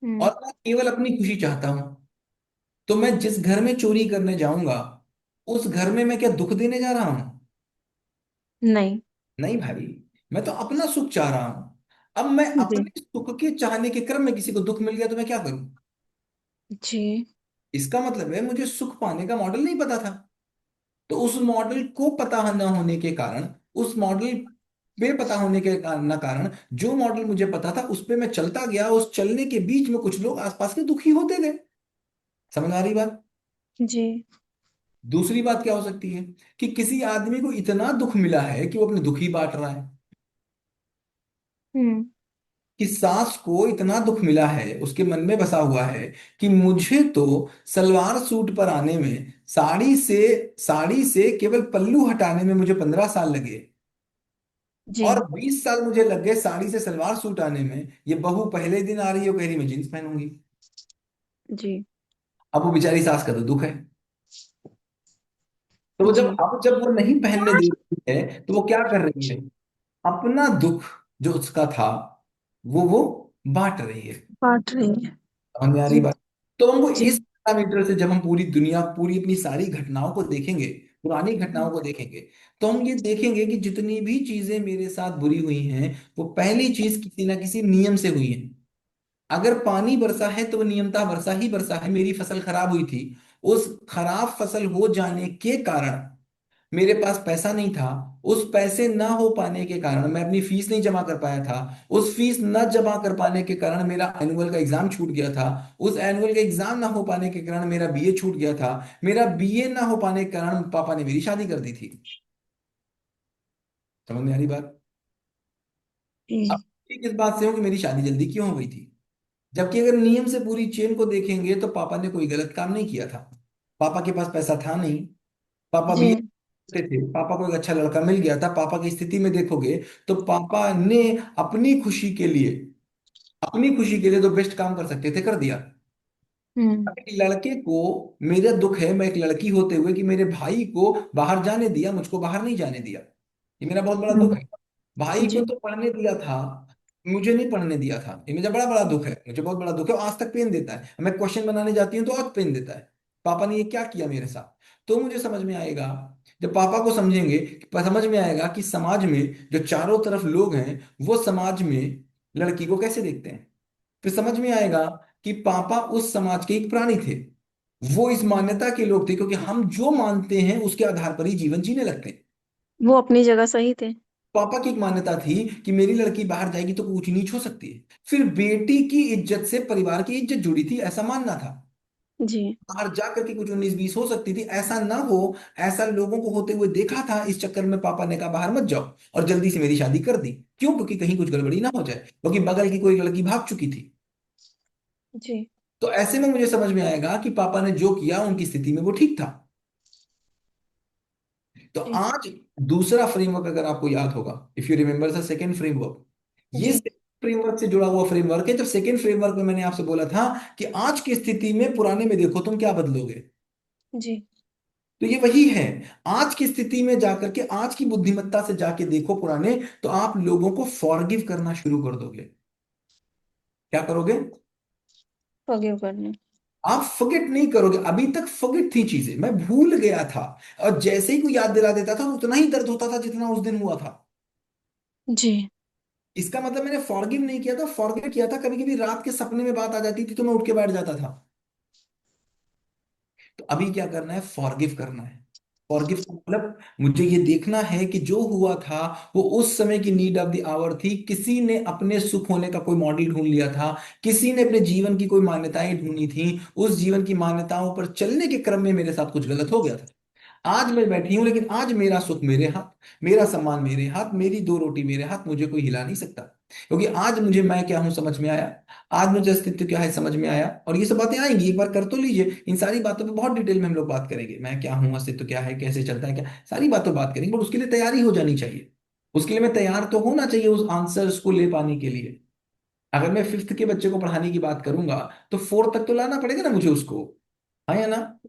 हम्म। और मैं केवल अपनी खुशी चाहता हूं, तो मैं जिस घर में चोरी करने जाऊंगा उस घर में मैं क्या दुख देने जा रहा हूं? नहीं। नहीं भाई, मैं तो अपना सुख चाह रहा हूं। अब मैं जी। अपने सुख के चाहने के क्रम में किसी को दुख मिल गया तो मैं क्या करूं? जी। इसका मतलब है मुझे सुख पाने का मॉडल नहीं पता था। तो उस मॉडल को पता न होने के कारण, उस मॉडल पे पता होने के कारण जो मॉडल मुझे पता था उस पे मैं चलता गया, उस चलने के बीच में कुछ लोग आसपास के दुखी होते गए। समझ आ रही बात? जी। दूसरी बात क्या हो सकती है कि किसी आदमी को इतना दुख मिला है कि वो अपने दुख ही बांट रहा है। हम्म। कि सास को इतना दुख मिला है, उसके मन में बसा हुआ है कि मुझे तो सलवार सूट पर आने में, साड़ी से केवल पल्लू हटाने में मुझे 15 साल लगे, जी। और 20 साल मुझे लग गए साड़ी से सलवार सूट आने में। ये बहू पहले दिन आ रही है, वो कह रही मैं जींस पहनूंगी। जी। अब वो बेचारी सास का तो दुख है। तो वो जी। जब वो नहीं पहनने दे रही है तो वो क्या कर रही है? अपना दुख जो उसका था वो बांट रही है। बांट रही है। समझ में आ रही जी। बात? तो हमको जी। इस पैरामीटर से जब हम पूरी दुनिया, पूरी अपनी सारी घटनाओं को देखेंगे, पुरानी घटनाओं को देखेंगे, तो हम ये देखेंगे कि जितनी भी चीजें मेरे साथ बुरी हुई हैं वो पहली चीज किसी ना किसी नियम से हुई है। अगर पानी बरसा है तो वो नियमतः बरसा ही बरसा है। मेरी फसल खराब हुई थी, उस खराब फसल हो जाने के कारण मेरे पास पैसा नहीं था, उस पैसे ना हो पाने के कारण मैं अपनी फीस नहीं जमा कर पाया था, उस फीस न जमा कर पाने के कारण मेरा एनुअल का एग्जाम छूट गया था, उस एनुअल का एग्जाम ना हो पाने के कारण मेरा बीए छूट गया था, मेरा बीए ना हो पाने के कारण पापा ने मेरी शादी कर दी थी। समझ में आ रही बात? अब जी। ठीक इस बात से हो कि मेरी शादी जल्दी क्यों हो गई थी, जबकि अगर नियम से पूरी चेन को देखेंगे तो पापा ने कोई गलत काम नहीं किया था। पापा के पास पैसा था नहीं, पापा जी। भी करते थे, पापा को एक अच्छा लड़का मिल गया था। पापा की स्थिति में देखोगे तो पापा ने अपनी खुशी के लिए, अपनी खुशी के लिए तो बेस्ट काम कर सकते थे, कर दिया। हम्म। एक लड़के को, मेरा दुख है मैं एक लड़की होते हुए कि मेरे भाई को बाहर जाने दिया, मुझको बाहर नहीं जाने दिया। ये मेरा बहुत बड़ा दुख हम्म। है। भाई को जी। तो पढ़ने दिया था, मुझे नहीं पढ़ने दिया था। ये मेरा बड़ा बड़ा दुख है, मुझे बहुत बड़ा दुख है। आज तक पेन देता है, मैं क्वेश्चन बनाने जाती हूँ तो आज पेन देता है। पापा ने ये क्या किया मेरे साथ? तो मुझे समझ में आएगा, जब पापा को समझेंगे, समझ में आएगा कि समाज में जो चारों तरफ लोग हैं वो समाज में लड़की को कैसे देखते हैं। फिर समझ में आएगा कि पापा उस समाज के एक प्राणी थे, वो इस मान्यता के लोग थे, क्योंकि हम जो मानते हैं उसके आधार पर ही जीवन जीने लगते हैं। वो अपनी जगह सही थे। पापा की एक मान्यता थी कि मेरी लड़की बाहर जाएगी तो ऊंच नीच हो सकती है। फिर बेटी की इज्जत से परिवार की इज्जत जुड़ी थी, ऐसा मानना था। जी। बाहर जाकर के कुछ 19-20 हो सकती थी, ऐसा ना हो, ऐसा लोगों को होते हुए देखा था। इस चक्कर में पापा ने कहा बाहर मत जाओ, और जल्दी से मेरी शादी कर दी। क्यों? क्योंकि कहीं कुछ गड़बड़ी ना हो जाए, क्योंकि बगल की कोई लड़की भाग चुकी थी। जी। तो ऐसे में मुझे समझ में आएगा कि पापा ने जो किया उनकी स्थिति में वो ठीक था। तो जी। आज दूसरा फ्रेमवर्क अगर आपको याद होगा, if you remember the second framework, ये जी। फ्रेमवर्क से जुड़ा हुआ फ्रेमवर्क है। जब सेकेंड फ्रेमवर्क में मैंने आपसे बोला था कि आज की स्थिति में पुराने में देखो तुम क्या बदलोगे, जी। तो ये वही है। आज की स्थिति में जाकर के, आज की बुद्धिमत्ता से जाके देखो पुराने, तो आप लोगों को फॉरगिव करना शुरू कर दोगे। क्या करोगे? फॉरगिव करने। आप फॉरगेट नहीं करोगे। अभी तक फॉरगेट थी चीजें, मैं भूल गया था, और जैसे ही कोई याद दिला देता था उतना ही दर्द होता था जितना उस दिन हुआ था। जी। इसका मतलब मैंने फॉरगिव नहीं किया था, फॉरगेट किया था। कभी कभी रात के सपने में बात आ जाती थी तो मैं उठ के बैठ जाता था। तो अभी क्या करना है? फॉरगिव करना है। फॉरगिव का मतलब मुझे ये देखना है कि जो हुआ था वो उस समय की नीड ऑफ द आवर थी। किसी ने अपने सुख होने का कोई मॉडल ढूंढ लिया था, किसी ने अपने जीवन की कोई मान्यताएं ढूंढी थी, उस जीवन की मान्यताओं पर चलने के क्रम में मेरे साथ कुछ गलत हो गया था। आज मैं बैठी हूं, लेकिन आज मेरा सुख मेरे हाथ, मेरा सम्मान मेरे हाथ, मेरी दो रोटी मेरे हाथ, मुझे कोई हिला नहीं सकता। क्योंकि आज मुझे मैं क्या हूं समझ में आया, आज मुझे अस्तित्व क्या है समझ में आया। और ये सब बातें आएंगी, एक बार कर तो लीजिए। इन सारी बातों पे बहुत डिटेल में हम लोग बात करेंगे, मैं क्या हूं, अस्तित्व क्या है, कैसे चलता है, क्या, सारी बातों बात करेंगे। बट उसके लिए तैयारी हो जानी चाहिए। उसके लिए मैं तैयार तो होना चाहिए उस आंसर्स को ले पाने के लिए। अगर मैं फिफ्थ के बच्चे को पढ़ाने की बात करूंगा तो फोर्थ तक तो लाना पड़ेगा ना मुझे उसको। हाँ या ना?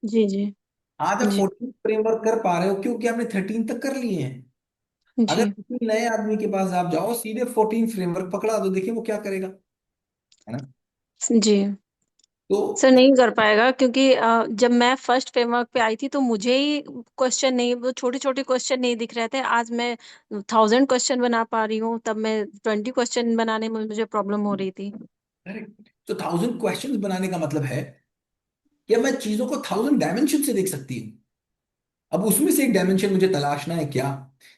जी। जी। आज आप जी। 14 फ्रेमवर्क कर पा रहे हो क्योंकि आपने 13 तक कर लिए हैं। अगर जी। किसी नए आदमी के पास आप जाओ, सीधे 14 फ्रेमवर्क पकड़ा दो, देखिए वो क्या करेगा, है ना? जी। तो सर नहीं कर पाएगा क्योंकि जब मैं फर्स्ट फ्रेमवर्क पे आई थी तो मुझे ही क्वेश्चन नहीं, वो छोटे छोटे क्वेश्चन नहीं दिख रहे थे। आज मैं 1000 क्वेश्चन बना पा रही हूँ, तब मैं 20 क्वेश्चन बनाने में मुझे प्रॉब्लम हो रही थी। करेक्ट। तो 1000 क्वेश्चंस बनाने का मतलब है कि अब मैं चीजों को 1000 डायमेंशन से देख सकती हूँ। अब उसमें से एक डायमेंशन मुझे तलाशना है, क्या?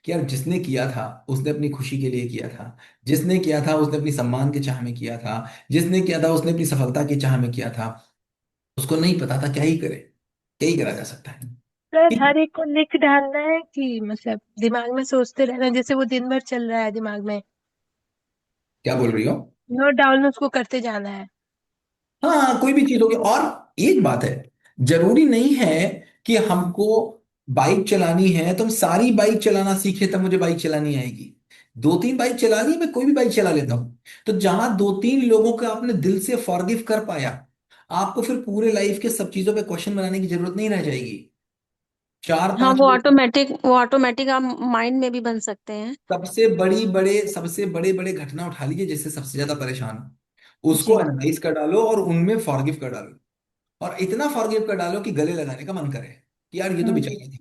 कि यार जिसने किया था उसने अपनी खुशी के लिए किया था, जिसने किया था उसने अपनी सम्मान के चाह में किया था, जिसने किया था उसने अपनी सफलता की चाह में किया था। उसको नहीं पता था क्या ही करे, क्या ही करा जा सकता है। सर ठीक। हर एक को लिख डालना है कि मतलब दिमाग में सोचते रहना, जैसे वो दिन भर चल रहा है दिमाग में, क्या बोल रही हो? नोट डाउन उसको करते जाना है। हाँ हाँ, कोई भी चीज होगी। और एक बात है, जरूरी नहीं है कि हमको बाइक चलानी है तो हम सारी बाइक चलाना सीखे तब मुझे बाइक चलानी आएगी। दो तीन बाइक चलानी है, मैं कोई भी बाइक चला लेता हूँ। तो जहां दो तीन लोगों को आपने दिल से फॉरगिव कर पाया, आपको फिर पूरे लाइफ के सब चीजों पे क्वेश्चन बनाने की जरूरत नहीं रह जाएगी। चार हाँ, पांच वो लोग, ऑटोमेटिक, वो ऑटोमेटिक आप माइंड में भी बन सकते हैं। सबसे बड़े बड़े घटना उठा लीजिए जिससे सबसे ज्यादा परेशान हो, उसको जी। एनालाइज कर डालो और उनमें फॉरगिव कर डालो। और इतना फॉरगिव कर डालो कि गले लगाने का मन करे कि यार ये तो हम्म, बेचारी थी।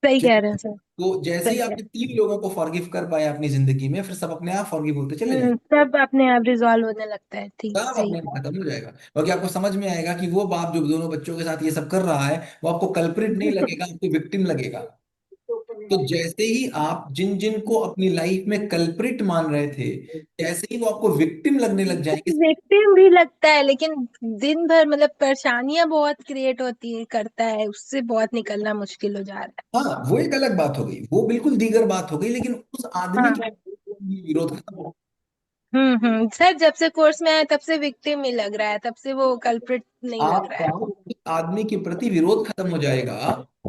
सही कह ठीक रहे है? हैं सर। तो जैसे ही सही कह आपने तीन लोगों को फॉरगिव कर पाया अपनी जिंदगी में, फिर सब अपने आप फॉरगिव होते चले जाएंगे। सब अपने आप रिजॉल्व होने लगता है, ठीक, सब सही अपने आप कह खत्म हो जाएगा। बाकी आपको समझ में आएगा कि वो बाप जो दोनों बच्चों के साथ ये सब कर रहा है, वो आपको कल्प्रिट नहीं लगेगा, आपको विक्टिम लगेगा। तो जैसे ही आप जिन जिन को अपनी लाइफ में कल्प्रिट मान रहे थे, जैसे ही वो आपको विक्टिम लगने लग जाएंगे। विक्टिम भी लगता है, लेकिन दिन भर मतलब परेशानियां बहुत क्रिएट होती है, करता है, उससे बहुत निकलना मुश्किल हो जा रहा हाँ, वो एक अलग बात हो गई, वो बिल्कुल दीगर बात हो गई, लेकिन उस है। आदमी हाँ। के विरोध खत्म हो। सर जब से कोर्स में आया तब से विक्टिम ही लग रहा है, तब से वो कल्प्रिट नहीं लग रहा आपका है। उस आदमी के प्रति विरोध खत्म हो जाएगा,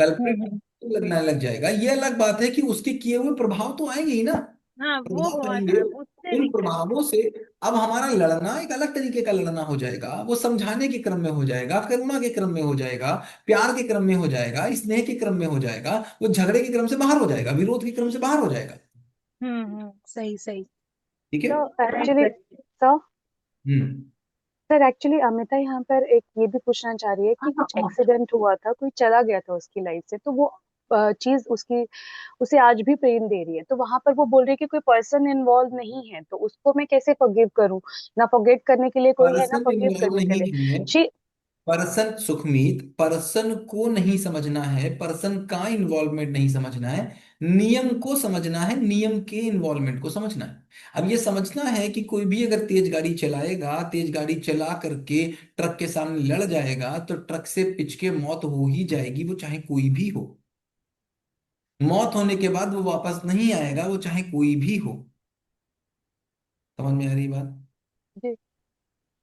कल्प्रिट हम्म। लगने लग जाएगा। ये अलग बात है कि उसके किए हुए प्रभाव तो आएंगे ही ना, हाँ वो प्रभाव बहुत आएंगे। उससे उन दिक्कत है। प्रभावों से अब हमारा लड़ना एक अलग तरीके का लड़ना हो जाएगा। वो समझाने के क्रम में हो जाएगा, करुणा के क्रम में हो जाएगा, प्यार के क्रम में हो जाएगा, स्नेह के क्रम में हो जाएगा। वो झगड़े के क्रम से बाहर हो जाएगा, विरोध के क्रम से बाहर हो जाएगा। सही सही। ठीक है। तो एक्चुअली सर हम्म। सर एक्चुअली अमिता यहाँ पर एक ये भी पूछना चाह रही है कि कुछ एक्सीडेंट हुआ था, कोई चला गया था उसकी लाइफ से, तो वो चीज उसकी उसे आज भी पेन दे रही है। तो वहां पर वो बोल रही है कि कोई पर्सन इन्वॉल्व नहीं है, तो उसको मैं कैसे फॉरगिव करूं? ना फॉरगेट करने के लिए कोई है, ना पर्सन फॉरगिव इन्वॉल्व करने के नहीं लिए। है। शी पर्सन सुखमीत, पर्सन को नहीं समझना है, पर्सन का इन्वॉल्वमेंट नहीं समझना है, नियम को समझना है, नियम के इन्वॉल्वमेंट को समझना है। अब ये समझना है कि कोई भी अगर तेज गाड़ी चलाएगा, तेज गाड़ी चला करके ट्रक के सामने लड़ जाएगा, तो ट्रक से पिच के मौत हो ही जाएगी, वो चाहे कोई भी हो। मौत होने के बाद वो वापस नहीं आएगा, वो चाहे कोई भी हो। समझ में आ रही बात? जी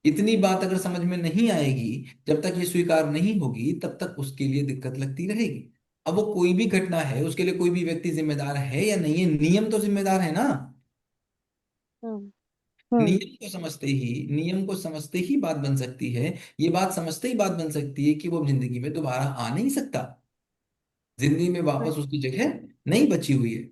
इतनी बात अगर समझ में नहीं आएगी, जब तक ये स्वीकार नहीं होगी, तब तक उसके लिए दिक्कत लगती रहेगी। अब वो कोई भी घटना है, उसके लिए कोई भी व्यक्ति जिम्मेदार है या नहीं है? नियम तो जिम्मेदार है ना। हम्म नियम को समझते ही बात बन सकती है। ये बात समझते ही बात बन सकती है कि वो जिंदगी में दोबारा आ नहीं सकता, जिंदगी में वापस उसकी जगह नहीं बची हुई है,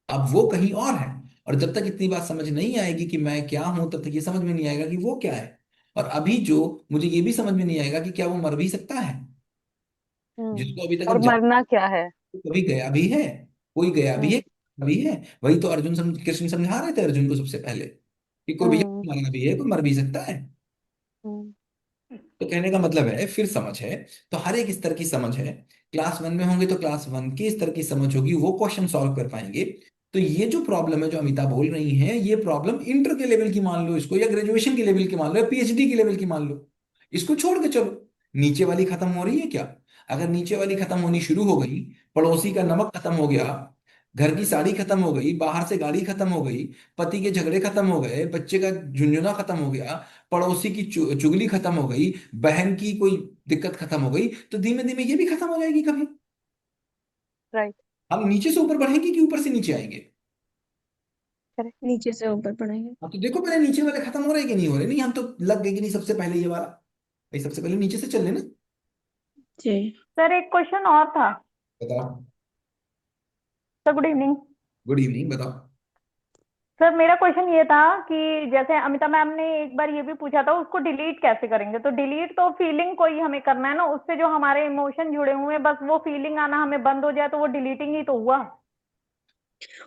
अब वो कहीं और है। और जब तक इतनी बात समझ नहीं आएगी कि मैं क्या हूं, तब तक ये समझ में नहीं आएगा कि वो क्या है। और अभी जो मुझे ये भी समझ में नहीं आएगा कि क्या वो मर भी सकता है, जिसको अभी तक और हम मरना क्या है। कभी गया भी है, कोई गया भी है, हम्म। अभी है। वही तो कृष्ण समझा रहे थे अर्जुन को सबसे पहले कि कोई भैया हम्म। मरना भी है, कोई मर भी सकता है। हम्म। तो कहने का मतलब है फिर समझ है, तो हर एक स्तर की समझ है। क्लास वन में होंगे तो क्लास वन के स्तर की समझ होगी, वो क्वेश्चन सॉल्व कर पाएंगे। तो ये जो प्रॉब्लम है जो अमिता बोल रही हैं, ये प्रॉब्लम इंटर के लेवल की मान लो इसको, या ग्रेजुएशन के लेवल की मान लो, या पीएचडी के लेवल की मान लो, इसको छोड़ के चलो। नीचे वाली खत्म हो रही है क्या? अगर नीचे वाली खत्म होनी शुरू हो गई, पड़ोसी का नमक खत्म हो गया, घर की साड़ी खत्म हो गई, बाहर से गाड़ी खत्म हो गई, पति के झगड़े खत्म हो गए, बच्चे का झुंझुना खत्म हो गया, पड़ोसी की चुगली खत्म हो गई, बहन की कोई दिक्कत खत्म हो गई, तो धीमे धीमे ये भी खत्म हो जाएगी कभी। राइट। हम नीचे से ऊपर बढ़ेंगे कि ऊपर से नीचे आएंगे? करेक्ट। नीचे से ऊपर पढ़ेंगे। हाँ, तो देखो पहले नीचे वाले खत्म हो रहे कि नहीं हो रहे। नहीं, हम तो लग गए कि नहीं सबसे पहले ये वाला, भाई सबसे पहले नीचे से चल लेना। जी। सर एक क्वेश्चन और था। बताओ। Sir good evening. Good evening, बताओ। सर मेरा क्वेश्चन ये था कि जैसे अमिता मैम ने एक बार ये भी पूछा था, उसको डिलीट कैसे करेंगे। तो डिलीट तो फीलिंग को ही हमें करना है ना, उससे जो हमारे इमोशन जुड़े हुए हैं, बस वो फीलिंग आना हमें बंद हो जाए तो वो डिलीटिंग ही तो हुआ।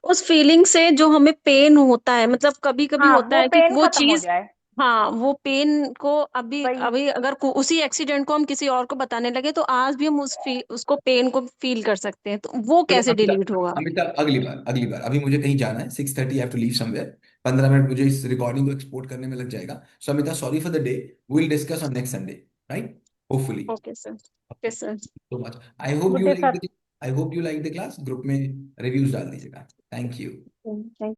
उस फीलिंग से जो हमें पेन होता है, मतलब कभी कभी हाँ, होता वो है कि पेन वो खत्म हो चीज, जाए। हाँ, वो पेन को अभी वही। अभी अगर उसी एक्सीडेंट को हम किसी और को बताने लगे तो आज भी हम उसको पेन को फील कर सकते हैं, तो वो चलो कैसे अमिता, डिलीट होगा। अमिता अगली बार अभी मुझे कहीं जाना है, 6:30 I have to leave somewhere. 15 minute मुझे इस रिकॉर्डिंग को एक्सपोर्ट करने में लग जाएगा। So Amita, sorry for the day, will discuss on next Sunday, right? Hopefully. Okay sir. Okay sir. So much. I hope good you day like sir. The I hope you like the class. Group में reviews डाल दीजिएगा। Thank you. Thank